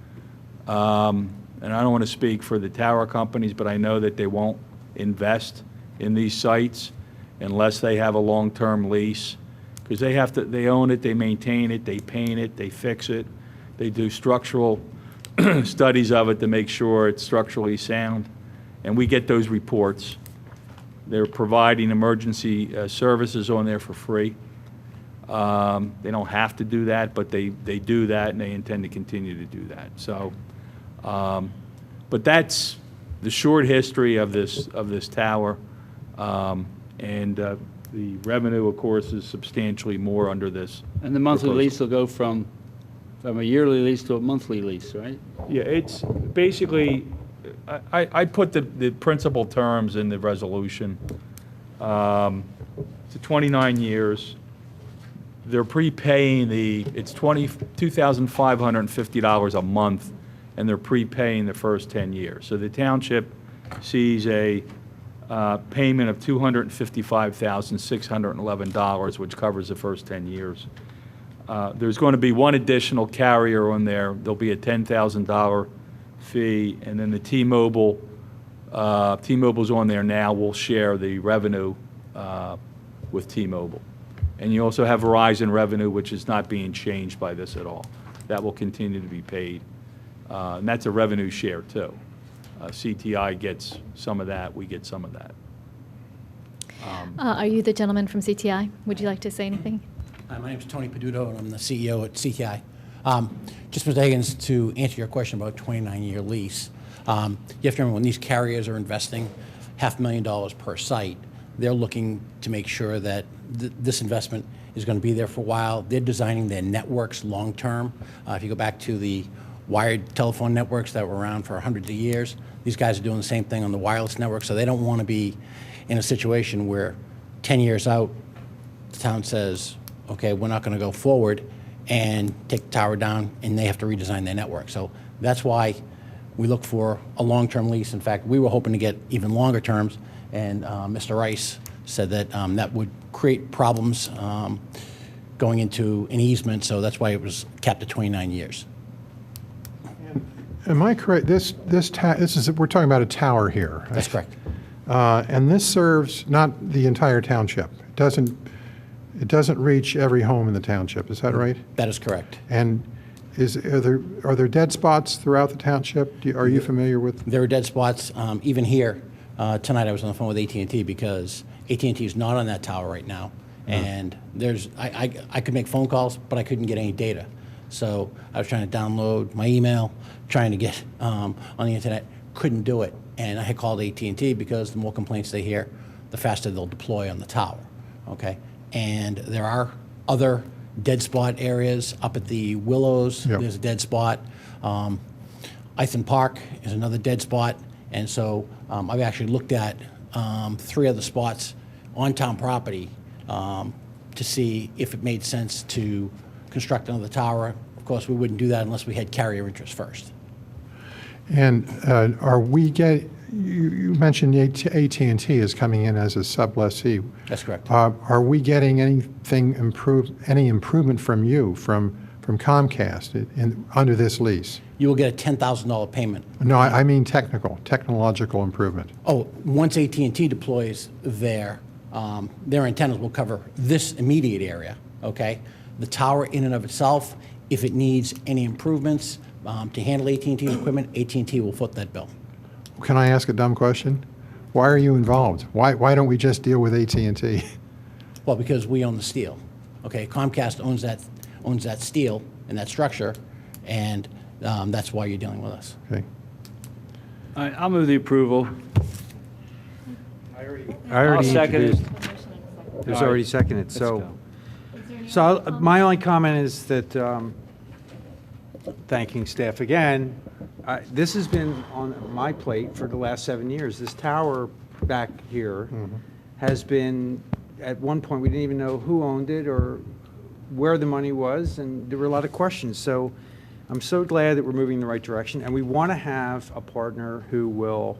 And I don't want to speak for the tower companies, but I know that they won't invest in these sites unless they have a long-term lease, because they own it, they maintain it, they paint it, they fix it, they do structural studies of it to make sure it's structurally sound, and we get those reports. They're providing emergency services on there for free. They don't have to do that, but they do that, and they intend to continue to do that. So, but that's the short history of this tower, and the revenue, of course, is substantially more under this. And the monthly proposal. lease will go from a yearly lease to a monthly lease, right? Yeah, it's basically, I put the principal terms in the resolution. It's 29 years. They're prepaying it's $2,550 a month, and they're prepaying the first 10 years. So the township sees a payment of $255,611, which covers the first 10 years. There's going to be one additional carrier on there. There'll be a $10,000 fee, and then the T-Mobile's on there now. We'll share the revenue with T-Mobile. And you also have Verizon revenue, which is not being changed by this at all. That will continue to be paid. And that's a revenue share, too. CTI gets some of that. We get some of that. Are you the gentleman from CTI? Would you like to say anything? My name is Tony Peduto, and I'm the CEO at CTI. Just, Mr. Higgins, to answer your question about 29-year lease, you have to remember when these carriers are investing $500,000 per site, they're looking to make sure that this investment is going to be there for a while. They're designing their networks long-term. If you go back to the wired telephone networks that were around for hundreds of years, these guys are doing the same thing on the wireless network, so they don't want to be in a situation where 10 years out, the town says, okay, we're not going to go forward and take the tower down, and they have to redesign their network. So that's why we look for a long-term lease. In fact, we were hoping to get even longer terms, and Mr. Rice said that that would create problems going into an easement, so that's why it was capped at 29 years. Am I correct? We're talking about a tower here. That's correct. And this serves not the entire township. It doesn't reach every home in the township, is that right? That is correct. And are there dead spots throughout the township? Are you familiar with? There are dead spots, even here. Tonight I was on the phone with AT&T because AT&T is not on that tower right now. And I could make phone calls, but I couldn't get any data. So I was trying to download my email, trying to get on the internet, couldn't do it. And I had called AT&T because the more complaints they hear, the faster they'll deploy on the tower, okay? And there are other dead spot areas up at the Willows. Yep. There's a dead spot. Ithan Park is another dead spot. And so I've actually looked at 3 other spots on town property to see if it made sense to construct another tower. Of course, we wouldn't do that unless we had carrier interest first. And you mentioned AT&T is coming in as a sublessee. That's correct. Are we getting any improvement from you, from Comcast under this lease? You will get a $10,000 payment. No, I mean technological improvement. Oh, once AT&T deploys their antennas will cover this immediate area, okay? The tower in and of itself, if it needs any improvements to handle AT&T's equipment, AT&T will foot that bill. Can I ask a dumb question? Why are you involved? Why don't we just deal with AT&T? Well, because we own the steel, okay? Comcast owns that steel and that structure, and that's why you're dealing with us. Okay. All right, I'll move the approval. I already I'll second it. introduced. There's All right, already seconded, let's so. go. So my only comment is that, thanking staff again, this has been on my plate for the last 7 years. This tower back here has been, at one point, we didn't even know who owned it or where the money was, and there were a lot of questions. So I'm so glad that we're moving in the right direction, and we want to have a partner who will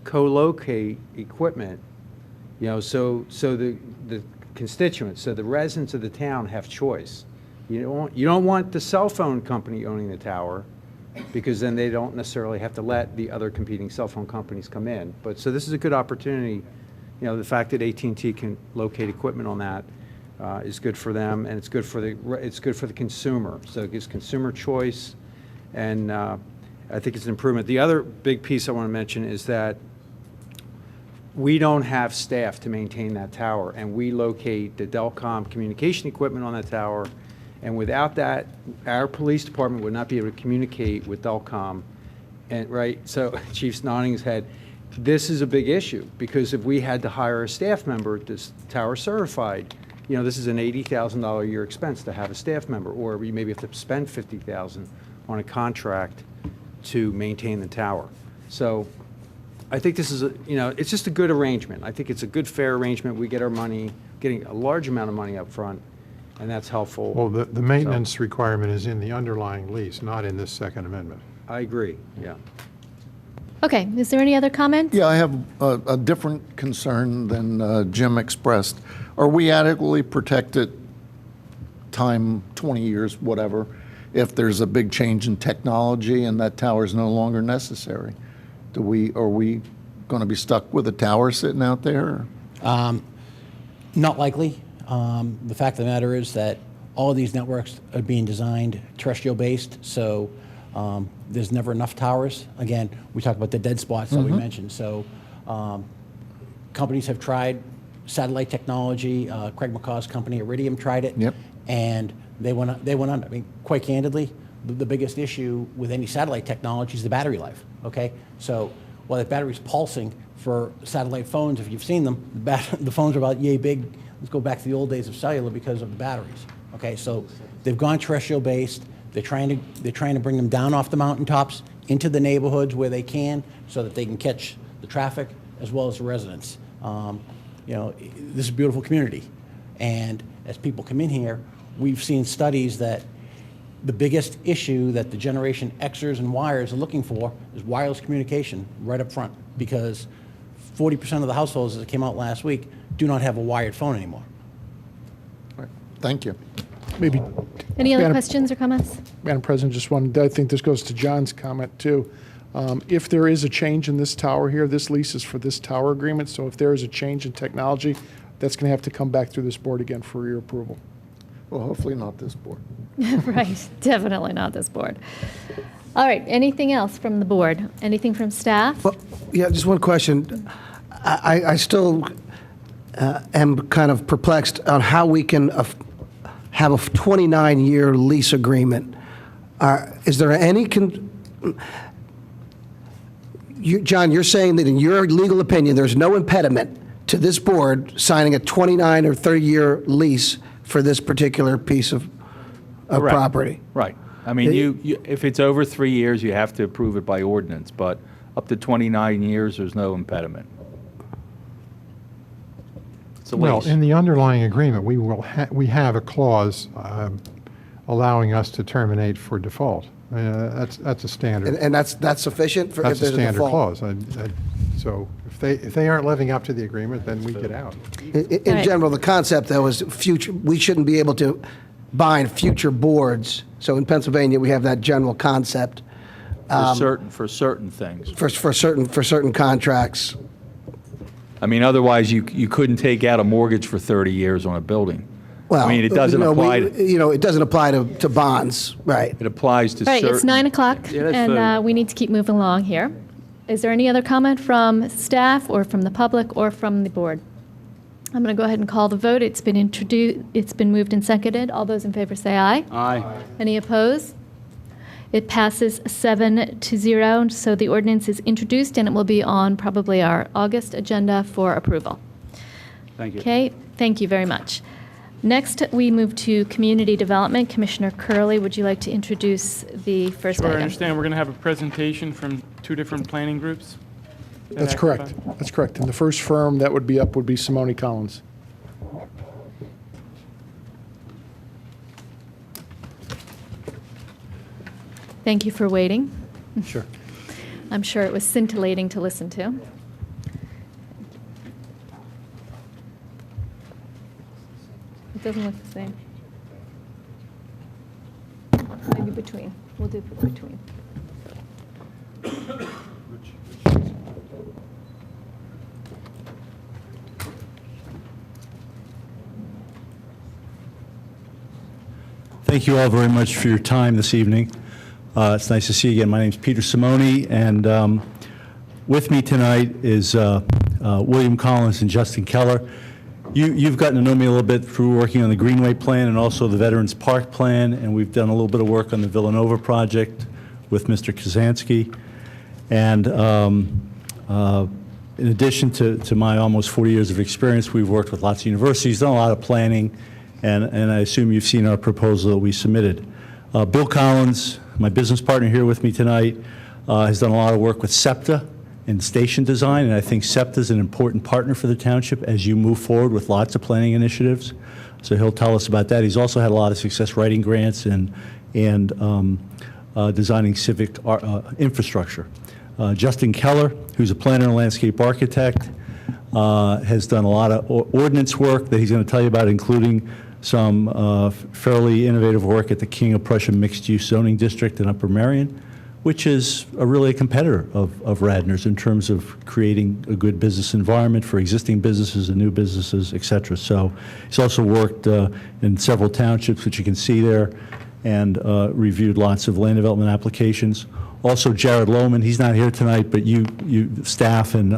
co-locate equipment, so the constituents, so the residents of the town have choice. You don't want the cell phone company owning the tower, because then they don't necessarily have to let the other competing cell phone companies come in. But so this is a good opportunity. The fact that AT&T can locate equipment on that is good for them, and it's good for the consumer. So it gives consumer choice, and I think it's an improvement. The other big piece I want to mention is that we don't have staff to maintain that tower, and we locate the Delcom communication equipment on that tower. And without that, our police department would not be able to communicate with Delcom. And right, so Chief's nodding his head. This is a big issue, because if we had to hire a staff member that's tower certified, this is an $80,000 a year expense to have a staff member, or we maybe have to spend $50,000 on a contract to maintain the tower. So I think this is it's just a good arrangement. I think it's a good, fair arrangement. We get our money, getting a large amount of money up front, and that's helpful. Well, the maintenance requirement is in the underlying lease, not in this Second Amendment. I agree, yeah. Okay, is there any other comments? Yeah, I have a different concern than Jim expressed. Are we adequately protected, time 20 years, whatever, if there's a big change in technology and that tower is no longer necessary? Are we going to be stuck with a tower sitting out there? Not likely. The fact of the matter is that all of these networks are being designed terrestrial-based, so there's never enough towers. Again, we talked about the dead spots that we mentioned. So companies have tried satellite technology. Craig McCaw's company, Iridium, tried it. Yep. And they went under. I mean, quite candidly, the biggest issue with any satellite technology is the battery life, okay? So while the battery's pulsing for satellite phones, if you've seen them, the phones are about yay big. Let's go back to the old days of cellular because of the batteries, okay? So they've gone terrestrial-based. They're trying to bring them down off the mountaintops into the neighborhoods where they can, so that they can catch the traffic as well as the residents. This is a beautiful community, and as people come in here, we've seen studies that the biggest issue that the Generation Xers and Yers are looking for is wireless communication right up front, because 40% of the households, as it came out last week, do not have a wired phone anymore. Right. Thank you. Maybe, Any other Madam- questions or comments? Madam President, just one, I think this goes to John's comment too. If there is a change in this tower here, this lease is for this tower agreement, so if there is a change in technology, that's going to have to come back through this board again for your approval. Well, hopefully not this board. Right, definitely not this board. All right, anything else from the board? Anything from staff? Well, yeah, just one question. I still am kind of perplexed on how we can have a 29-year lease agreement. Is there any... John, you're saying that in your legal opinion, there's no impediment to this board signing a 29 or 30-year lease for this particular piece of Correct. property? Right. I mean, if it's over 3 years, you have to approve it by ordinance, but up to 29 years, there's no impediment. It's a Well, lease. in the underlying agreement, we have a clause allowing us to terminate for default. That's a standard. And that's sufficient for if That's a there's a standard default? clause. So if they aren't living up to the agreement, then we get out. In general, the concept, though, is future, we shouldn't be able to bind future boards. So in Pennsylvania, we have that general concept. For certain things. For certain contracts. I mean, otherwise, you couldn't take out a mortgage for 30 years on a building. Well, I mean, it doesn't apply to... it doesn't apply to bonds, right? It applies to Right, certain... it's 9 o'clock, Yeah, that's and fine. we need to keep moving along here. Is there any other comment from staff or from the public or from the board? I'm going to go ahead and call the vote. It's been introduced, it's been moved and seconded. All those in favor say aye. Aye. Any opposed? It passes 7-0, so the ordinance is introduced, and it will be on probably our August agenda for approval. Thank you. Okay, thank you very much. Next, we move to community development. Commissioner Curley, would you like to introduce the first Sure, I item? understand. We're going to have a presentation from 2 different planning groups. Is that That's accurate? correct. That's correct. And the first firm that would be up would be Simone Collins. Thank you for waiting. Sure. I'm sure it was scintillating to listen to. It doesn't look the same. Maybe between. We'll do between. Thank you all very much for your time this evening. It's nice to see you again. My name's Peter Simone, and with me tonight is William Collins and Justin Keller. You've gotten to know me a little bit through working on the Greenway Plan and also the Veterans Park Plan, and we've done a little bit of work on the Villanova project with Mr. Kazansky. And in addition to my almost 40 years of experience, we've worked with lots of universities, done a lot of planning, and I assume you've seen our proposal that we submitted. Bill Collins, my business partner here with me tonight, has done a lot of work with SEPTA in station design, and I think SEPTA is an important partner for the township as you move forward with lots of planning initiatives. So he'll tell us about that. He's also had a lot of success writing grants and designing civic infrastructure. Justin Keller, who's a planner and landscape architect, has done a lot of ordinance work that he's going to tell you about, including some fairly innovative work at the King of Prussia Mixed-Use Zoning District in Upper Merion, which is really a competitor of Radnor's in terms of creating a good business environment for existing businesses and new businesses, et cetera. So he's also worked in several townships, which you can see there, and reviewed lots of land development applications. Also, Jared Lohman, he's not here tonight, but you staff and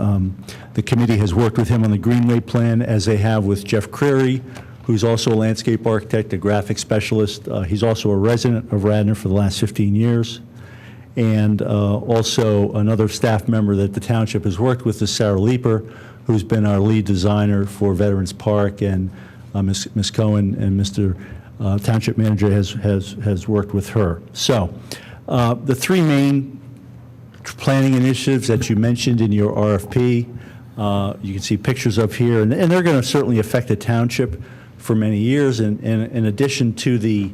the committee has worked with him on the Greenway Plan, as they have with Jeff Creary, who's also a landscape architect, a graphic specialist. He's also a resident of Radnor for the last 15 years. And also another staff member that the township has worked with is Sarah Leeper, who's been our lead designer for Veterans Park, and Ms. Cohen and Mr. Township Manager has worked with her. So the 3 main planning initiatives that you mentioned in your RFP, you can see pictures of here, and they're going to certainly affect the township for many years. And in addition to the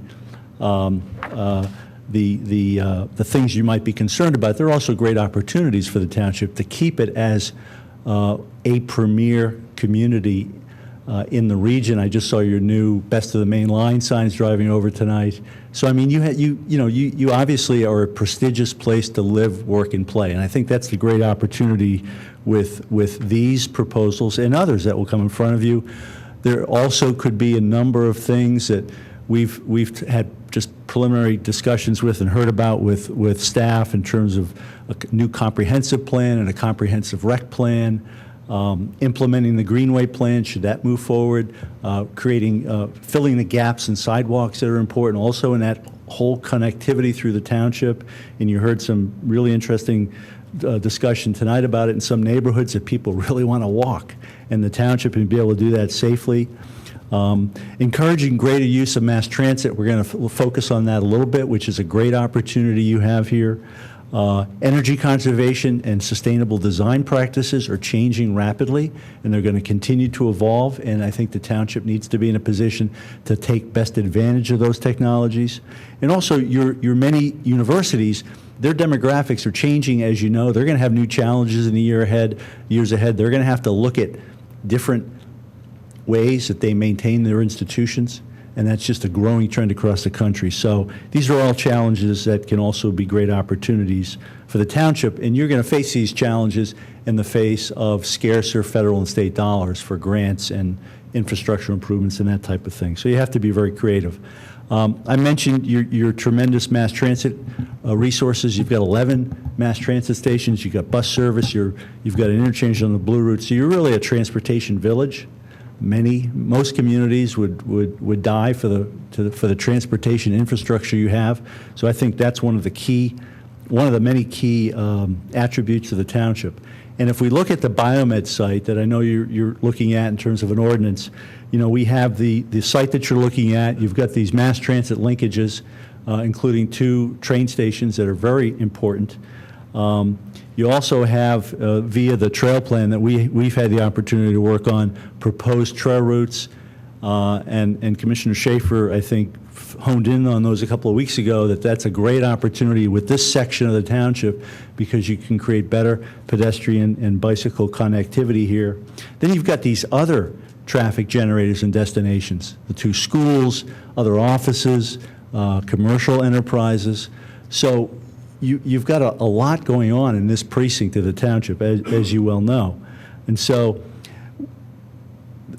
things you might be concerned about, there are also great opportunities for the township to keep it as a premier community in the region. I just saw your new Best of the Main Line signs driving over tonight. So I mean, you obviously are a prestigious place to live, work, and play, and I think that's the great opportunity with these proposals and others that will come in front of you. There also could be a number of things that we've had just preliminary discussions with and heard about with staff in terms of a new comprehensive plan and a comprehensive rec plan. Implementing the Greenway plan, should that move forward, filling the gaps in sidewalks that are important, also in that whole connectivity through the township. And you heard some really interesting discussion tonight about it in some neighborhoods that people really want to walk in the township and be able to do that safely. Encouraging greater use of mass transit, we're going to focus on that a little bit, which is a great opportunity you have here. Energy conservation and sustainable design practices are changing rapidly, and they're going to continue to evolve, and I think the township needs to be in a position to take best advantage of those technologies. And also, your many universities, their demographics are changing, as you know. They're going to have new challenges in the years ahead. They're going to have to look at different ways that they maintain their institutions, and that's just a growing trend across the country. So these are all challenges that can also be great opportunities for the township, and you're going to face these challenges in the face of scarcer federal and state dollars for grants and infrastructure improvements and that type of thing. So you have to be very creative. I mentioned your tremendous mass transit resources. You've got 11 mass transit stations. You've got bus service. You've got an interchange on the Blue Route. So you're really a transportation village. Most communities would die for the transportation infrastructure you have. So I think that's one of the many key attributes of the township. And if we look at the biomed site that I know you're looking at in terms of an ordinance, we have the site that you're looking at. You've got these mass transit linkages, including 2 train stations that are very important. You also have, via the trail plan that we've had the opportunity to work on, proposed trail routes, and Commissioner Schaefer, I think, honed in on those a couple of weeks ago, that's a great opportunity with this section of the township because you can create better pedestrian and bicycle connectivity here. Then you've got these other traffic generators and destinations, the 2 schools, other offices, commercial enterprises. So you've got a lot going on in this precinct of the township, as you well know. And so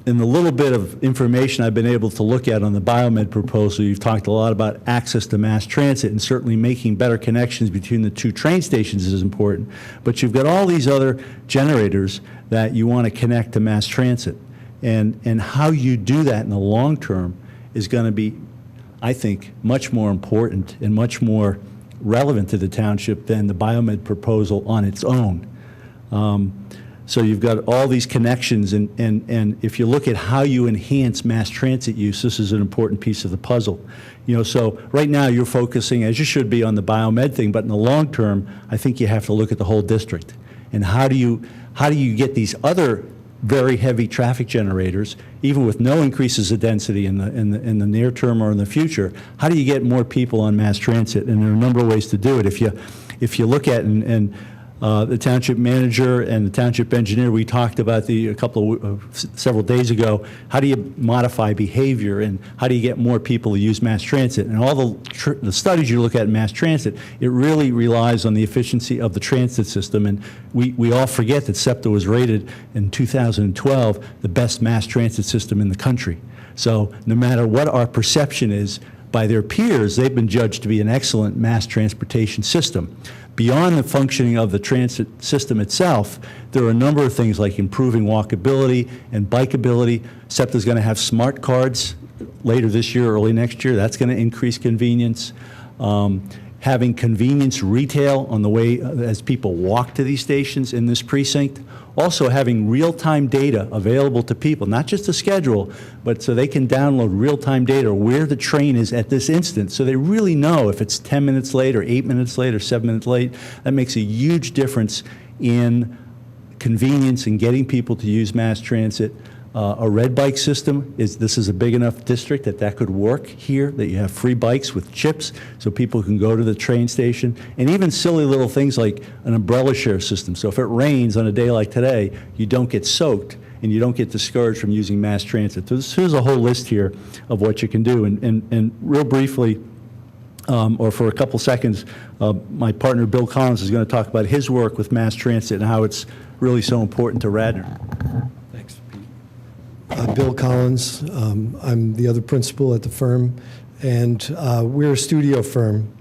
in the little bit of information I've been able to look at on the biomed proposal, you've talked a lot about access to mass transit, and certainly making better connections between the 2 train stations is important. But you've got all these other generators that you want to connect to mass transit. And how you do that in the long term is going to be, I think, much more important and much more relevant to the township than the biomed proposal on its own. So you've got all these connections, and if you look at how you enhance mass transit use, this is an important piece of the puzzle. So right now you're focusing, as you should be, on the biomed thing, but in the long term, I think you have to look at the whole district. And how do you get these other very heavy traffic generators, even with no increases of density in the near term or in the future? How do you get more people on mass transit? And there are a number of ways to do it. If you look at the township manager and the township engineer, we talked about several days ago, how do you modify behavior and how do you get more people to use mass transit? And all the studies you look at in mass transit, it really relies on the efficiency of the transit system. And we all forget that SEPTA was rated in 2012 the best mass transit system in the country. So no matter what our perception is by their peers, they've been judged to be an excellent mass transportation system. Beyond the functioning of the transit system itself, there are a number of things like improving walkability and bikeability. SEPTA is going to have smart cards later this year, early next year. That's going to increase convenience. Having convenience retail on the way as people walk to these stations in this precinct. Also having real-time data available to people, not just a schedule, but so they can download real-time data where the train is at this instant, so they really know if it's 10 minutes late or 8 minutes late or 7 minutes late. That makes a huge difference in convenience and getting people to use mass transit. A red bike system, this is a big enough district that could work here, that you have free bikes with chips so people can go to the train station, and even silly little things like an umbrella share system. So if it rains on a day like today, you don't get soaked and you don't get discouraged from using mass transit. So here's a whole list here of what you can do. And real briefly, or for a couple seconds, my partner Bill Collins is going to talk about his work with mass transit and how it's really so important to Radnor. Thanks, Pete. Bill Collins. I'm the other principal at the firm, and we're a studio firm.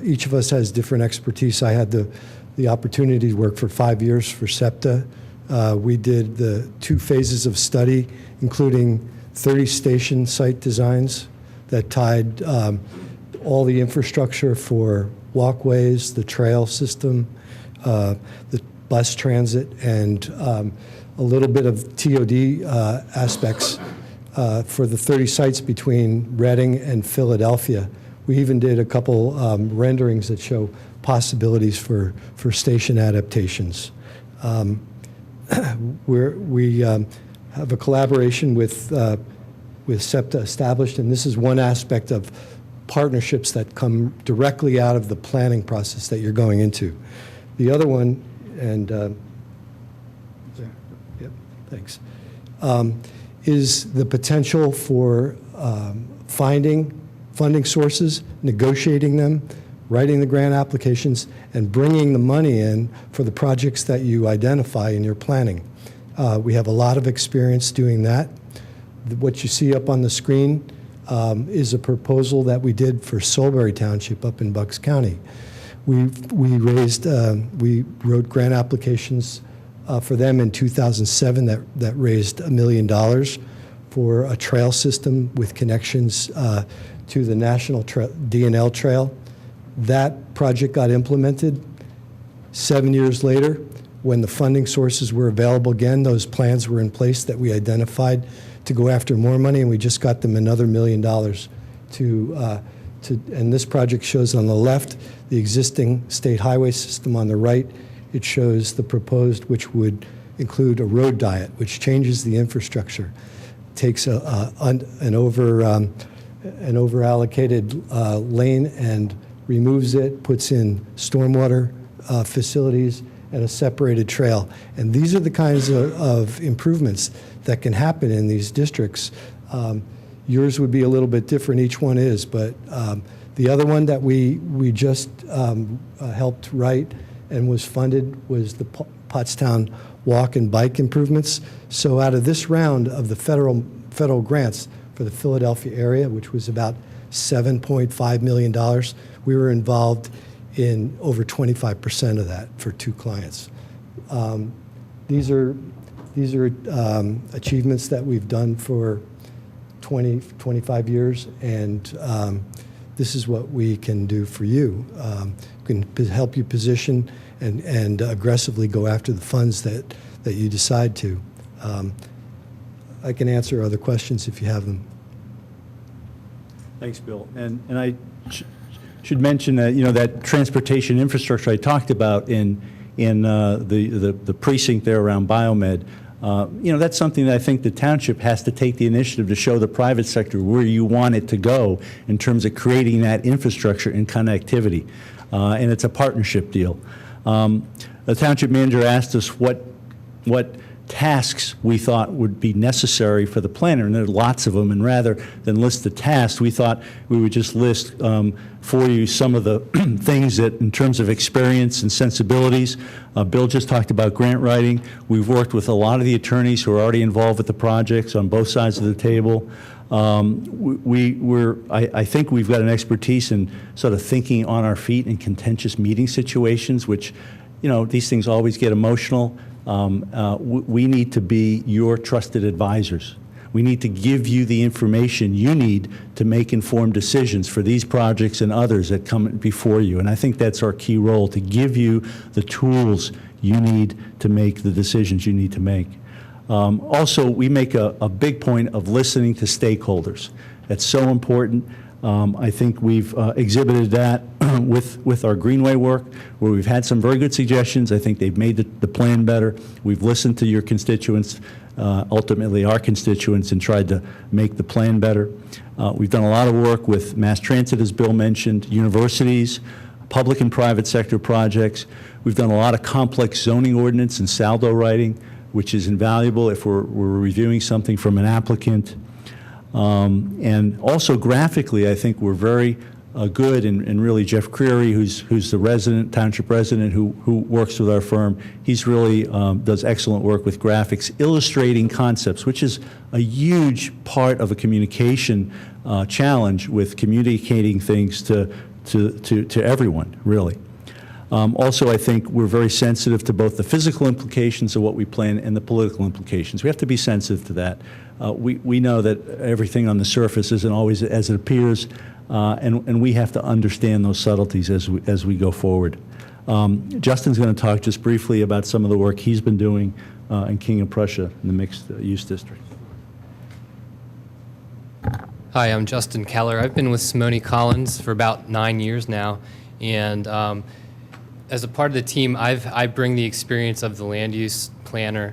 Each of us has different expertise. I had the opportunity to work for 5 years for SEPTA. We did the 2 phases of study, including 30 station site designs that tied all the infrastructure for walkways, the trail system, the bus transit, and a little bit of TOD aspects for the 30 sites between Reading and Philadelphia. We even did a couple renderings that show possibilities for station adaptations. We have a collaboration with SEPTA established, and this is one aspect of partnerships that come directly out of the planning process that you're going into. The other one, and yep, thanks, is the potential for finding funding sources, negotiating them, writing the grant applications, and bringing the money in for the projects that you identify in your planning. We have a lot of experience doing that. What you see up on the screen is a proposal that we did for Solebury Township up in Bucks County. We wrote grant applications for them in 2007 that raised $1 million for a trail system with connections to the National D&L Trail. That project got implemented. 7 years later, when the funding sources were available again, those plans were in place that we identified to go after more money, and we just got them another $1 million and this project shows on the left the existing state highway system. On the right, it shows the proposed, which would include a road diet, which changes the infrastructure, takes an over-allocated lane and removes it, puts in stormwater facilities and a separated trail. And these are the kinds of improvements that can happen in these districts. Yours would be a little bit different, each one is, but the other one that we just helped write and was funded was the Pottstown walk and bike improvements. So out of this round of the federal grants for the Philadelphia area, which was about $7.5 million, we were involved in over 25% of that for 2 clients. These are achievements that we've done for 25 years, and this is what we can do for you. We can help you position and aggressively go after the funds that you decide to. I can answer other questions if you have them. Thanks, Bill. And I should mention that, that transportation infrastructure I talked about in the precinct there around Biomed. That's something that I think the township has to take the initiative to show the private sector where you want it to go in terms of creating that infrastructure and connectivity. And it's a partnership deal. The township manager asked us what tasks we thought would be necessary for the planner, and there are lots of them, and rather than list the tasks, we thought we would just list for you some of the things that, in terms of experience and sensibilities. Bill just talked about grant writing. We've worked with a lot of the attorneys who are already involved with the projects on both sides of the table. I think we've got an expertise in sort of thinking on our feet in contentious meeting situations, which, these things always get emotional. We need to be your trusted advisors. We need to give you the information you need to make informed decisions for these projects and others that come before you. And I think that's our key role, to give you the tools you need to make the decisions you need to make. Also, we make a big point of listening to stakeholders. That's so important. I think we've exhibited that with our Greenway work, where we've had some very good suggestions. I think they've made the plan better. We've listened to your constituents, ultimately our constituents, and tried to make the plan better. We've done a lot of work with mass transit, as Bill mentioned, universities, public and private sector projects. We've done a lot of complex zoning ordinance and saldo writing. which is invaluable if we're reviewing something from an applicant. And also graphically, I think we're very good, and really Jeff Creary, who's the resident, township resident, who works with our firm, he's really does excellent work with graphics, illustrating concepts, which is a huge part of a communication challenge with communicating things to everyone, really. Also, I think we're very sensitive to both the physical implications of what we plan and the political implications. We have to be sensitive to that. We know that everything on the surface isn't always as it appears, and we have to understand those subtleties as we go forward. Justin's going to talk just briefly about some of the work he's been doing in King of Prussia in the mixed use district. Hi, I'm Justin Keller. I've been with Simone Collins for about 9 years now, and as a part of the team, I bring the experience of the land use planner,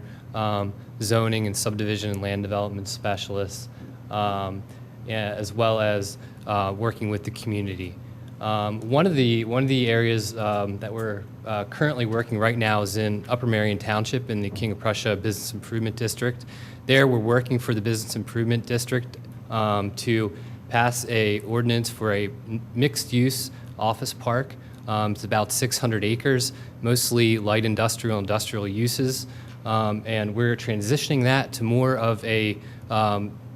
zoning and subdivision and land development specialist, as well as working with the community. One of the areas that we're currently working right now is in Upper Marion Township in the King of Prussia Business Improvement District. There, we're working for the Business Improvement District to pass a ordinance for a mixed-use office park. It's about 600 acres, mostly light industrial uses, and we're transitioning that to more of a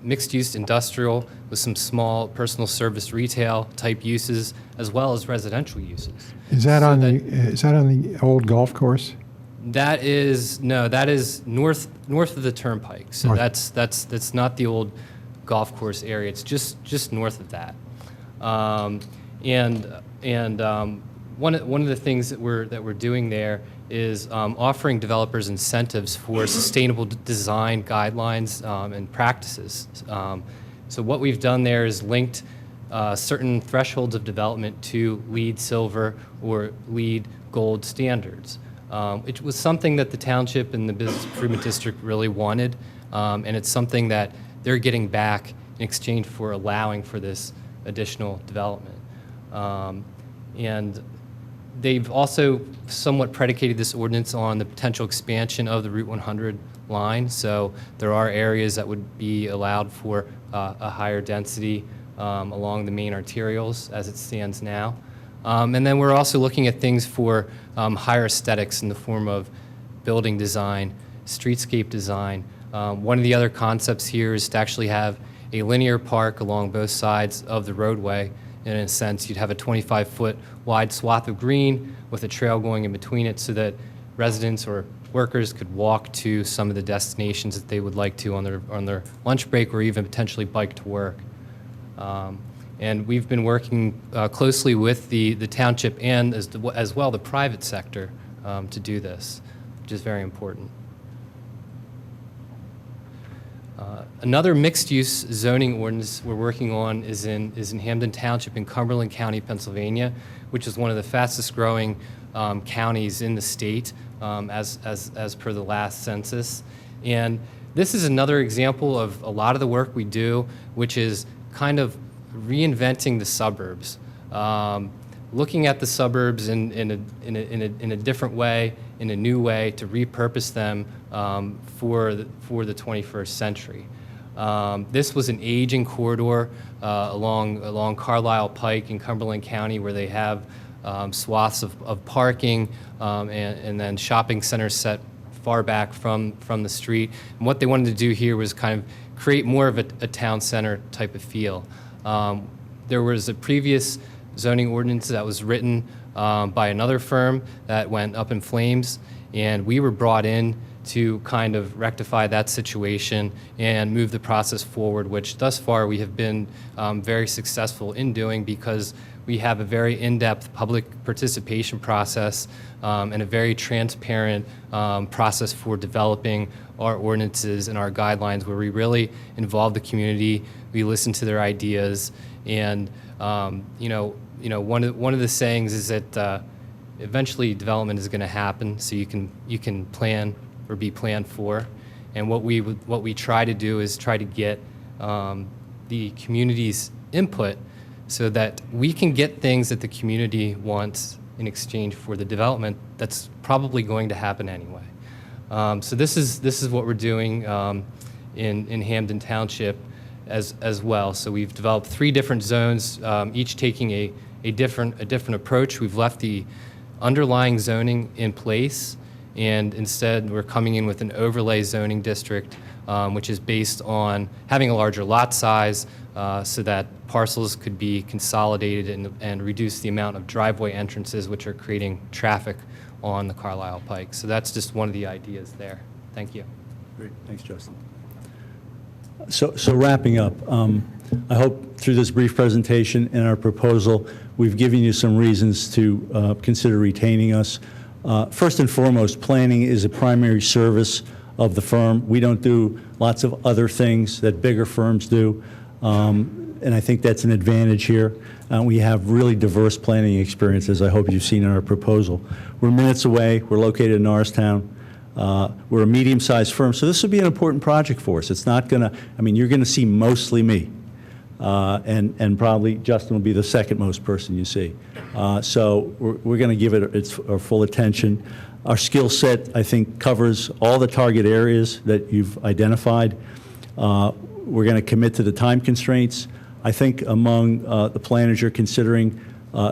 mixed-use industrial with some small personal service retail type uses, as well as residential uses. Is that on the old golf course? That is north of the turnpike. So North. that's not the old golf course area. It's just north of that. One of the things that we're doing there is offering developers incentives for sustainable design guidelines and practices. So what we've done there is linked certain thresholds of development to LEED Silver or LEED Gold standards. It was something that the township and the Business Improvement District really wanted, and it's something that they're getting back in exchange for allowing for this additional development. And they've also somewhat predicated this ordinance on the potential expansion of the Route 100 line. So there are areas that would be allowed for a higher density along the main arterials as it stands now. And then we're also looking at things for higher aesthetics in the form of building design, streetscape design. One of the other concepts here is to actually have a linear park along both sides of the roadway. In a sense, you'd have a 25-foot wide swath of green with a trail going in between it so that residents or workers could walk to some of the destinations that they would like to on their lunch break or even potentially bike to work. And we've been working closely with the township and as well the private sector to do this, which is very important. Another mixed-use zoning ordinance we're working on is in Hampden Township in Cumberland County, Pennsylvania, which is one of the fastest-growing counties in the state, as per the last census. And this is another example of a lot of the work we do, which is kind of reinventing the suburbs, looking at the suburbs in a different way, in a new way, to repurpose them for the 21st century. This was an aging corridor along Carlisle Pike in Cumberland County, where they have swaths of parking and then shopping centers set far back from the street. And what they wanted to do here was kind of create more of a town center type of feel. There was a previous zoning ordinance that was written by another firm that went up in flames, and we were brought in to kind of rectify that situation and move the process forward, which thus far we have been very successful in doing, because we have a very in-depth public participation process and a very transparent process for developing our ordinances and our guidelines, where we really involve the community, we listen to their ideas, and one of the sayings is that eventually development is going to happen, so you can plan or be planned for. And what we try to do is try to get the community's input so that we can get things that the community wants in exchange for the development that's probably going to happen anyway. So this is what we're doing in Hampden Township as well. So we've developed 3 different zones, each taking a different approach. We've left the underlying zoning in place, and instead we're coming in with an overlay zoning district, which is based on having a larger lot size so that parcels could be consolidated and reduce the amount of driveway entrances, which are creating traffic on the Carlisle Pike. So that's just one of the ideas there. Thank you. Great, thanks, Justin. So wrapping up, I hope through this brief presentation and our proposal, we've given you some reasons to consider retaining us. First and foremost, planning is a primary service of the firm. We don't do lots of other things that bigger firms do, and I think that's an advantage here. We have really diverse planning experiences, I hope you've seen in our proposal. We're minutes away. We're located in Norristown. We're a medium-sized firm, so this would be an important project for us. It's not going to, I mean, you're going to see mostly me, and probably Justin will be the second most person you see. So we're going to give it our full attention. Our skill set, I think, covers all the target areas that you've identified. We're going to commit to the time constraints. I think among the planners you're considering,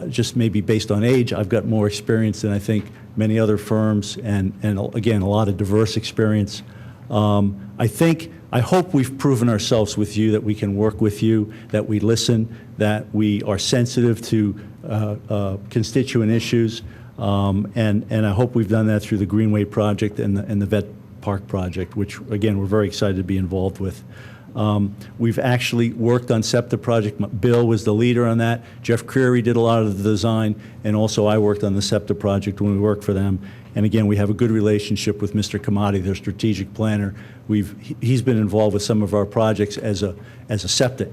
just maybe based on age, I've got more experience than I think many other firms, and again, a lot of diverse experience. I hope we've proven ourselves with you, that we can work with you, that we listen, that we are sensitive to constituent issues, and I hope we've done that through the Greenway project and the Vet Park project, which again, we're very excited to be involved with. We've actually worked on SEPTA project. Bill was the leader on that. Jeff Creary did a lot of the design, and also I worked on the SEPTA project when we worked for them. And again, we have a good relationship with Mr. Kamadi, their strategic planner. He's been involved with some of our projects as a SEPTA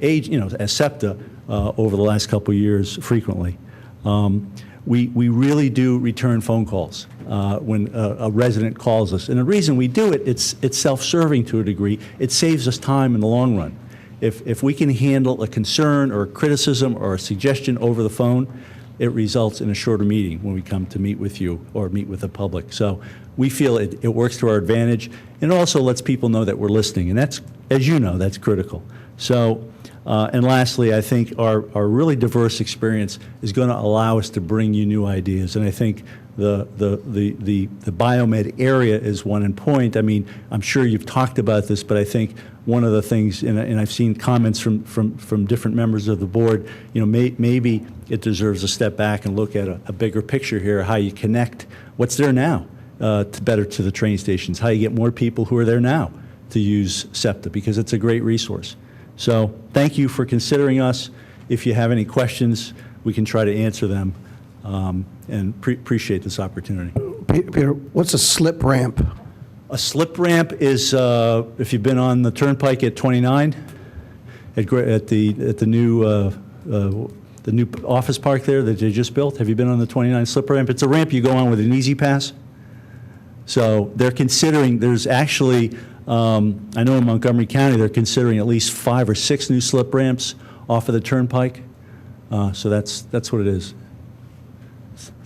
as SEPTA over the last couple of years frequently. We really do return phone calls when a resident calls us. And the reason we do it, it's self-serving to a degree. It saves us time in the long run. If we can handle a concern or a criticism or a suggestion over the phone, it results in a shorter meeting when we come to meet with you or meet with the public. So we feel it works to our advantage, and it also lets people know that we're listening. And that's, as you know, that's critical. So, and lastly, I think our really diverse experience is going to allow us to bring you new ideas. And I think the biomed area is one in point. I mean, I'm sure you've talked about this, but I think one of the things, and I've seen comments from different members of the board, maybe it deserves a step back and look at a bigger picture here, how you connect what's there now better to the train stations, how you get more people who are there now to use SEPTA, because it's a great resource. So thank you for considering us. If you have any questions, we can try to answer them, and appreciate this opportunity. Peter, what's a slip ramp? A slip ramp is, if you've been on the Turnpike at 29, at the new office park there that they just built. Have you been on the 29 slip ramp? It's a ramp you go on with an easy pass. So they're considering, there's actually, I know in Montgomery County, they're considering at least 5 or 6 new slip ramps off of the Turnpike. So that's what it is.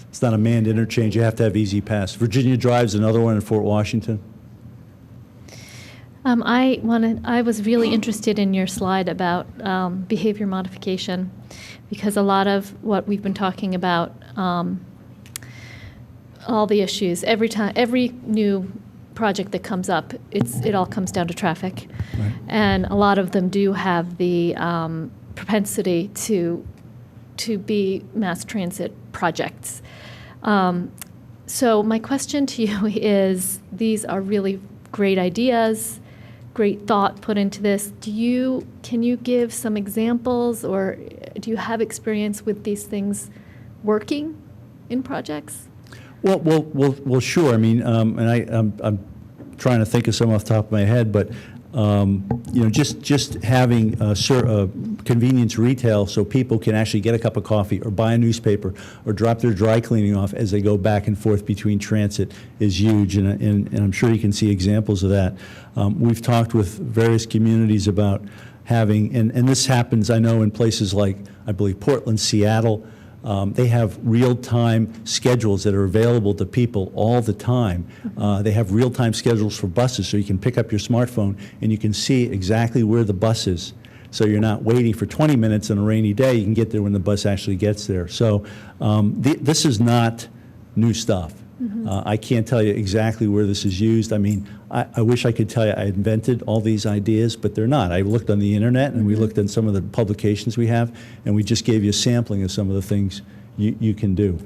It's not a manned interchange. You have to have easy pass. Virginia Drive's another one in Fort Washington. I was really interested in your slide about behavior modification, because a lot of what we've been talking about, all the issues, every new project that comes up, it all comes down to traffic. Right. And a lot of them do have the propensity to be mass transit projects. So my question to you is, these are really great ideas, great thought put into this. Can you give some examples, or do you have experience with these things working in projects? Well, sure. I mean, and I'm trying to think of some off the top of my head, but just having convenience retail so people can actually get a cup of coffee or buy a newspaper or drop their dry cleaning off as they go back and forth between transit is huge, and I'm sure you can see examples of that. We've talked with various communities about having, and this happens, I know, in places like, I believe, Portland, Seattle, They have real-time schedules that are available to people all the time. They have real-time schedules for buses, so you can pick up your smartphone and you can see exactly where the bus is. So you're not waiting for 20 minutes on a rainy day. You can get there when the bus actually gets there. So this is not new stuff. I can't tell you exactly where this is used. I mean, I wish I could tell you I invented all these ideas, but they're not. I looked on the internet and we looked at some of the publications we have, and we just gave you a sampling of some of the things you can do.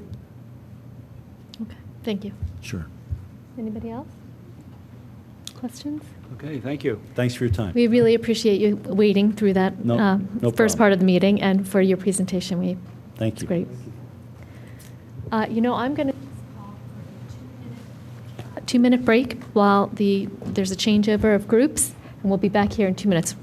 Okay, thank you. Sure. Anybody else? Questions? Okay, thank you. Thanks for your time. We really appreciate you waiting through that No first problem. part of the meeting and for your presentation. Thank It's you. great. I'm going to a 2-minute break while there's a changeover of groups, and we'll be back here in 2 minutes.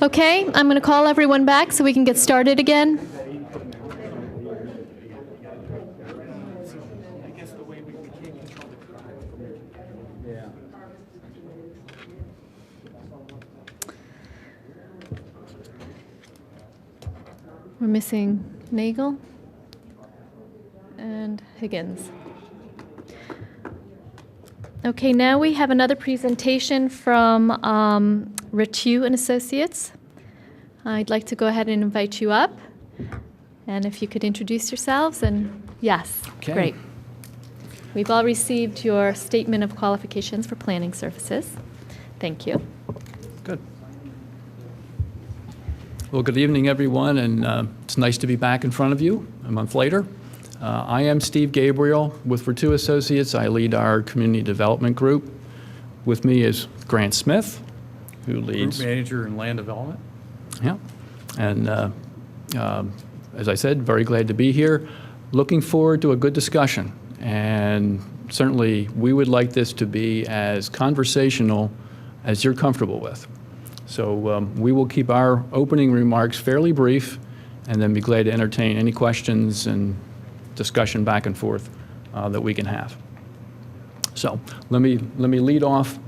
Okay, I'm going to call everyone back so we can get started again. We're missing Nagel and Higgins. Okay, now we have another presentation from Ritu and Associates. I'd like to go ahead and invite you up. And if you could introduce yourselves, and yes, Okay. great. We've all received your statement of qualifications for planning services. Thank you. Good. Well, good evening, everyone, and it's nice to be back in front of you a month later. I am Steve Gabriel with Ritu Associates. I lead our community development group. With me is Grant Smith, who leads... Group Manager in Land Development. Yeah, and as I said, very glad to be here. Looking forward to a good discussion, and certainly we would like this to be as conversational as you're comfortable with. So we will keep our opening remarks fairly brief, and then be glad to entertain any questions and discussion back and forth that we can have. So let me lead off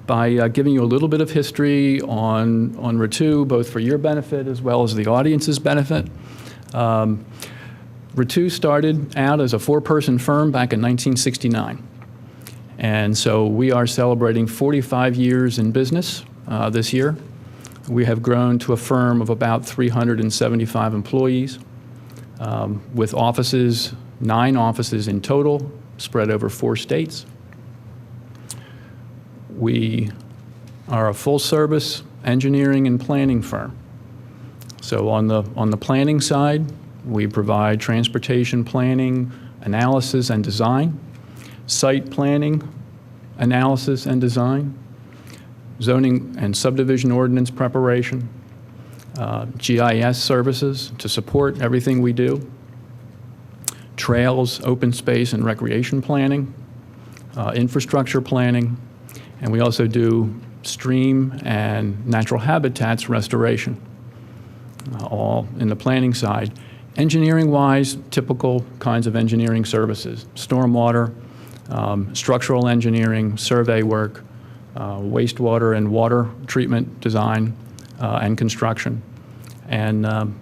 by giving you a little bit of history on Ritu, both for your benefit as well as the audience's benefit. Ritu started out as a 4-person firm back in 1969. And so we are celebrating 45 years in business this year. We have grown to a firm of about 375 employees with offices, 9 offices in total, spread over 4 states. We are a full-service engineering and planning firm. So on the planning side, we provide transportation planning, analysis and design, site planning, analysis and design, zoning and subdivision ordinance preparation, GIS services to support everything we do, trails, open space and recreation planning, infrastructure planning, and we also do stream and natural habitats restoration, all in the planning side. Engineering-wise, typical kinds of engineering services, stormwater, structural engineering, survey work, wastewater and water treatment design, and construction. And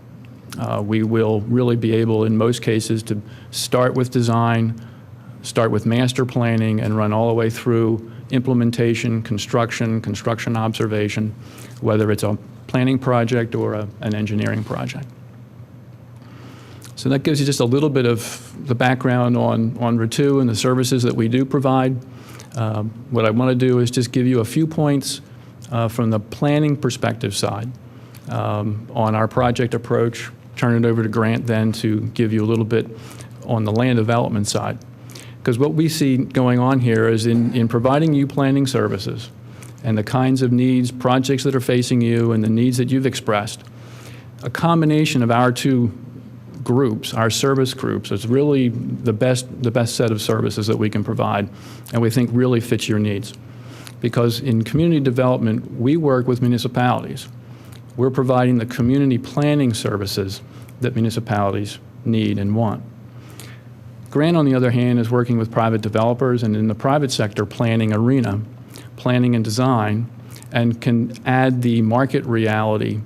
we will really be able, in most cases, to start with design, start with master planning, and run all the way through implementation, construction observation, whether it's a planning project or an engineering project. So that gives you just a little bit of the background on Ritu and the services that we do provide. What I want to do is just give you a few points from the planning perspective side on our project approach, turn it over to Grant then to give you a little bit on the land development side. Because what we see going on here is in providing you planning services and the kinds of needs, projects that are facing you and the needs that you've expressed, a combination of our 2 groups, our service groups, is really the best set of services that we can provide and we think really fits your needs. Because in community development, we work with municipalities. We're providing the community planning services that municipalities need and want. Grant, on the other hand, is working with private developers and in the private sector planning arena, planning and design, and can add the market reality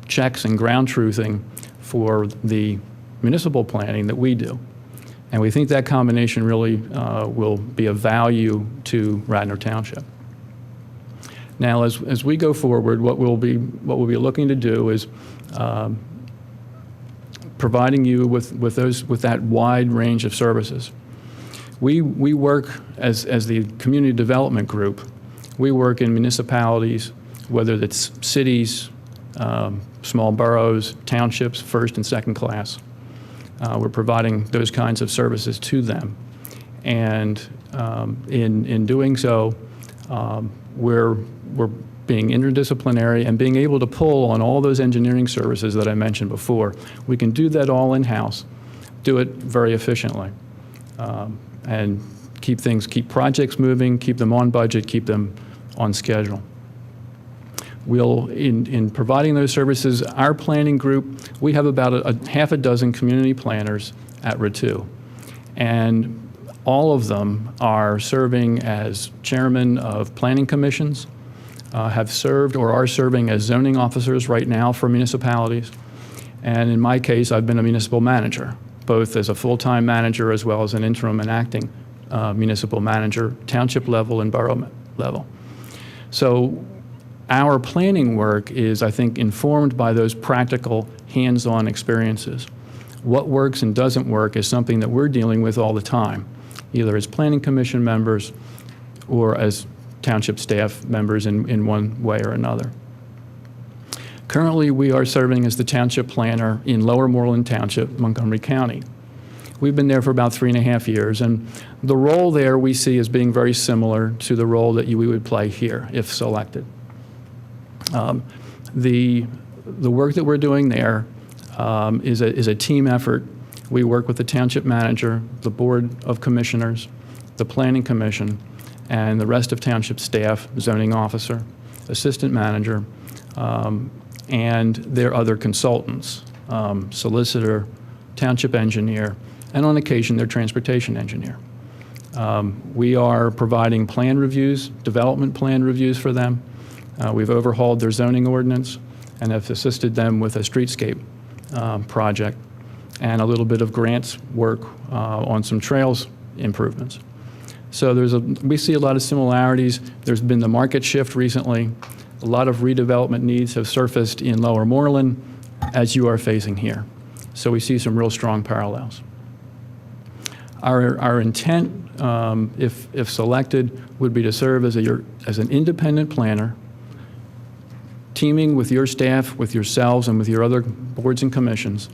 checks and ground truthing for the municipal planning that we do. And we think that combination really will be of value to Radnor Township. Now, as we go forward, what we'll be looking to do is providing you with that wide range of services. We work as the community development group. We work in municipalities, whether it's cities, small boroughs, townships, first and second class. We're providing those kinds of services to them. And in doing so, we're being interdisciplinary and being able to pull on all those engineering services that I mentioned before. We can do that all in-house, do it very efficiently, and keep projects moving, keep them on budget, keep them on schedule. We'll, in providing those services, our planning group, we have about a half a dozen community planners at RITU. And all of them are serving as chairman of planning commissions, have served or are serving as zoning officers right now for municipalities. And in my case, I've been a municipal manager, both as a full-time manager as well as an interim and acting municipal manager, township level and borough level. So our planning work is, I think, informed by those practical, hands-on experiences. What works and doesn't work is something that we're dealing with all the time, either as planning commission members or as township staff members in one way or another. Currently, we are serving as the township planner in Lower Moreland Township, Montgomery County. We've been there for about 3.5 years, and the role there we see as being very similar to the role that we would play here if selected. The work that we're doing there is a team effort. We work with the township manager, the board of commissioners, the planning commission, and the rest of township staff, zoning officer, assistant manager, and their other consultants, solicitor, township engineer, and on occasion their transportation engineer. We are providing plan reviews, development plan reviews for them. We've overhauled their zoning ordinance and have assisted them with a streetscape project and a little bit of grants work on some trails improvements. So we see a lot of similarities. There's been the market shift recently. A lot of redevelopment needs have surfaced in Lower Moreland, as you are facing here. So we see some real strong parallels. Our intent, if selected, would be to serve as an independent planner, teaming with your staff, with yourselves, and with your other boards and commissions,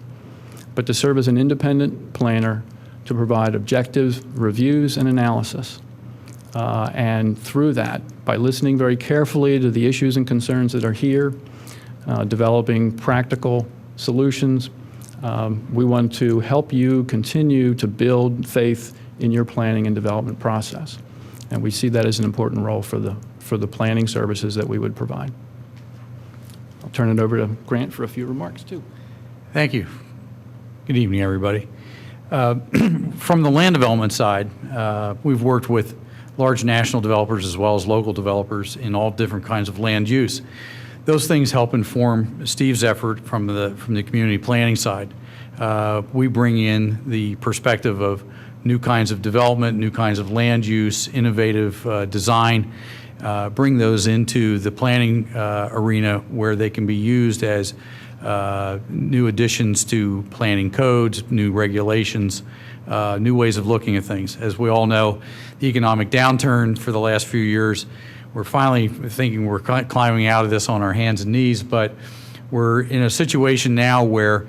but to serve as an independent planner to provide objective reviews and analysis. And through that, by listening very carefully to the issues and concerns that are here, developing practical solutions, we want to help you continue to build faith in your planning and development process. And we see that as an important role for the planning services that we would provide. I'll turn it over to Grant for a few remarks, too. Thank you. Good evening, everybody. From the land development side, we've worked with large national developers as well as local developers in all different kinds of land use. Those things help inform Steve's effort from the community planning side. We bring in the perspective of new kinds of development, new kinds of land use, innovative design, bring those into the planning arena where they can be used as new additions to planning codes, new regulations, new ways of looking at things. As we all know, the economic downturn for the last few years, we're finally thinking we're climbing out of this on our hands and knees, but we're in a situation now where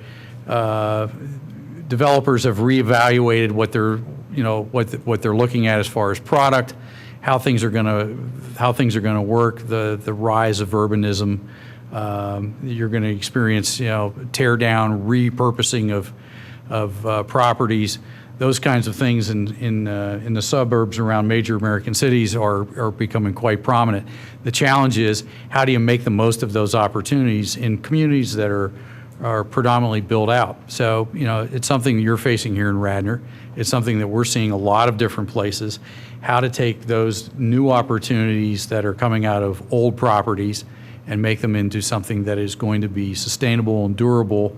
developers have reevaluated what they're, what they're looking at as far as product, how things are going to work, the rise of urbanism. You're going to experience, tear down, repurposing of properties. Those kinds of things in the suburbs around major American cities are becoming quite prominent. The challenge is, how do you make the most of those opportunities in communities that are predominantly built out? So, it's something you're facing here in Radnor. It's something that we're seeing a lot of different places. How to take those new opportunities that are coming out of old properties and make them into something that is going to be sustainable and durable,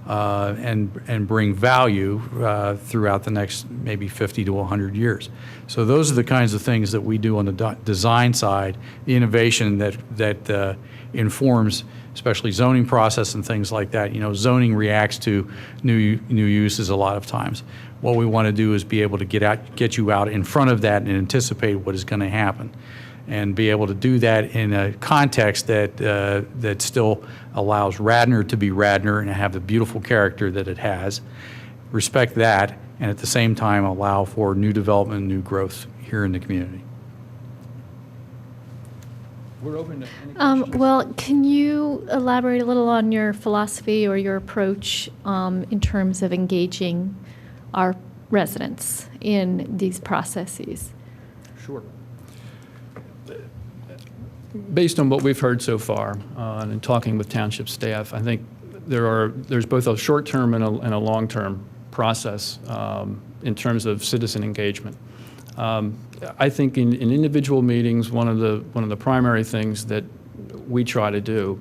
and bring value throughout the next maybe 50 to 100 years. So those are the kinds of things that we do on the design side, the innovation that informs especially zoning process and things like that. Zoning reacts to new uses a lot of times. What we want to do is be able to get you out in front of that and anticipate what is going to happen, and be able to do that in a context that still allows Radnor to be Radnor and have the beautiful character that it has, respect that, and at the same time allow for new development and new growth here in the community. We're open to any questions. Well, can you elaborate a little on your philosophy or your approach in terms of engaging our residents in these processes? Sure. based on what we've heard so far and in talking with township staff, I think there's both a short-term and a long-term process in terms of citizen engagement. I think in individual meetings, one of the primary things that we try to do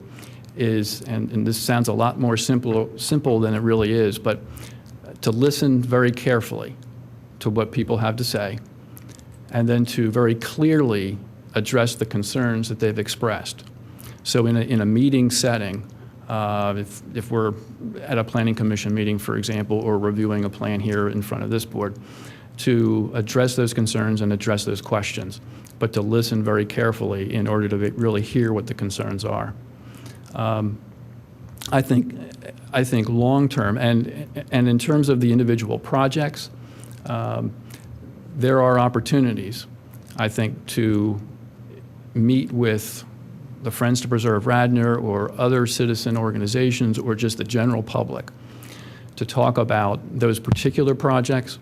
is, and this sounds a lot more simple than it really is, but to listen very carefully to what people have to say, and then to very clearly address the concerns that they've expressed. So in a meeting setting, if we're at a planning commission meeting, for example, or reviewing a plan here in front of this board, to address those concerns and address those questions, but to listen very carefully in order to really hear what the concerns are. I think long-term, and in terms of the individual projects, there are opportunities, I think, to meet with the Friends to Preserve Radnor or other citizen organizations or just the general public to talk about those particular projects.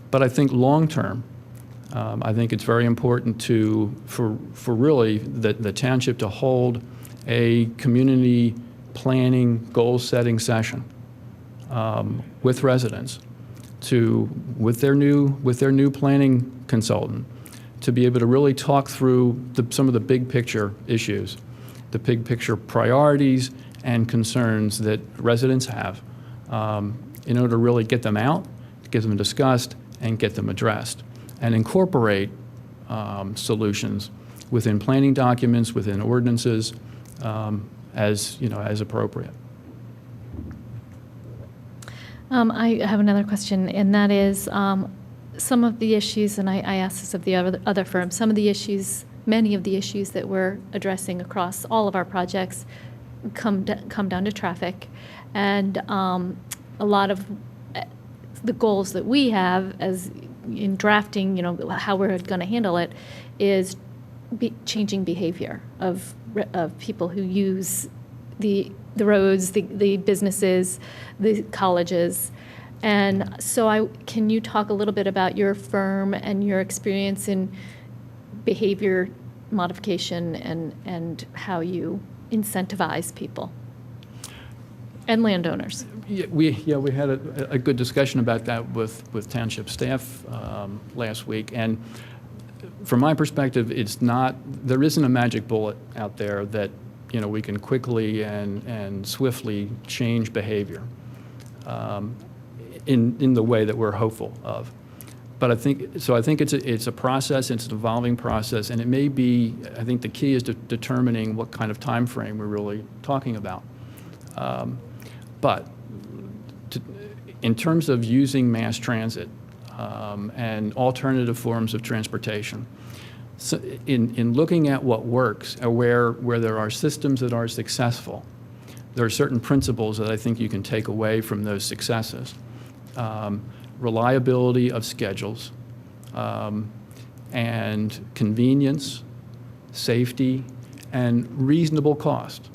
But I think long-term, I think it's very important for really the township to hold a community planning goal-setting session with residents with their new planning consultant to be able to really talk through some of the big picture issues, the big picture priorities and concerns that residents have in order to really get them out, get them discussed, and get them addressed, and incorporate solutions within planning documents, within ordinances, as appropriate. I have another question, and that is some of the issues, and I asked this of the other firms, many of the issues that we're addressing across all of our projects come down to traffic, and a lot of the goals that we have as in drafting, how we're going to handle it, is changing behavior of people who use the roads, the businesses, the colleges. And so can you talk a little bit about your firm and your experience in behavior modification and how you incentivize people and landowners? We had a good discussion about that with township staff last week, and from my perspective, there isn't a magic bullet out there that we can quickly and swiftly change behavior in the way that we're hopeful of. But I think it's a process, it's an evolving process, and it may be, I think the key is determining what kind of time frame we're really talking about. But in terms of using mass transit and alternative forms of transportation, so in looking at what works, or where there are systems that are successful, there are certain principles that I think you can take away from those successes. Reliability of schedules, and convenience, safety, and reasonable cost.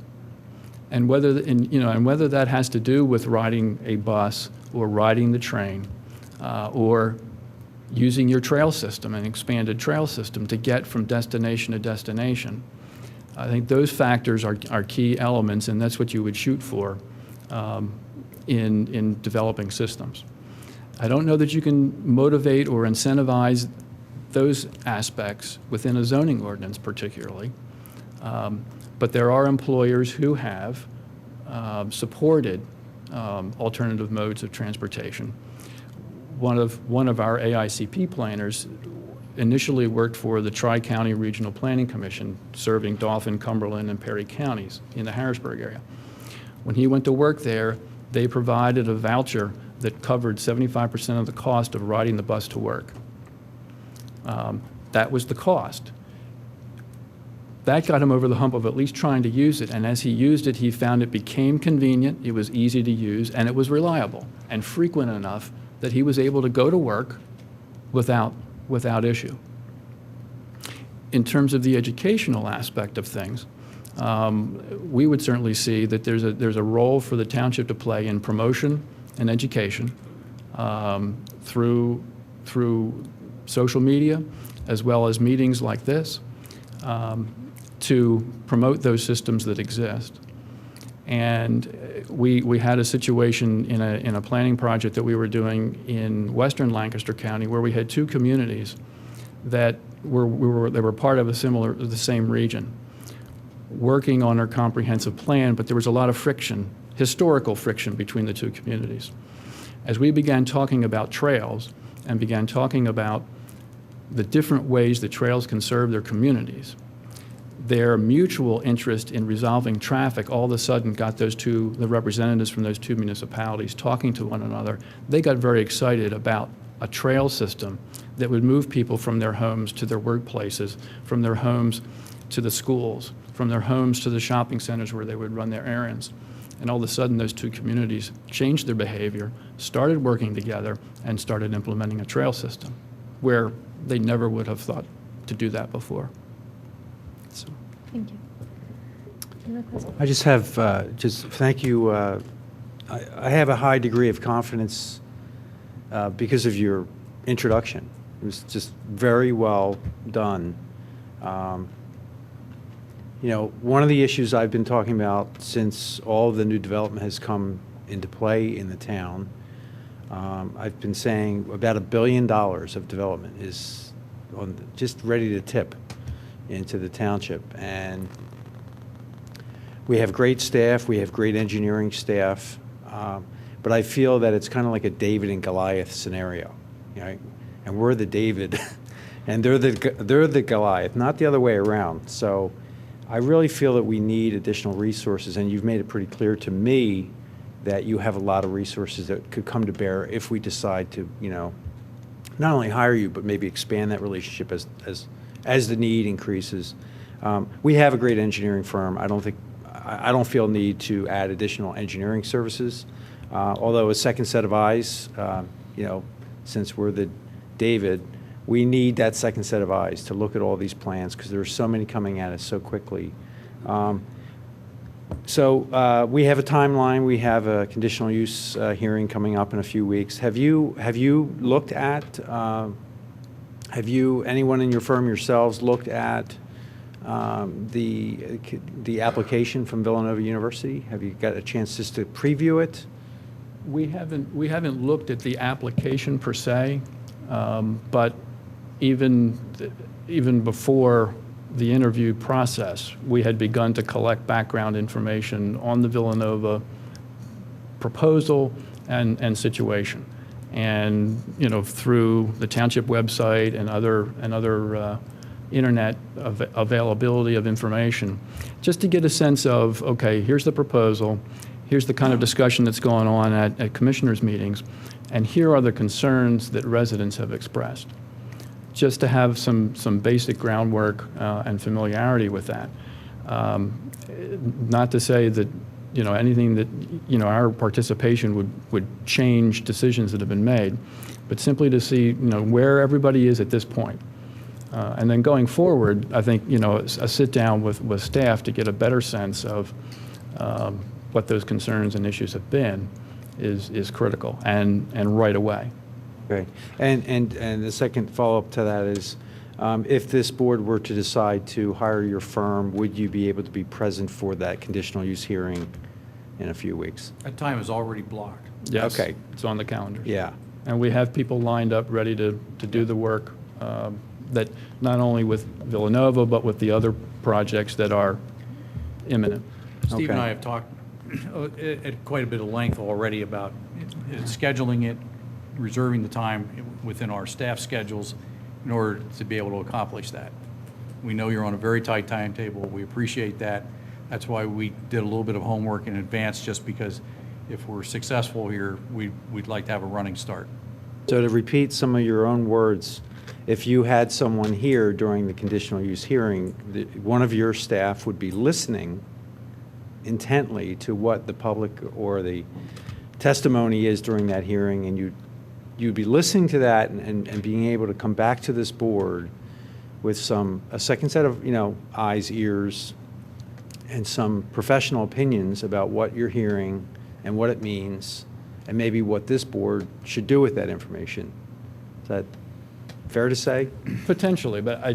And whether that has to do with riding a bus or riding the train, or using your trail system, an expanded trail system, to get from destination to destination. I think those factors are key elements, and that's what you would shoot for in developing systems. I don't know that you can motivate or incentivize those aspects within a zoning ordinance particularly, but there are employers who have supported alternative modes of transportation. One of our AICP planners initially worked for the Tri-County Regional Planning Commission, serving Dauphin, Cumberland, and Perry counties in the Harrisburg area. When he went to work there, they provided a voucher that covered 75% of the cost of riding the bus to work. That was the cost. That got him over the hump of at least trying to use it, and as he used it, he found it became convenient, it was easy to use, and it was reliable and frequent enough that he was able to go to work without issue. In terms of the educational aspect of things, we would certainly see that there's a role for the township to play in promotion and education through social media, as well as meetings like this, to promote those systems that exist. And we had a situation in a planning project that we were doing in western Lancaster County where we had two communities that were part of the same region, working on our comprehensive plan, but there was a lot of friction, historical friction between the two communities. As we began talking about trails and began talking about the different ways that trails can serve their communities, their mutual interest in resolving traffic all of a sudden got the representatives from those two municipalities talking to one another. They got very excited about a trail system that would move people from their homes to their workplaces, from their homes to the schools, from their homes to the shopping centers where they would run their errands. And all of a sudden, those two communities changed their behavior, started working together, and started implementing a trail system where they never would have thought to do that before. So. Thank you. You have a question? I just have, thank you. I have a high degree of confidence because of your introduction. It was just very well done. You know, one of the issues I've been talking about since all of the new development has come into play in the town, I've been saying about $1 billion of development is just ready to tip into the township. And we have great staff, we have great engineering staff, but I feel that it's kind of like a David and Goliath scenario, right? And we're the David, and they're the Goliath, not the other way around. So I really feel that we need additional resources, and you've made it pretty clear to me that you have a lot of resources that could come to bear if we decide to, you know, not only hire you, but maybe expand that relationship as the need increases. We have a great engineering firm. I don't feel need to add additional engineering services, although a second set of eyes, you know, since we're the David, we need that second set of eyes to look at all these plans because there are so many coming at us so quickly. So we have a timeline. We have a conditional use hearing coming up in a few weeks. Have you looked at? Have you, anyone in your firm yourselves, looked at the application from Villanova University? Have you got a chance just to preview it? We haven't looked at the application per se, but even before the interview process, we had begun to collect background information on the Villanova proposal and situation. And, you know, through the township website and other internet availability of information, just to get a sense of, okay, here's the proposal, here's the kind of discussion that's going on at commissioners' meetings, and here are the concerns that residents have expressed. Just to have some basic groundwork and familiarity with that. Not to say that, you know, anything that, you know, our participation would change decisions that have been made, but simply to see, you know, where everybody is at this point. And then going forward, I think, you know, a sit down with staff to get a better sense of what those concerns and issues have been is critical and right away. Okay. And the second follow-up to that is, if this board were to decide to hire your firm, would you be able to be present for that conditional use hearing in a few weeks? That time is already blocked. Yes, okay. It's on the calendar. Yeah. And we have people lined up ready to do the work that not only with Villanova, but with the other projects that are imminent. Steve and I have talked at quite a bit of length already about scheduling it, reserving the time within our staff schedules in order to be able to accomplish that. We know you're on a very tight timetable. We appreciate that. That's why we did a little bit of homework in advance, just because if we're successful here, we'd like to have a running start. So to repeat some of your own words, if you had someone here during the conditional use hearing, one of your staff would be listening intently to what the public or the testimony is during that hearing, and you'd be listening to that and being able to come back to this board with a second set of, you know, eyes, ears, and some professional opinions about what you're hearing and what it means, and maybe what this board should do with that information. Is that Fair to say? Potentially, but I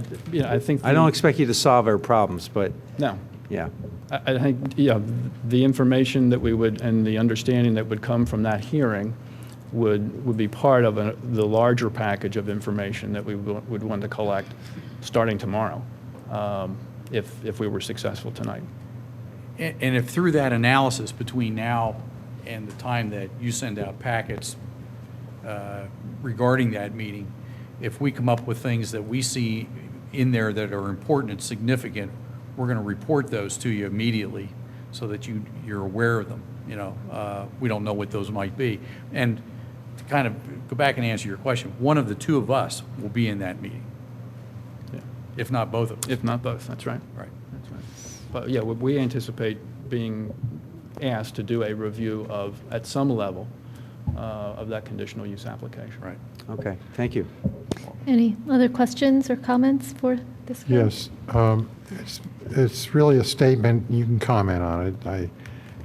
think. I don't expect you to solve our problems, but No. yeah. I think, the information that we would, and the understanding that would come from that hearing would be part of the larger package of information that we would want to collect starting tomorrow, if we were successful tonight. And if through that analysis between now and the time that you send out packets regarding that meeting, if we come up with things that we see in there that are important and significant, we're going to report those to you immediately so that you're aware of them. We don't know what those might be. And to kind of go back and answer your question, one of the two of us will be in that meeting. Yeah. If not both of us. If not both, that's right. Right. That's right. But yeah, we anticipate being asked to do a review of, at some level, of that conditional use application. Right. Okay, thank you. Any other questions or comments for this? group? Yes. It's really a statement. You can comment on it.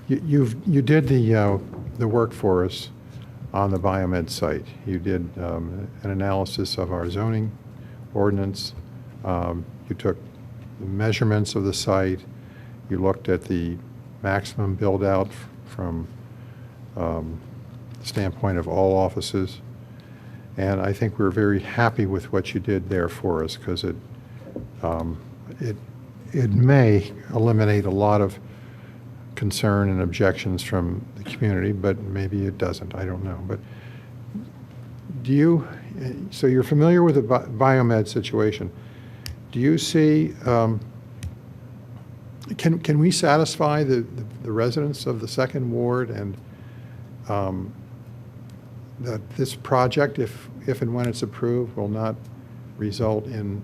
You did the work for us on the biomed site. You did an analysis of our zoning ordinance. You took the measurements of the site. You looked at the maximum build out from the standpoint of all offices. And I think we're very happy with what you did there for us, because it may eliminate a lot of concern and objections from the community, but maybe it doesn't. I don't know. But so you're familiar with the biomed situation. Do you see, can we satisfy the residents of the second ward and that this project, if and when it's approved, will not result in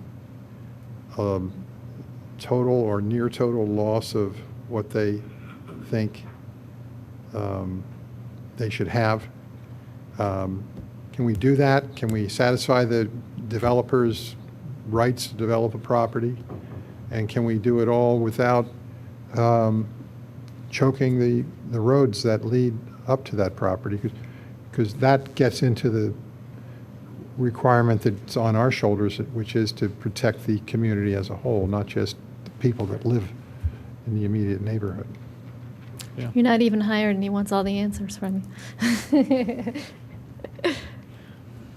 total or near total loss of what they think they should have? Can we do that? Can we satisfy the developer's rights to develop a property? And can we do it all without choking the roads that lead up to that property? Because that gets into the requirement that's on our shoulders, which is to protect the community as a whole, not just the people that live in the immediate neighborhood. Yeah. You're not even hired, and he wants all the answers from you.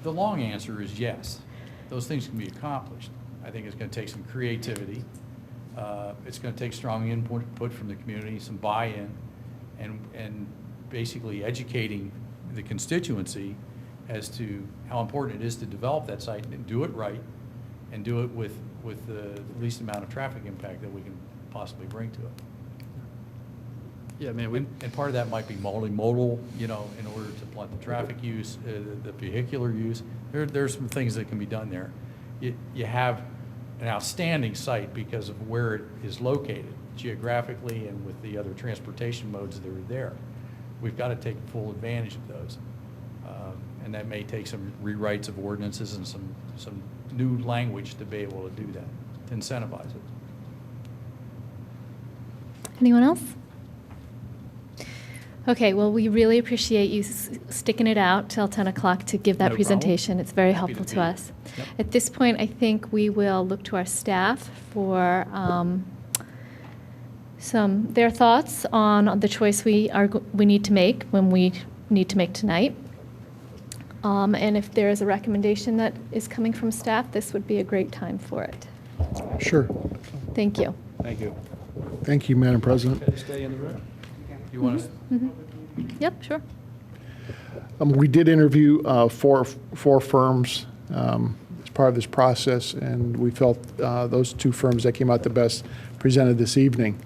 The long answer is yes. Those things can be accomplished. I think it's going to take some creativity. It's going to take strong input from the community, some buy-in, and basically educating the constituency as to how important it is to develop that site and do it right, and do it with the least amount of traffic impact that we can possibly bring to it. Yeah, I mean, And part of that might be multimodal, in order to blunt the traffic use, the vehicular use. There's some things that can be done there. You have an outstanding site because of where it is located geographically and with the other transportation modes that are there. We've got to take full advantage of those. And that may take some rewrites of ordinances and some new language to be able to do that, to incentivize it. Anyone else? Okay, well, we really appreciate you sticking it out till 10 o'clock to give that No presentation. It's very Happy helpful to to be us. here. Yep. At this point, I think we will look to our staff for their thoughts on the choice we need to make when we need to make tonight. And if there is a recommendation that is coming from staff, this would be a great time for it. Sure. Thank you. Thank you. Thank you, Madam President. stay in the room. You want us? Yep, sure. We did interview four firms as part of this process, and we felt those two firms that came out the best presented this evening.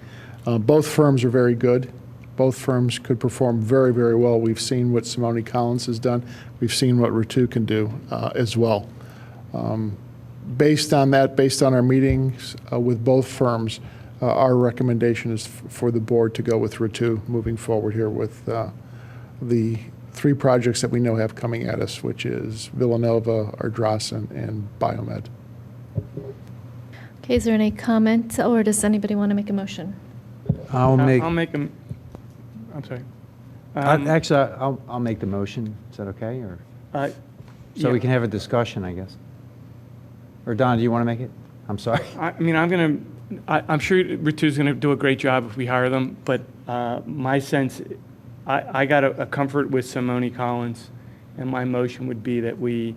Both firms are very good. Both firms could perform very, very well. We've seen what Simone Collins has done. We've seen what Ritu can do as well. Based on that, based on our meetings with both firms, our recommendation is for the board to go with Ritu moving forward here with the three projects that we know have coming at us, which is Villanova, Ardrossan, and Biomed. Okay, is there any comment, or does anybody want to make a motion? I'll make them. I'm sorry. Actually, I'll make the motion. Is that okay? Or so yeah. we can have a discussion, I guess. Or Don, do you want to make it? I'm sorry. I'm sure Ritu's going to do a great job if we hire them, but my sense, I got a comfort with Simone Collins, and my motion would be that we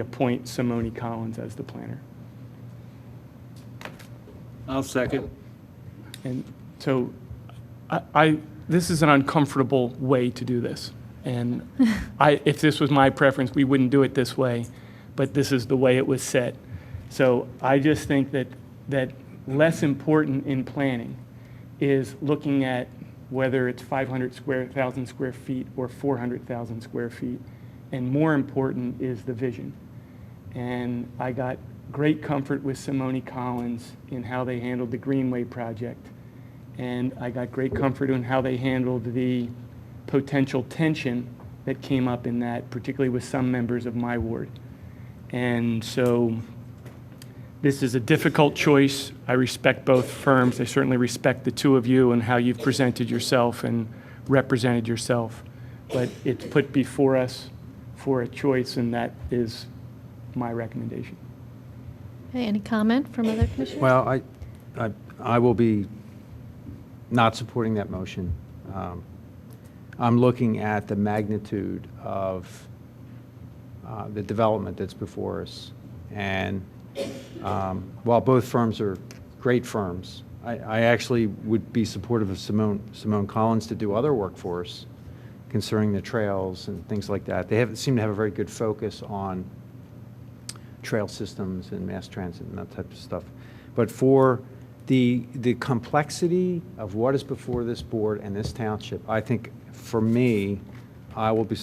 appoint Simone Collins as the planner. I'll second. And so this is an uncomfortable way to do this. And if this was my preference, we wouldn't do it this way, but this is the way it was set. So I just think that less important in planning is looking at whether it's 500,000 square feet or 400,000 square feet. And more important is the vision. And I got great comfort with Simone Collins in how they handled the Greenway project. And I got great comfort in how they handled the potential tension that came up in that, particularly with some members of my ward. And so this is a difficult choice. I respect both firms. I certainly respect the two of you and how you've presented yourself and represented yourself. But it's put before us for a choice, and that is my recommendation. Okay, any comment from other commissioners? Well, I will be not supporting that motion. I'm looking at the magnitude of the development that's before us. And while both firms are great firms, I actually would be supportive of Simone Collins to do other work for us concerning the trails and things like that. They seem to have a very good focus on trail systems and mass transit and that type of stuff. But for the complexity of what is before this board and this township, I think for me, I will be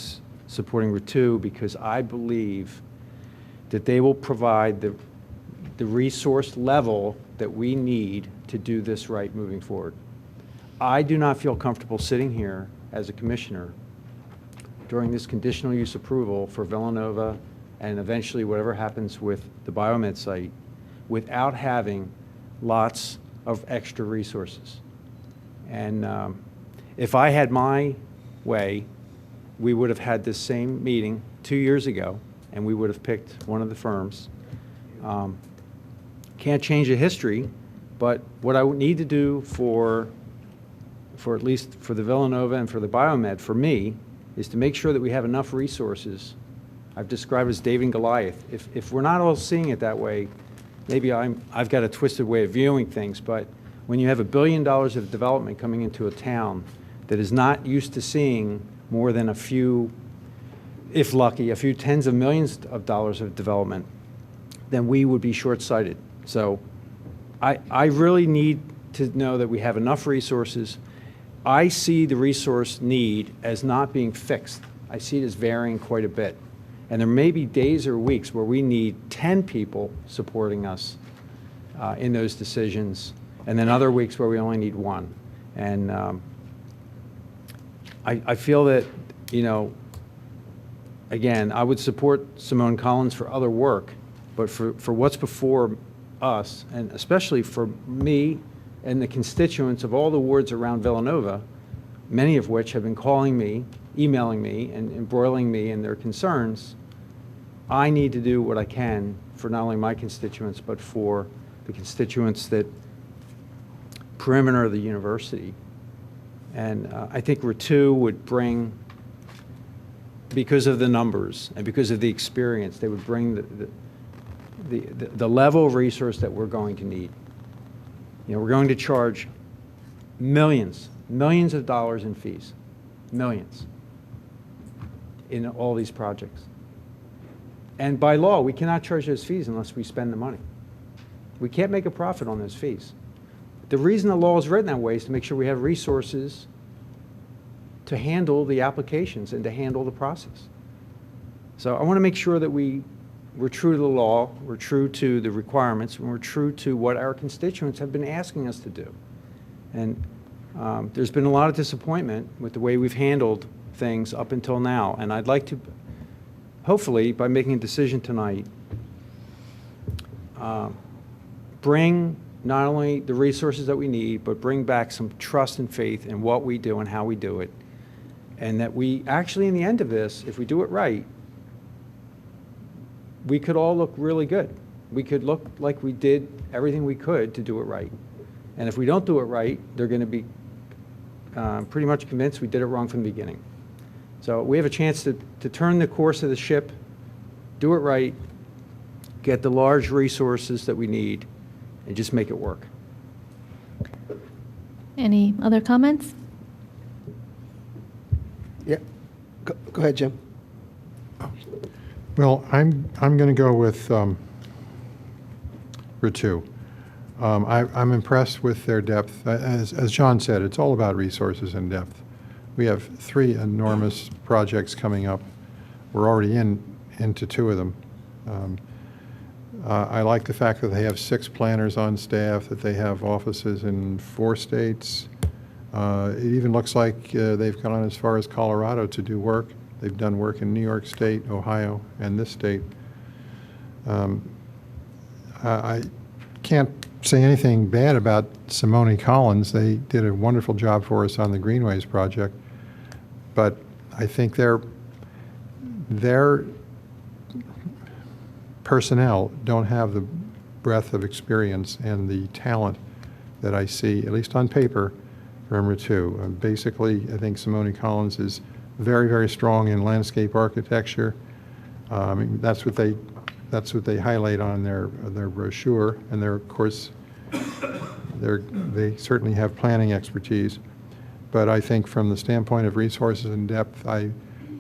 supporting Ritu because I believe that they will provide the resource level that we need to do this right moving forward. I do not feel comfortable sitting here as a commissioner during this conditional use approval for Villanova and eventually whatever happens with the biomed site without having lots of extra resources. And if I had my way, we would have had this same meeting 2 years ago, and we would have picked one of the firms. Can't change the history, but what I would need to do for at least for the Villanova and for the biomed, for me, is to make sure that we have enough resources. I've described it as David and Goliath. If we're not all seeing it that way, maybe I've got a twisted way of viewing things, but when you have $1 billion of development coming into a town that is not used to seeing more than a few, if lucky, a few tens of millions of dollars of development, then we would be short-sighted. So I really need to know that we have enough resources. I see the resource need as not being fixed. I see it as varying quite a bit. And there may be days or weeks where we need 10 people supporting us in those decisions, and then other weeks where we only need one. And I feel that, you know, again, I would support Simone Collins for other work, but for what's before us, and especially for me and the constituents of all the wards around Villanova, many of which have been calling me, emailing me, and embroiling me in their concerns, I need to do what I can for not only my constituents, but for the constituents that perimeter of the university. And I think Ritu would bring, because of the numbers and because of the experience, they would bring the level of resource that we're going to need. You know, we're going to charge millions of dollars in fees, millions, in all these projects. And by law, we cannot charge those fees unless we spend the money. We can't make a profit on those fees. The reason the law is written that way is to make sure we have resources to handle the applications and to handle the process. So I want to make sure that we're true to the law, we're true to the requirements, and we're true to what our constituents have been asking us to do. And there's been a lot of disappointment with the way we've handled things up until now. And I'd like to, hopefully, by making a decision tonight, bring not only the resources that we need, but bring back some trust and faith in what we do and how we do it. And that we actually, in the end of this, if we do it right, we could all look really good. We could look like we did everything we could to do it right. And if we don't do it right, they're going to be pretty much convinced we did it wrong from the beginning. So we have a chance to turn the course of the ship, do it right, get the large resources that we need, and just make it work. Any other comments? Yeah. Go ahead, Jim. Well, I'm going to go with Route 2. I'm impressed with their depth. As John said, it's all about resources and depth. We have 3 enormous projects coming up. We're already into 2 of them. I like the fact that they have 6 planners on staff, that they have offices in 4 states. It even looks like they've gone as far as Colorado to do work. They've done work in New York State, Ohio, and this state. I can't say anything bad about Simone Collins. They did a wonderful job for us on the Greenways project. But I think their personnel don't have the breadth of experience and the talent that I see, at least on paper, from Route 2. Basically, I think Simone Collins is very, very strong in landscape architecture. That's what they highlight on their brochure, and they're, of course, they certainly have planning expertise. But I think from the standpoint of resources and depth, I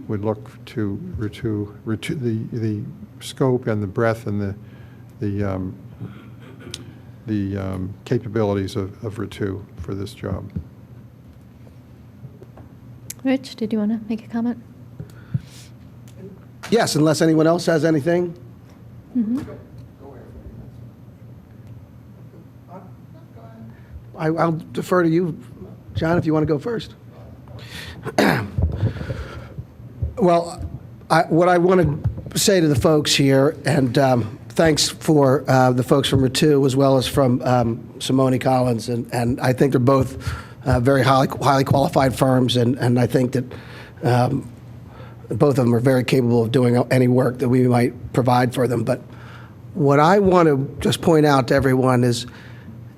would look to the scope and the breadth and the capabilities of Route 2 for this job. Rich, did you want to make a comment? Yes, unless anyone else has anything. I'll defer to you, John, if you want to go first. Well, what I want to say to the folks here, and thanks for the folks from Route 2 as well as from Simone Collins, and I think they're both very highly qualified firms, and I think that both of them are very capable of doing any work that we might provide for them. But what I want to just point out to everyone is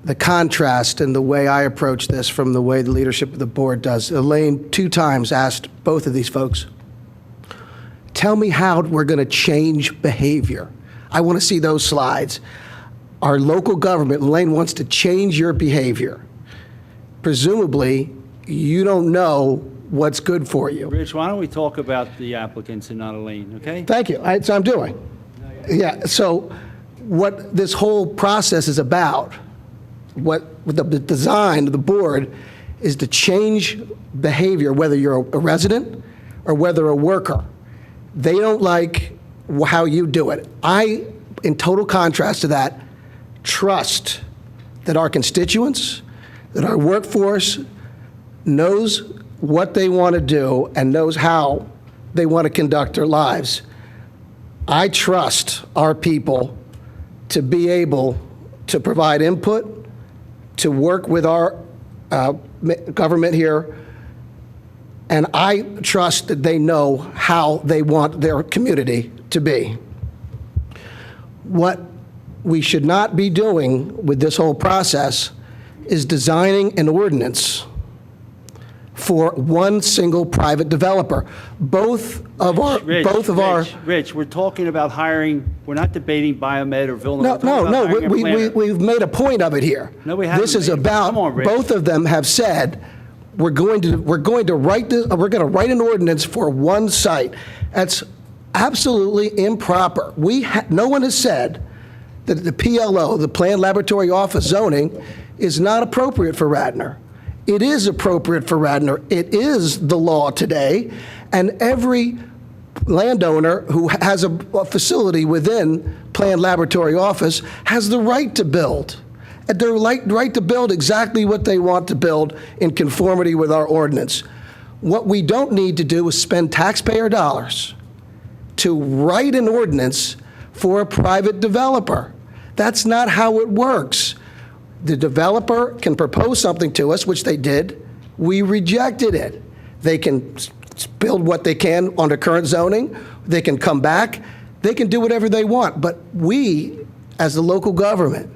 the contrast in the way I approach this from the way the leadership of the board does. Elaine 2 times asked both of these folks, tell me how we're going to change behavior. I want to see those slides. Our local government, Elaine, wants to change your behavior. Presumably, you don't know what's good for you. Rich, why don't we talk about the applicants and not Elaine, okay? Thank you. That's what I'm doing. Yeah, so what this whole process is about, what the design of the board is to change behavior, whether you're a resident or whether a worker. They don't like how you do it. I, in total contrast to that, trust that our constituents, that our workforce knows what they want to do and knows how they want to conduct their lives. I trust our people to be able to provide input, to work with our government here, and I trust that they know how they want their community to be. What we should not be doing with this whole process is designing an ordinance for one single private developer. Rich, we're talking about hiring, we're not debating Biomed or Villanova. No, we've made a point of it here. No, we haven't. This is about, Come on, Rich. both of them have said, we're going to write an ordinance for one site. That's absolutely improper. No one has said that the PLO, the Planned Laboratory Office zoning, is not appropriate for Radnor. It is appropriate for Radnor. It is the law today, and every landowner who has a facility within Planned Laboratory Office has the right to build. They're right to build exactly what they want to build in conformity with our ordinance. What we don't need to do is spend taxpayer dollars to write an ordinance for a private developer. That's not how it works. The developer can propose something to us, which they did. We rejected it. They can build what they can under current zoning. They can come back. They can do whatever they want, but we, as the local government,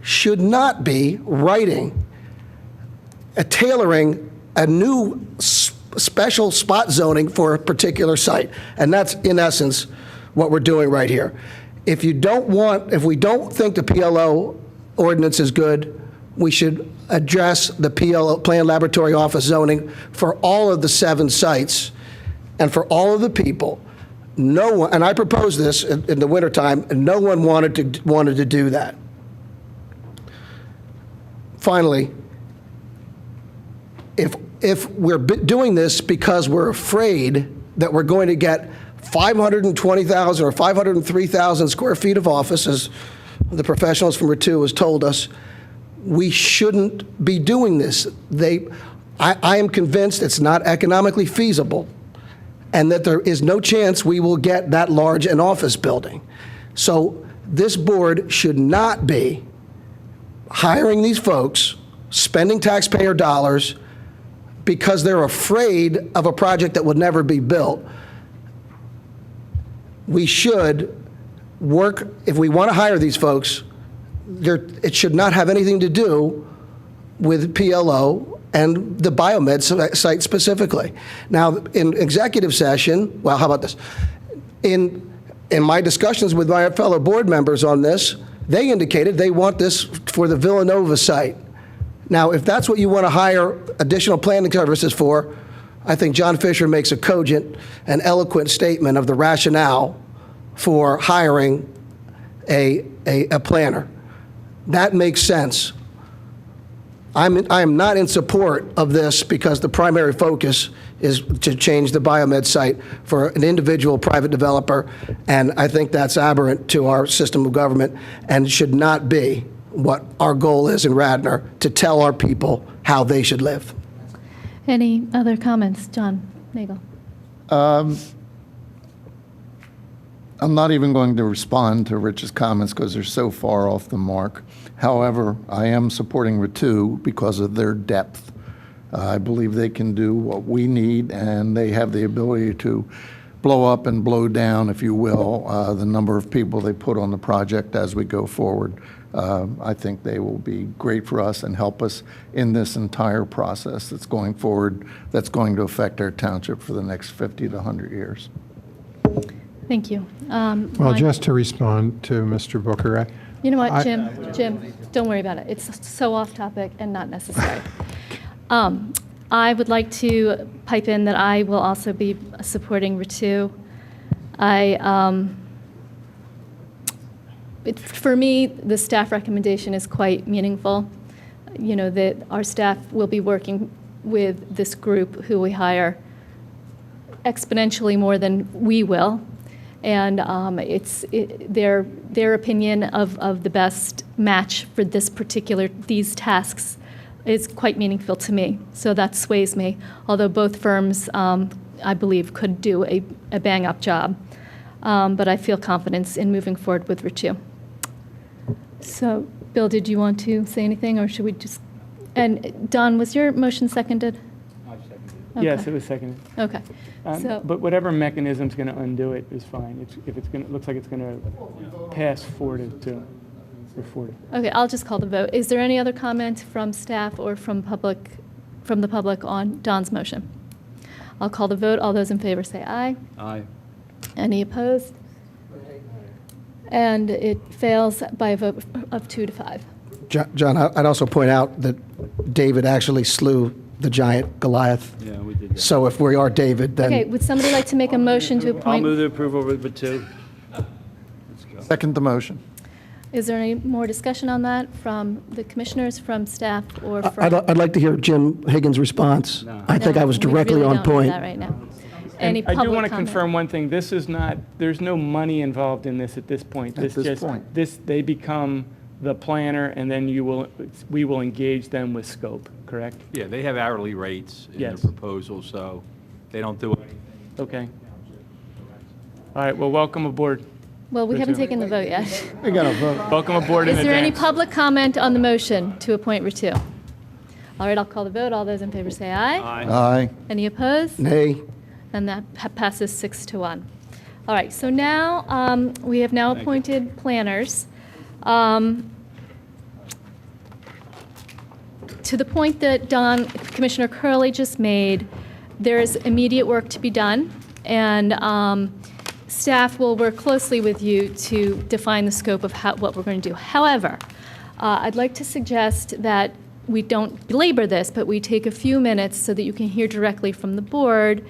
should not be writing, tailoring a new special spot zoning for a particular site. And that's, in essence, what we're doing right here. If we don't think the PLO ordinance is good, we should address the PLO, Plan Laboratory Office zoning, for all of the 7 sites and for all of the people. No one, and I proposed this in the wintertime, and no one wanted to do that. Finally, if we're doing this because we're afraid that we're going to get 520,000 or 503,000 square feet of office, as the professionals from RITU has told us, we shouldn't be doing this. I am convinced it's not economically feasible, and that there is no chance we will get that large an office building. So this board should not be hiring these folks, spending taxpayer dollars, because they're afraid of a project that would never be built. We should work, if we want to hire these folks, it should not have anything to do with PLO and the biomed site specifically. Now, in executive session, well, how about this? In my discussions with my fellow board members on this, they indicated they want this for the Villanova site. Now, if that's what you want to hire additional planning services for, I think John Fisher makes a cogent and eloquent statement of the rationale for hiring a planner. That makes sense. I am not in support of this because the primary focus is to change the biomed site for an individual private developer, and I think that's aberrant to our system of government and should not be what our goal is in Radnor, to tell our people how they should live. Any other comments? John Nagel. I'm not even going to respond to Rich's comments because they're so far off the mark. However, I am supporting RITU because of their depth. I believe they can do what we need, and they have the ability to blow up and blow down, if you will, the number of people they put on the project as we go forward. I think they will be great for us and help us in this entire process that's going forward, that's going to affect our township for the next 50 to 100 years. Thank you. Well, just to respond to Mr. Booker, you know what, Jim, don't worry about it. It's so off topic and not necessary. I would like to pipe in that I will also be supporting RITU. For me, the staff recommendation is quite meaningful. You know, that our staff will be working with this group who we hire exponentially more than we will. And their opinion of the best match for these tasks is quite meaningful to me. So that sways me, although both firms, I believe, could do a bang-up job. But I feel confidence in moving forward with RITU. So, Bill, did you want to say anything, or should we just? And Don, was your motion seconded? I seconded. Okay. Yes, it was seconded. Okay. So, But whatever mechanism's going to undo it is fine. If it's going, it looks like it's going to pass 4-2 or 4 to. okay, I'll just call the vote. Is there any other comment from staff or from the public on Don's motion? I'll call the vote. All those in favor say aye. Aye. Any opposed? And it fails by a vote of 2 to 5. John, I'd also point out that David actually slew the giant Goliath. Yeah, we did that. So if we are David, then. Okay, would somebody like to make a motion to I'll appoint? move the approval with RITU. Second the motion. Is there any more discussion on that from the commissioners, from staff, or from? I'd like to hear Jim Higgins' response. No. I think I was directly on point. We really don't do that right now. Any And I do public want to comment? confirm one thing. This is not, there's no money involved in this at this point. At this point. They become the planner, and then we will engage them with scope, correct? Yeah, they have hourly rates in Yes. the proposal, so they don't do anything. Okay. All right, well, welcome aboard. Well, we haven't Resume. taken the vote yet. We got a vote. Welcome aboard in Is there any advance. public comment on the motion to appoint RITU? All right, I'll call the vote. All those in favor say aye. Aye. Any opposed? Nay. And that passes 6 to 1. All right, so now, we have now appointed planners. To the point that Commissioner Curley just made, there is immediate work to be done, and staff will work closely with you to define the scope of what we're going to do. However, I'd like to suggest that we don't belabor this, but we take a few minutes so that you can hear directly from the board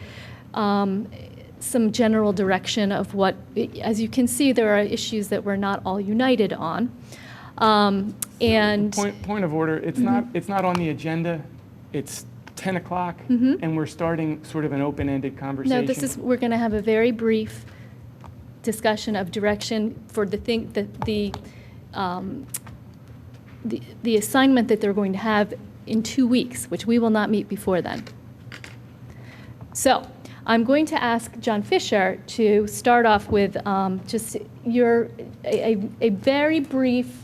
some general direction of what, as you can see, there are issues that we're not all united on. And Point of order, it's not on the agenda. It's 10 o'clock, and we're starting sort of an open-ended conversation. no, we're going to have a very brief discussion of direction for the assignment that they're going to have in 2 weeks, which we will not meet before then. So I'm going to ask John Fisher to start off with just a very brief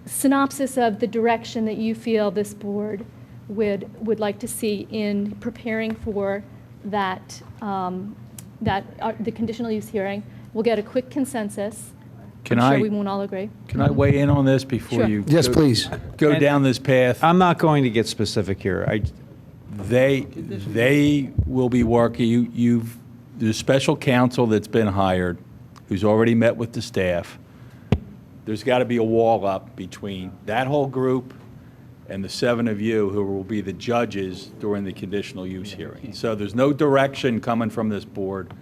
synopsis of the direction that you feel this board would like to see in preparing for that, the conditional use hearing. We'll get a quick consensus. Can I'm I- sure we won't all agree. Can I weigh in on this before Sure. you? Yes, please. Go down this path. I'm not going to get specific here. They will be working, there's a special counsel that's been hired, who's already met with the staff. There's got to be a wall up between that whole group and the 7 of you who will be the judges during the conditional use hearing. So there's no direction coming from this board.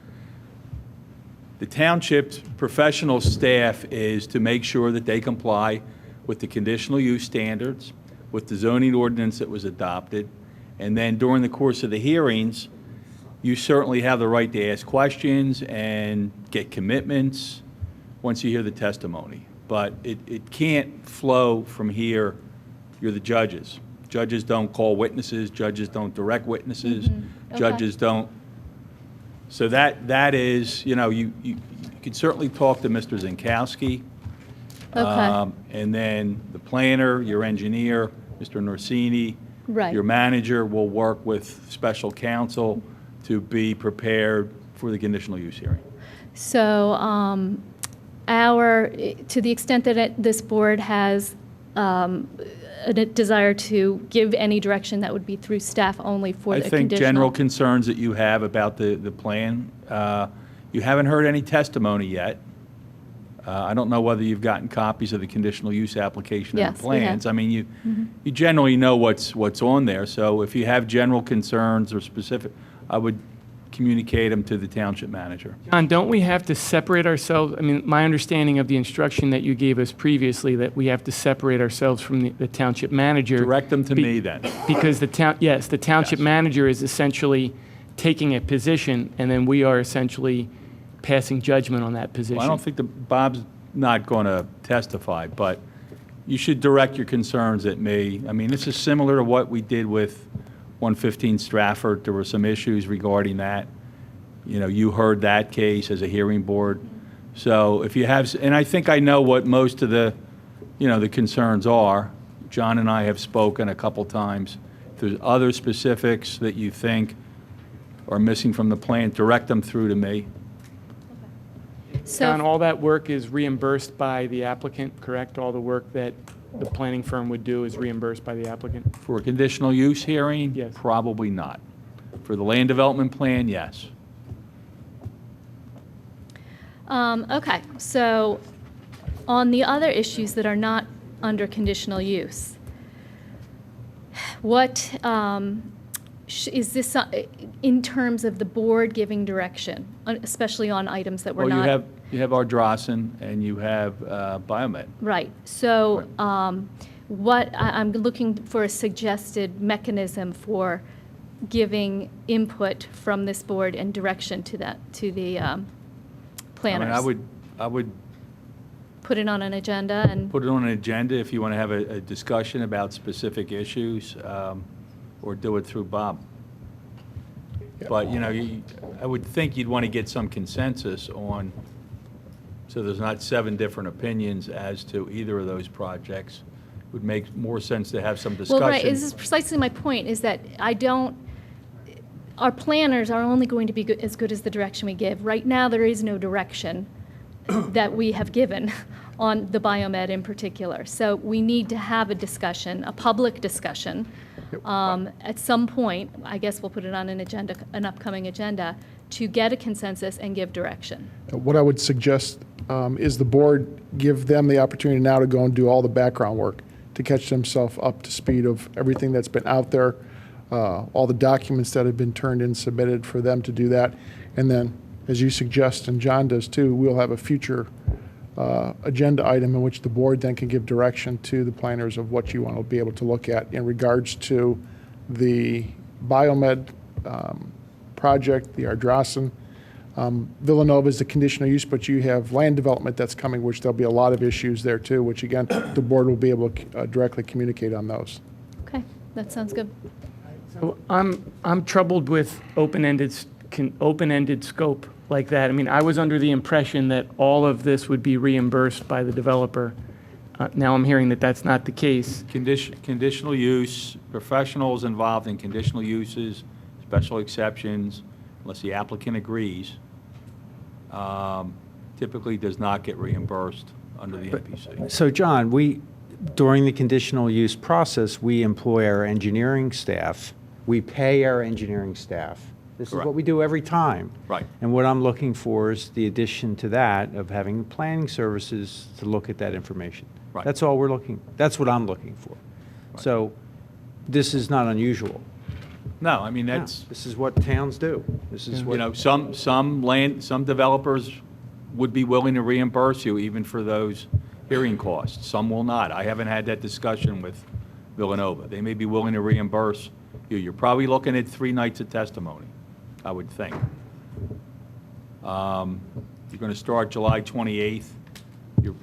The township's professional staff is to make sure that they comply with the conditional use standards, with the zoning ordinance that was adopted, and then during the course of the hearings, you certainly have the right to ask questions and get commitments once you hear the testimony. But it can't flow from here. You're the judges. Judges don't call witnesses. Judges don't direct witnesses. Okay. Judges don't. So that is, you can certainly talk to Mr. Zinkowski. Okay. And then the planner, your engineer, Mr. Norsini. Right. Your manager will work with special counsel to be prepared for the conditional use hearing. So to the extent that this board has a desire to give any direction, that would be through staff only for the I think conditional. general concerns that you have about the plan, you haven't heard any testimony yet. I don't know whether you've gotten copies of the conditional use application and Yes, the we have. plans. I mean, you generally know what's on there, so if you have general concerns or specific, I would communicate them to the township manager. John, don't we have to separate ourselves? I mean, my understanding of the instruction that you gave us previously, that we have to separate ourselves from the township manager. Direct them to me then. Because the township manager is essentially taking a position, and then we are essentially passing judgment on that position. Well, I don't think Bob's not going to testify, but you should direct your concerns at me. I mean, this is similar to what we did with 115 Stratford. There were some issues regarding that. You heard that case as a hearing board. So if you have, and I think I know what most of the concerns are. John and I have spoken a couple times. If there's other specifics that you think are missing from the plan, direct them through to me. So John, all that work is reimbursed by the applicant, correct? All the work that the planning firm would do is reimbursed by the applicant? For a conditional use hearing? Yes. Probably not. For the land development plan, yes. Okay, so on the other issues that are not under conditional use, what is this in terms of the board giving direction, especially on items that were Well, not? you have Ardrossan and you have Biomed. Right, so I'm looking for a suggested mechanism for giving input from this board and direction to the planners. I mean, I would Put it on an agenda and, put it on an agenda if you want to have a discussion about specific issues, or do it through Bob. But, I would think you'd want to get some consensus on, so there's not 7 different opinions as to either of those projects. It would make more sense to have some discussion. well, right, this is precisely my point, is that I don't, our planners are only going to be as good as the direction we give. Right now, there is no direction that we have given on the biomed in particular. So we need to have a discussion, a public discussion. At some point, I guess we'll put it on an upcoming agenda, to get a consensus and give direction. What I would suggest is the board give them the opportunity now to go and do all the background work to catch themselves up to speed of everything that's been out there, all the documents that have been turned in, submitted, for them to do that. And then, as you suggest, and John does too, we'll have a future agenda item in which the board then can give direction to the planners of what you want to be able to look at in regards to the biomed project, the Ardrossan. Villanova is the conditional use, but you have land development that's coming, which there'll be a lot of issues there too, which again, the board will be able to directly communicate on those. Okay, that sounds good. So I'm troubled with open-ended scope like that. I mean, I was under the impression that all of this would be reimbursed by the developer. Now I'm hearing that that's not the case. Conditional use, professionals involved in conditional uses, special exceptions, unless the applicant agrees, typically does not get reimbursed under the NPC. So, John, during the conditional use process, we employ our engineering staff. We pay our engineering staff. This Correct. is what we do every time. Right. And what I'm looking for is the addition to that of having planning services to look at that information. Right. That's all that's what I'm looking for. Right. So this is not unusual. No, I mean, No, this is what towns do. This is what. you know, some developers would be willing to reimburse you even for those hearing costs. Some will not. I haven't had that discussion with Villanova. They may be willing to reimburse you. You're probably looking at 3 nights of testimony, I would think. You're going to start July 28th.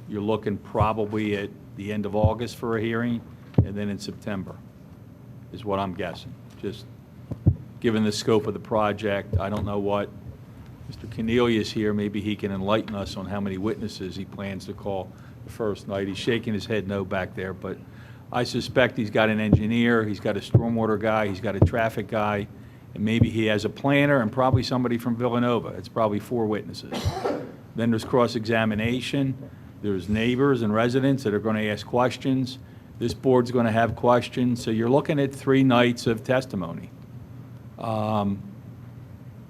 You're looking probably at the end of August for a hearing, and then in September, is what I'm guessing. Just given the scope of the project, I don't know what, Mr. Cornelius here, maybe he can enlighten us on how many witnesses he plans to call the first night. He's shaking his head no back there, but I suspect he's got an engineer, he's got a stormwater guy, he's got a traffic guy, and maybe he has a planner and probably somebody from Villanova. It's probably 4 witnesses. Then there's cross-examination. There's neighbors and residents that are going to ask questions. This board's going to have questions. So you're looking at 3 nights of testimony,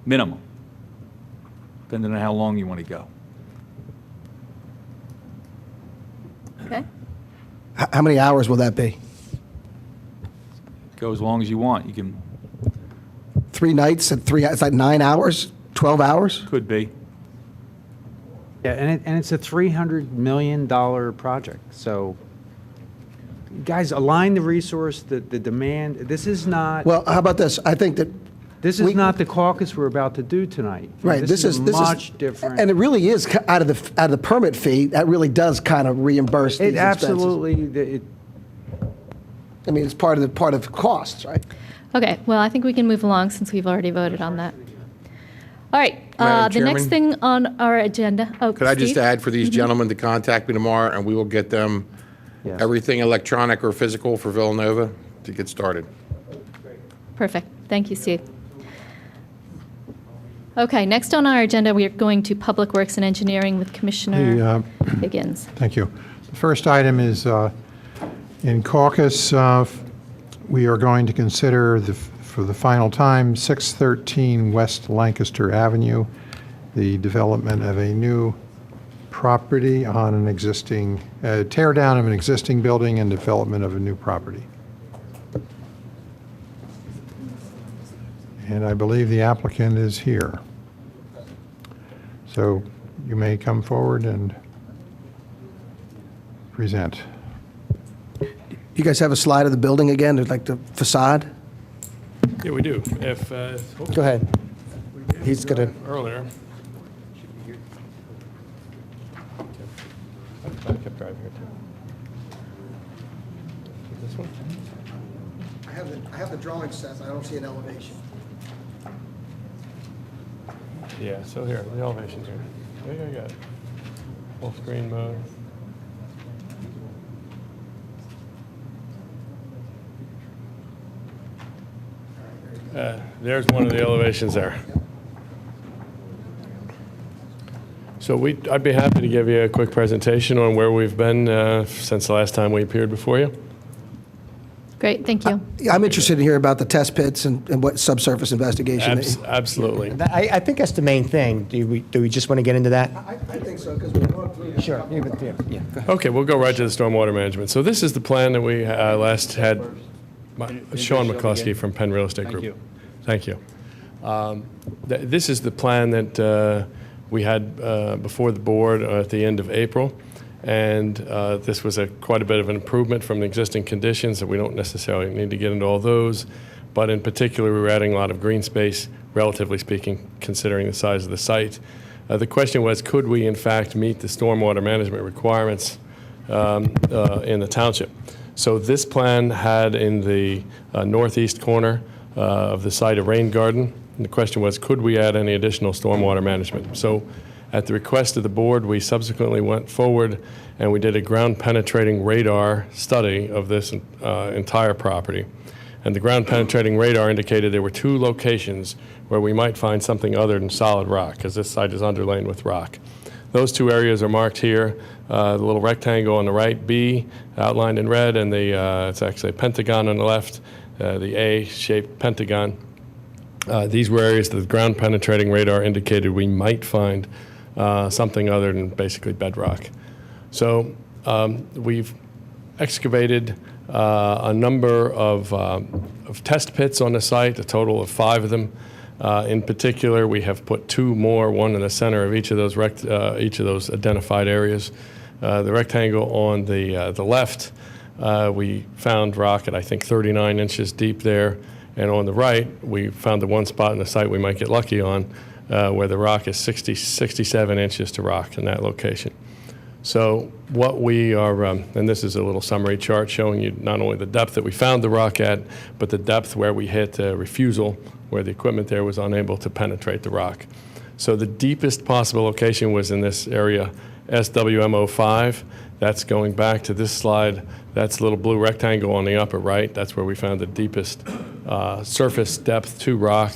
minimum, depending on how long you want to go. Okay. How many hours will that be? Go as long as you want. You can, 3 nights at 3, it's like 9 hours, 12 hours? could be. Yeah, and it's a $300 million project. So, guys, align the resource, the demand. This is not. Well, how about this? I think that. This is not the caucus we're about to do tonight. Right. This is much different. And it really is out of the permit fee. That really does kind of reimburse these It expenses. absolutely. I mean, it's part of the costs, right? Okay, well, I think we can move along since we've already voted on that. All right, Madam the next Chairman? thing on our agenda, Could I just Steve? add for these gentlemen to contact me tomorrow, and we will get them everything electronic or physical for Villanova to get started. Perfect, thank you, Steve. Okay, next on our agenda, we are going to Public Works and Engineering with Commissioner Higgins. Thank you. The first item is in Caucus, we are going to consider for the final time 613 West Lancaster Avenue, the development of a new property on an existing, tear down of an existing building and development of a new property. And I believe the applicant is here. So you may come forward and present. You guys have a slide of the building again, like the facade? Yeah, we do. Go ahead. He's going to. Earlier. I kept driving here too. This one? I have the drawing set. I don't see an elevation. Yeah, so here, the elevations here. Yeah, I got it. Full screen mode. There's one of the elevations there. So I'd be happy to give you a quick presentation on where we've been since the last time we appeared before you. Great, thank you. I'm interested in hearing about the test pits and what subsurface investigation. Absolutely. I think that's the main thing. Do we just want to get into that? I think so, because we've gone through that. Sure. Yeah. Okay, we'll go right to the stormwater management. So this is the plan that we last had. Sean McCluskey from Penn Real Estate Group. Thank you. This is the plan that we had before the board at the end of April. And this was quite a bit of an improvement from the existing conditions that we don't necessarily need to get into all those. But in particular, we were adding a lot of green space, relatively speaking, considering the size of the site. The question was, could we in fact meet the stormwater management requirements in the township? So this plan had in the northeast corner of the site a rain garden. And the question was, could we add any additional stormwater management? So at the request of the board, we subsequently went forward and we did a ground penetrating radar study of this entire property. And the ground penetrating radar indicated there were 2 locations where we might find something other than solid rock, because this site is underlain with rock. Those 2 areas are marked here. The little rectangle on the right, B, outlined in red, and it's actually a pentagon on the left, the A-shaped pentagon. These were areas that the ground penetrating radar indicated we might find something other than basically bedrock. So we've excavated a number of test pits on the site, a total of 5 of them. In particular, we have put 2 more, one in the center of each of those identified areas. The rectangle on the left, we found rock at I think 39 inches deep there, and on the right, we found the one spot in the site we might get lucky on, where the rock is 67 inches to rock in that location. So what we are, and this is a little summary chart showing you not only the depth that we found the rock at, but the depth where we hit refusal, where the equipment there was unable to penetrate the rock. So the deepest possible location was in this area, SWM05. That's going back to this slide. That's the little blue rectangle on the upper right. That's where we found the deepest surface depth to rock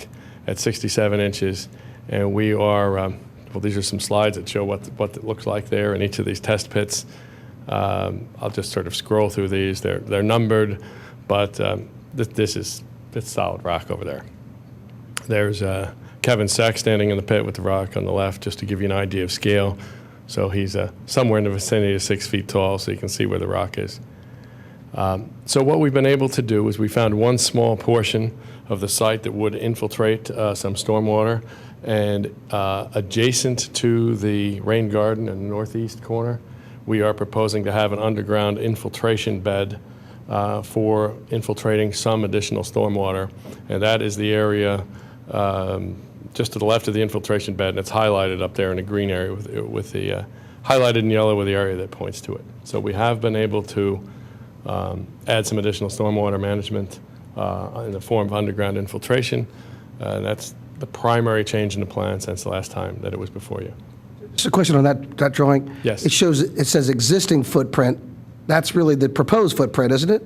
at 67 inches. And we are, well, these are some slides that show what it looks like there in each of these test pits. I'll just sort of scroll through these. They're numbered, but it's solid rock over there. There's Kevin Seck standing in the pit with the rock on the left, just to give you an idea of scale. So he's somewhere in the vicinity of 6 feet tall, so you can see where the rock is. So what we've been able to do is we found one small portion of the site that would infiltrate some stormwater, and adjacent to the rain garden in the northeast corner, we are proposing to have an underground infiltration bed for infiltrating some additional stormwater, and that is the area just to the left of the infiltration bed, and it's highlighted up there in the green area with the highlighted in yellow with the area that points to it. So we have been able to add some additional stormwater management in the form of underground infiltration. That's the primary change in the plan since the last time that it was before you. Just a question on that drawing. Yes. It says existing footprint. That's really the proposed footprint, isn't it?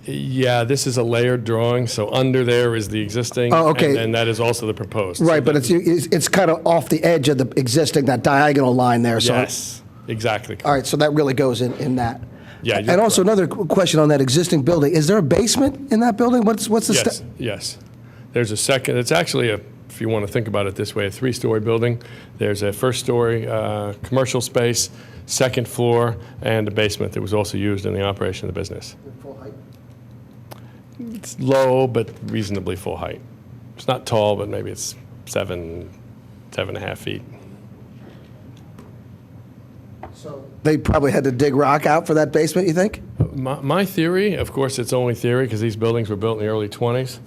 Yeah, this is a layered drawing, so under there is the existing, Oh, okay. and that is also the proposed. Right, but it's kind of off the edge of the existing, that diagonal line there. So Yes, exactly. all right, so that really goes in that. Yeah, you're And also another question on that existing building. Is there a basement in that building? What's the Yes, yes. There's a second, it's actually if you want to think about it this way, a 3-story building. There's a first-story commercial space, second floor, and a basement that was also used in the operation of the business. Full height? It's low, but reasonably full height. It's not tall, but maybe it's 7.5 feet. So they probably had to dig rock out for that basement, you think? My theory, of course it's only theory because these buildings were built in the early 20s,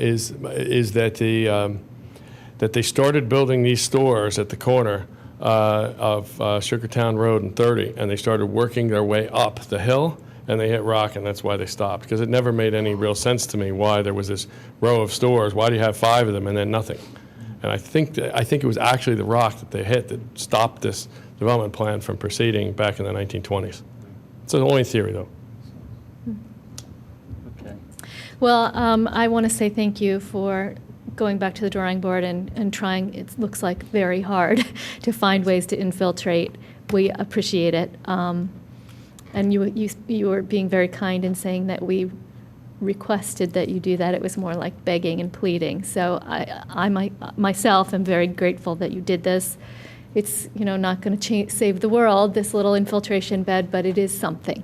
is that they started building these stores at the corner of Sugartown Road and 30, and they started working their way up the hill, and they hit rock, and that's why they stopped. Because it never made any real sense to me why there was this row of stores. Why do you have 5 of them and then nothing? And I think it was actually the rock that they hit that stopped this development plan from proceeding back in the 1920s. It's the only theory, though. Well, I want to say thank you for going back to the drawing board and trying, it looks like very hard to find ways to infiltrate. We appreciate it. And you were being very kind in saying that we requested that you do that. It was more like begging and pleading. So I myself am very grateful that you did this. It's, not going to save the world, this little infiltration bed, but it is something.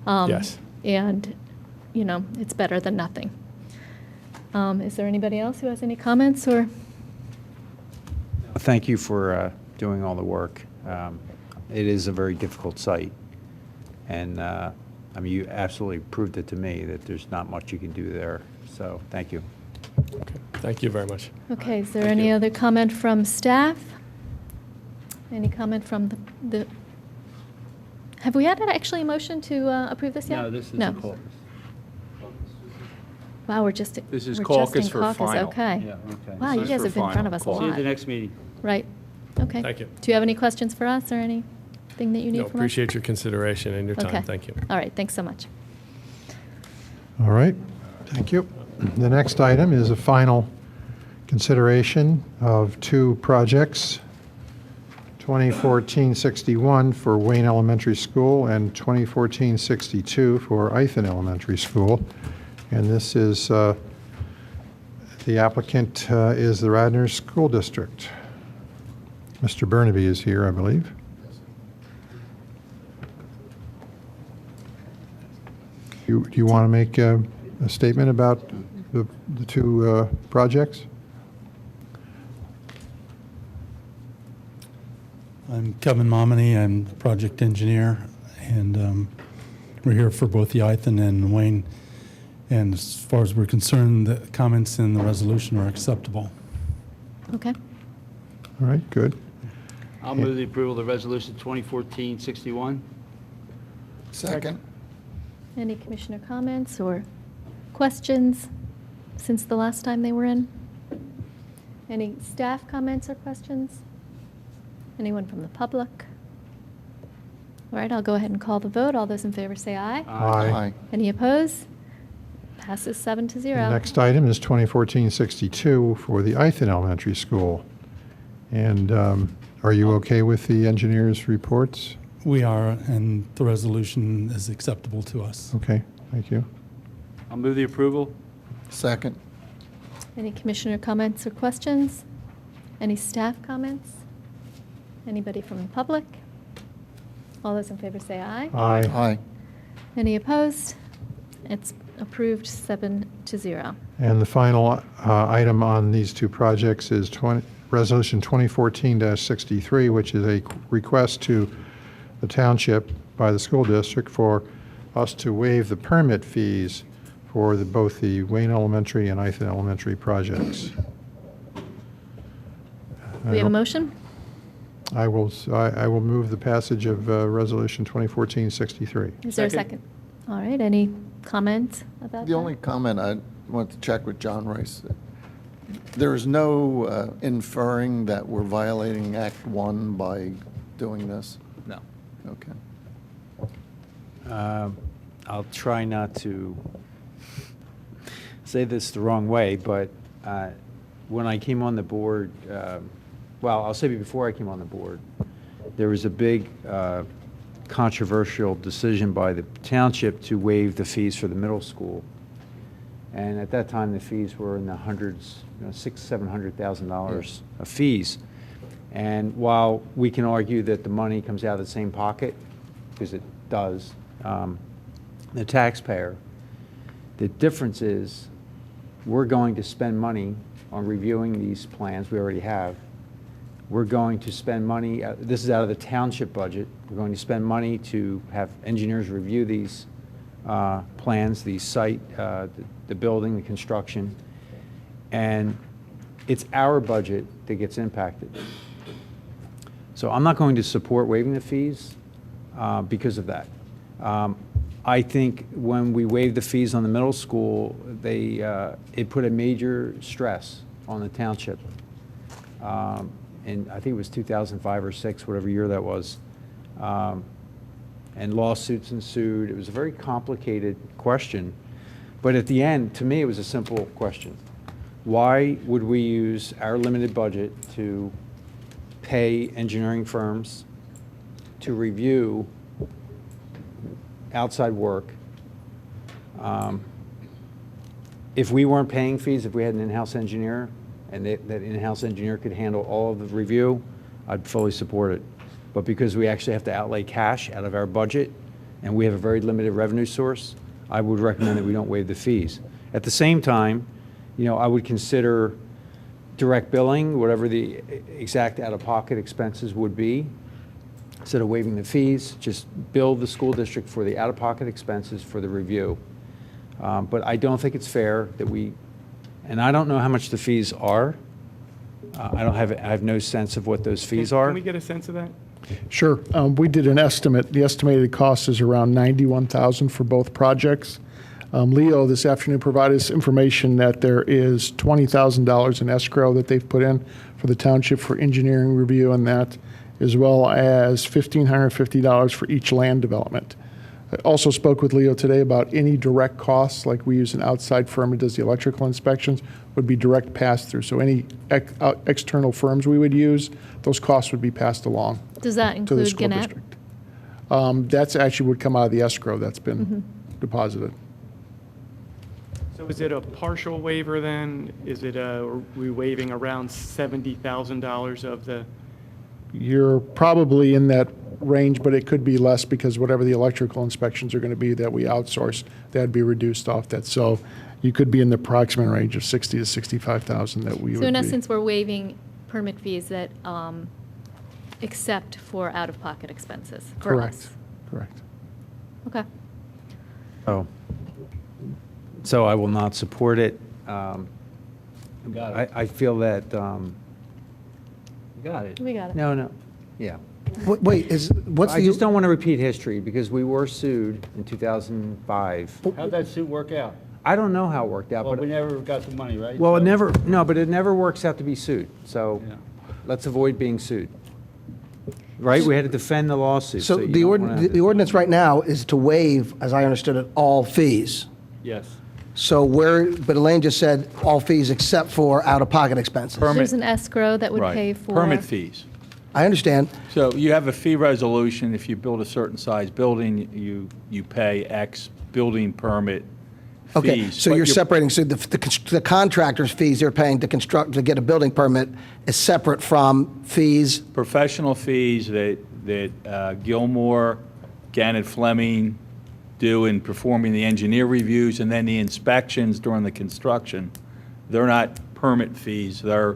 Yes. And, it's better than nothing. Is there anybody else who has any comments or? Thank you for doing all the work. It is a very difficult site. And, you absolutely proved it to me that there's not much you can do there. So, thank you. Okay. Thank you very much. Okay, is there any other comment from staff? Any comment from the have we had actually a motion to approve this yet? No, this is the caucus. Wow, we're just This is we're caucus just in for caucus. final. Okay. Yeah, okay. Wow, you This is guys for have been in front of us a final. See you lot. at the next meeting. Right. Okay. Thank you. Do you have any questions for us or anything that you need No, from appreciate your consideration and your time. Okay. Thank you. All right. Thanks so much. All right, thank you. The next item is a final consideration of two projects, 2014-61 for Wayne Elementary School and 2014-62 for Ithan Elementary School. And this is, the applicant is the Radnor School District. Mr. Burnaby is here, I believe. Do you want to make a statement about the two projects? I'm Kevin Momini. I'm the project engineer, and we're here for both the Ithan and Wayne. And as far as we're concerned, the comments in the resolution are acceptable. Okay. All right, good. I'll move the approval of the resolution 2014-61. Second. Any commissioner comments or questions since the last time they were in? Any staff comments or questions? Anyone from the public? All right, I'll go ahead and call the vote. All those in favor say aye. Aye. Any opposed? Passes 7-0. The next item is 2014-62 for the Ithan Elementary School. And are you okay with the engineer's reports? We are, and the resolution is acceptable to us. Okay, thank you. I'll move the approval. Second. Any commissioner comments or questions? Any staff comments? Anybody from the public? All those in favor say aye. Aye. Aye. Any opposed? It's approved 7-0. And the final item on these two projects is Resolution 2014-63, which is a request to the Township by the school district for us to waive the permit fees for both the Wayne Elementary and Ithan Elementary projects. Do we have a motion? I will move the passage of Resolution 2014-63. Is there a second? All right, any comments about The that? only comment I want to check with John Rice, there is no inferring that we're violating Act 1 by doing this? No. Okay. I'll try not to say this the wrong way, but when I came on the board, well, I'll say before I came on the board, there was a big controversial decision by the township to waive the fees for the middle school. And at that time, the fees were in the hundreds, $600,000-$700,000 of fees. And while we can argue that the money comes out of the same pocket, because it does, the taxpayer, the difference is we're going to spend money on reviewing these plans we already have. We're going to spend money, this is out of the township budget, we're going to spend money to have engineers review these plans, the site, the building, the construction, and it's our budget that gets impacted. So I'm not going to support waiving the fees because of that. I think when we waived the fees on the middle school, it put a major stress on the township. And I think it was 2005 or 6, whatever year that was. And lawsuits ensued. It was a very complicated question But at the end, to me, it was a simple question. Why would we use our limited budget to pay engineering firms to review outside work? If we weren't paying fees, if we had an in-house engineer, and that in-house engineer could handle all of the review, I'd fully support it. But because we actually have to outlay cash out of our budget, and we have a very limited revenue source, I would recommend that we don't waive the fees. At the same time, I would consider direct billing, whatever the exact out-of-pocket expenses would be. Instead of waiving the fees, just bill the school district for the out-of-pocket expenses for the review. But I don't think it's fair that and I don't know how much the fees are. I have no sense of what those fees are. Can we get a sense of that? Sure. We did an estimate. The estimated cost is around $91,000 for both projects. Leo this afternoon provided us information that there is $20,000 in escrow that they've put in for the township for engineering review and that, as well as $1,550 for each land development. I also spoke with Leo today about any direct costs, like we use an outside firm that does the electrical inspections, would be direct pass-through. So any external firms we would use, those costs would be passed along Does that to the include school Gannett? district. That's actually would come out of the escrow that's been deposited. So is it a partial waiver then? Is it are we waiving around $70,000 of the? You're probably in that range, but it could be less because whatever the electrical inspections are going to be that we outsource, that'd be reduced off that. So you could be in the approximate range of 60 to 65,000 that we would So in be. essence, we're waiving permit fees that, except for out-of-pocket expenses for Correct. us. Correct. Okay. So I will not support it. Got it. I feel that, Got it. We got it. no, yeah. Wait, what's I the? just don't want to repeat history because we were sued in 2005. How'd that suit work out? I don't know how it worked out, Well, but we never got the money, right? well, So- but it never works out to be sued. So Yeah. let's avoid being sued. Right? We had to defend the lawsuit. So you the don't wanna- the ordinance right now is to waive, as I understood it, all fees. Yes. So but Elaine just said all fees except for out-of-pocket expenses. There's an escrow that would Right. pay for. Permit fees. I understand. So you have a fee resolution. If you build a certain size building, you pay X building permit fees. Okay, so But you're separating, so the contractor's fees they're paying to construct, to get a building permit is separate from fees? Professional fees that Gilmore, Gannett Fleming do in performing the engineer reviews and then the inspections during the construction, they're not permit fees. They're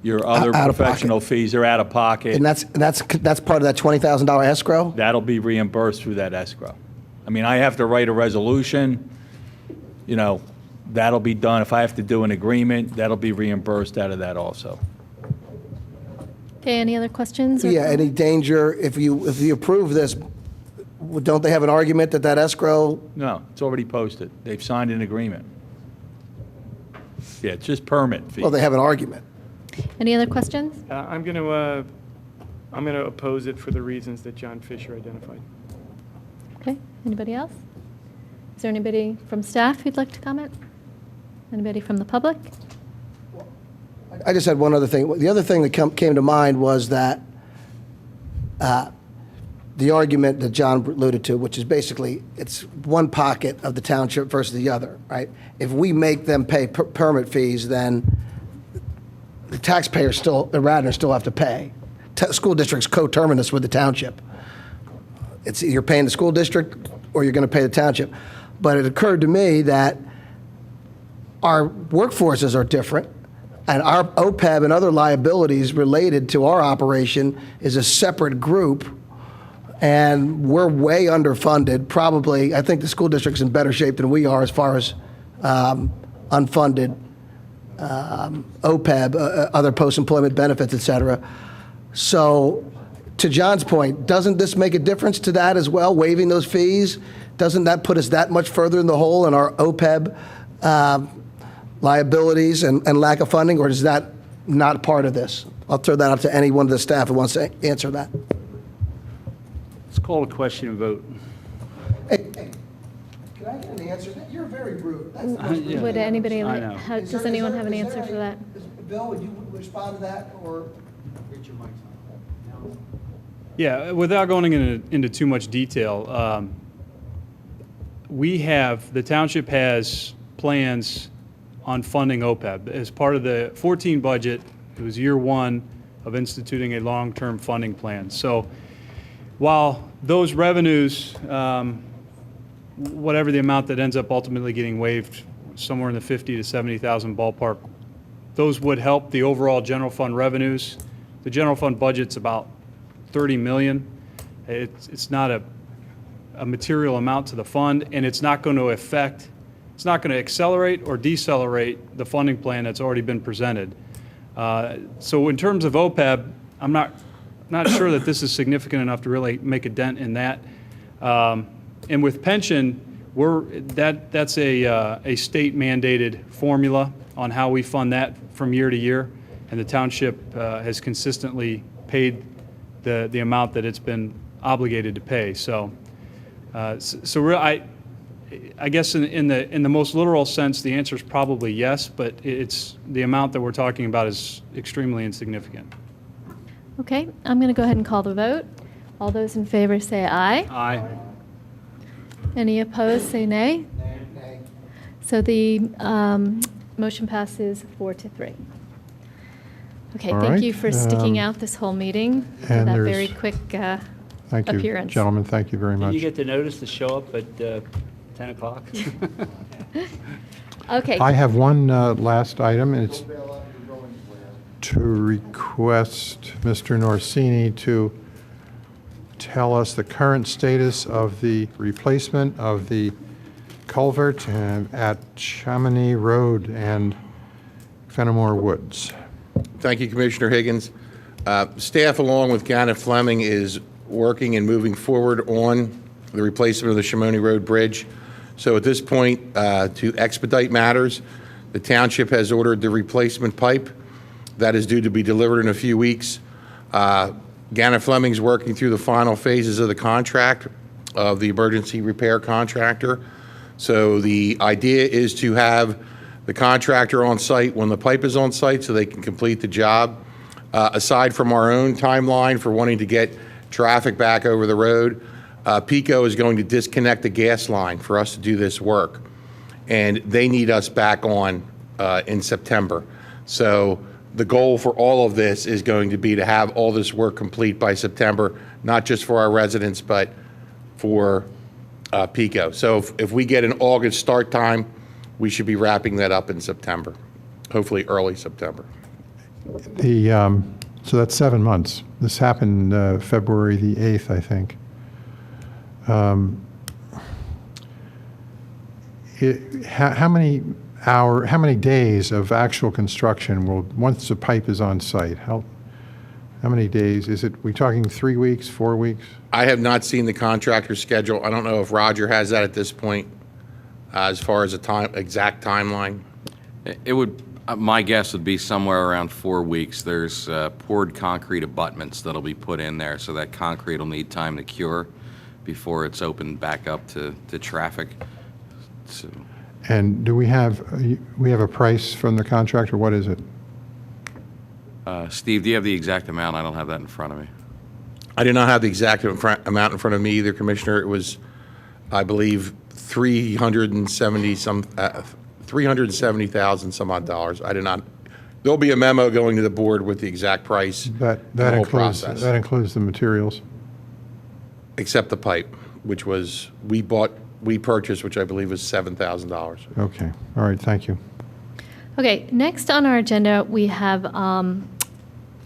your other Out of pocket. professional fees. They're out of pocket. And that's part of that $20,000 escrow? That'll be reimbursed through that escrow. I mean, I have to write a resolution, that'll be done. If I have to do an agreement, that'll be reimbursed out of that also. Okay, any other questions? or Yeah, any comments? danger, if you approve this, don't they have an argument that escrow? No, it's already posted. They've signed an agreement. Yeah, it's just permit fees. Well, they have an argument. Any other questions? I'm going to oppose it for the reasons that John Fisher identified. Okay, anybody else? Is there anybody from staff who'd like to comment? Anybody from the public? I just had one other thing. The other thing that came to mind was that the argument that John alluded to, which is basically it's one pocket of the township versus the other, right? If we make them pay permit fees, then the taxpayers the Radnor still have to pay. School district's coterminous with the township. You're paying the school district or you're going to pay the township. But it occurred to me that our workforces are different, and our OPEB and other liabilities related to our operation is a separate group, and we're way underfunded. Probably, I think the school district's in better shape than we are as far as unfunded OPEB, other post-employment benefits, et cetera. So, to John's point, doesn't this make a difference to that as well, waiving those fees? Doesn't that put us that much further in the hole in our OPEB liabilities and lack of funding, or is that not part of this? I'll throw that up to any one of the staff who wants to answer that. Let's call a question and vote. Hey, can I get an an answer. You're very rude. That's Would anybody, I know. does anyone have an answer for that? Bill, would you respond to that, or? Yeah, without going into too much detail, the township has plans on funding OPEB. As part of the 14 budget, it was year one of instituting a long-term funding plan. So while those revenues, whatever the amount that ends up ultimately getting waived, somewhere in the 50 to 70,000 ballpark, those would help the overall general fund revenues. The general fund budget's about 30 million. It's not a material amount to the fund, and it's not going to accelerate or decelerate the funding plan that's already been presented. So in terms of OPEB, I'm not sure that this is significant enough to really make a dent in that. And with pension, that's a state mandated formula on how we fund that from year to year, and the township has consistently paid the amount that it's been obligated to pay. So I guess in the most literal sense, the answer is probably yes, but it's the amount that we're talking about is extremely insignificant. Okay, I'm going to go ahead and call the vote. All those in favor say aye. Aye. Any opposed, say nay. Nay. So the motion passes 4-3. Okay, All thank right, you for sticking out this whole meeting for and that there's- very quick Thank you, appearance. gentlemen. Thank you very Did much. you get the notice to show up at 10 o'clock? Okay. I have one last item, and it's to request Mr. Norsini to tell us the current status of the replacement of the culvert at Chamonix Road and Fenimore Woods. Thank you, Commissioner Higgins. Staff, along with Gannett Fleming, is working and moving forward on the replacement of the Chamonix Road Bridge. So at this point, to expedite matters, the township has ordered the replacement pipe. That is due to be delivered in a few weeks. Gannett Fleming's working through the final phases of the contract of the emergency repair contractor. So the idea is to have the contractor on site when the pipe is on site so they can complete the job. Aside from our own timeline for wanting to get traffic back over the road, PECO is going to disconnect the gas line for us to do this work. And they need us back on in September. So the goal for all of this is going to be to have all this work complete by September, not just for our residents, but for PECO. So if we get an August start time, we should be wrapping that up in September, hopefully early September. So that's 7 months. This happened February the 8th, I think. How many days of actual construction will, once the pipe is on site, how many days? Is it, we talking 3 weeks, 4 weeks? I have not seen the contractor's schedule. I don't know if Roger has that at this point, as far as a exact timeline. It would, my guess would be somewhere around 4 weeks. There's poured concrete abutments that'll be put in there, so that concrete will need time to cure before it's opened back up to traffic. So, And do we have a price from the contractor? What is it? Steve, do you have the exact amount? I don't have that in front of me. I do not have the exact amount in front of me either, Commissioner. It was, I believe, $370,000 some odd dollars. I did not. There'll be a memo going to the board with the exact price. That includes the materials. Except the pipe, which was we purchased, which I believe was $7,000. Okay. All right. Thank you. Okay, next on our agenda, we have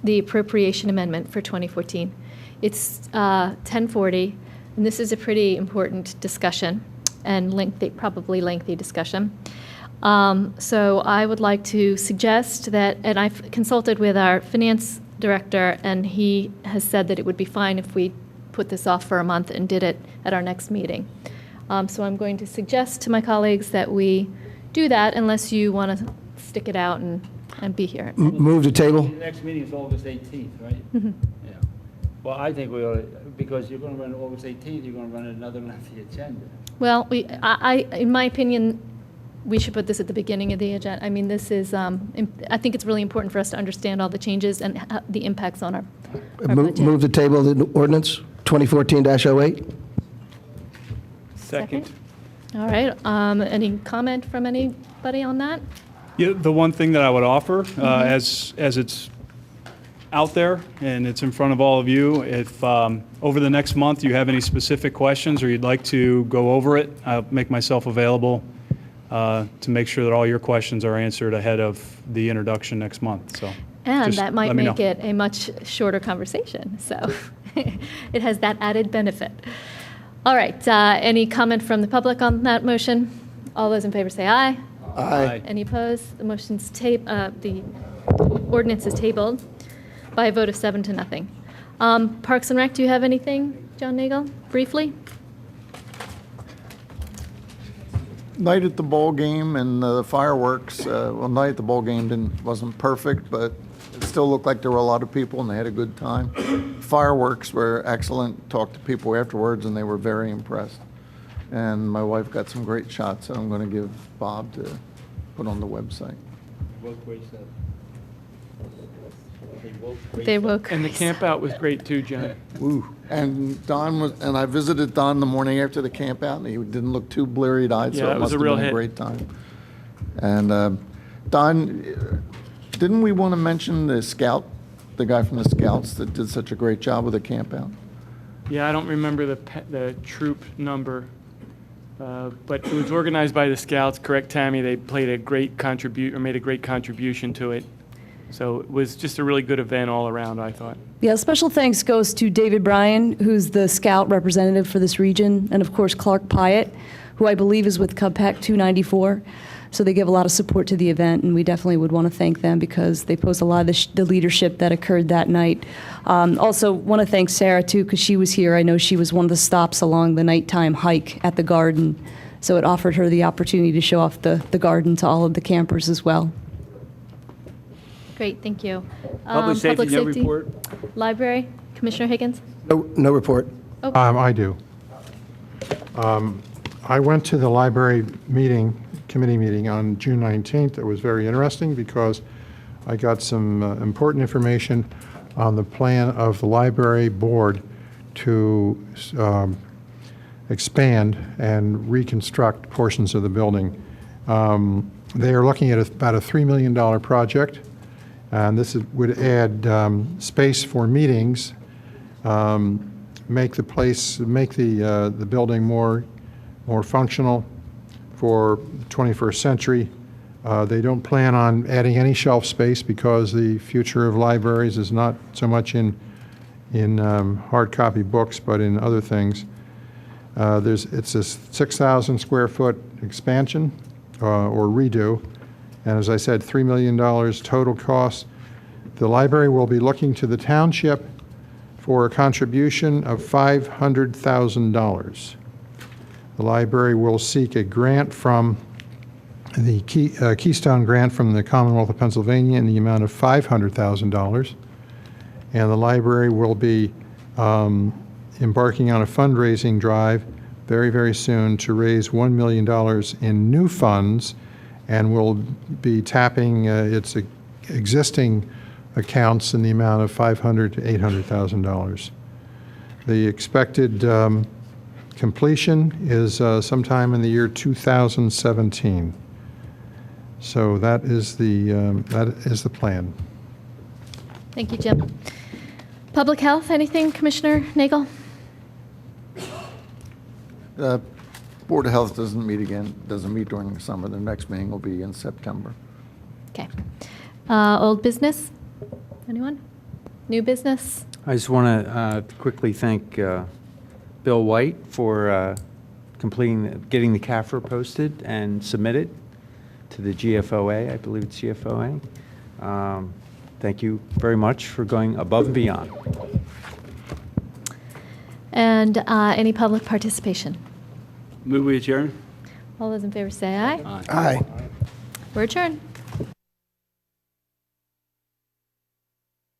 the appropriation amendment for 2014. It's 1040, and this is a pretty important discussion and probably lengthy discussion. So I would like to suggest that, and I've consulted with our finance director, and he has said that it would be fine if we put this off for a month and did it at our next meeting. So I'm going to suggest to my colleagues that we do that unless you want to stick it out and be here. Move the table. The next meeting is August 18th, right? Mhm. Yeah. Well, I think we ought to because you're going to run it August 18th, you're going to run another lengthy agenda. Well, in my opinion, we should put this at the beginning of the agenda. I mean, this is, I think it's really important for us to understand all the changes and the impacts on our budget. Move the table of the ordinance 2014-08. Second. All right, any comment from anybody on that? Yeah, the one thing that I would offer, as it's out there and it's in front of all of you, if over the next month you have any specific questions or you'd like to go over it, I'll make myself available to make sure that all your questions are answered ahead of the introduction next month. So, And just that might let me make know. it a much shorter conversation, so it has that added benefit. All right, any comment from the public on that motion? All those in favor say aye. Aye. Any opposed? The motion's the ordinance is tabled by a vote of 7-0. Parks and Rec, do you have anything, John Nagel, briefly? Night at the ball game and the fireworks. Well, night at the ball game wasn't perfect, but it still looked like there were a lot of people and they had a good time. Fireworks were excellent. Talked to people afterwards and they were very impressed. And my wife got some great shots that I'm going to give Bob to put on the website. They woke. And the camp out was great too, John. Woo. And I visited Don the morning after the camp out, and he didn't look too bleary-eyed, Yeah, so that it was must a have real been a hit. great time. And Don, didn't we want to mention the guy from the Scouts that did such a great job with the camp out? Yeah, I don't remember the troop number, but it was organized by the Scouts. Correct, Tammy? They made a great contribution to it. So it was just a really good event all around, I thought. Yeah, special thanks goes to David Bryan, who's the Scout representative for this region, and of course Clark Pyatt, who I believe is with CubPac 294. So they give a lot of support to the event, and we definitely would want to thank them because they posed a lot of the leadership that occurred that night. Also want to thank Sarah, too, because she was here. I know she was one of the stops along the nighttime hike at the garden, so it offered her the opportunity to show off the garden to all of the campers as well. Great, thank you. Public safety, no report? Library, Commissioner Higgins? No report. I do. I went to the library committee meeting on June 19th. It was very interesting because I got some important information on the plan of the library board to expand and reconstruct portions of the building. They are looking at about a $3 million project, and this would add space for meetings, make the building more functional for the 21st century. They don't plan on adding any shelf space because the future of libraries is not so much in hard copy books, but in other things. It's a 6,000 square foot expansion or redo, and as I said, $3 million total cost. The library will be looking to the township for a contribution of $500,000. The library will seek a grant from the Keystone Grant from the Commonwealth of Pennsylvania in the amount of $500,000. And the library will be embarking on a fundraising drive very, very soon to raise $1 million in new funds, and will be tapping its existing accounts in the amount of $500,000 to $800,000. The expected completion is sometime in the year 2017. So that is the plan. Thank you, Jim. Public Health, anything, Commissioner Nagel? Board of Health doesn't meet during the summer. The next meeting will be in September. Okay. Old business? Anyone? New business? I just want to quickly thank Bill White for getting the CAFR posted and submitted to the GFOA. I believe it's GFOA. Thank you very much for going above and beyond. And any public participation? Move we adjourn? All those in favor say aye. Aye. We're adjourned.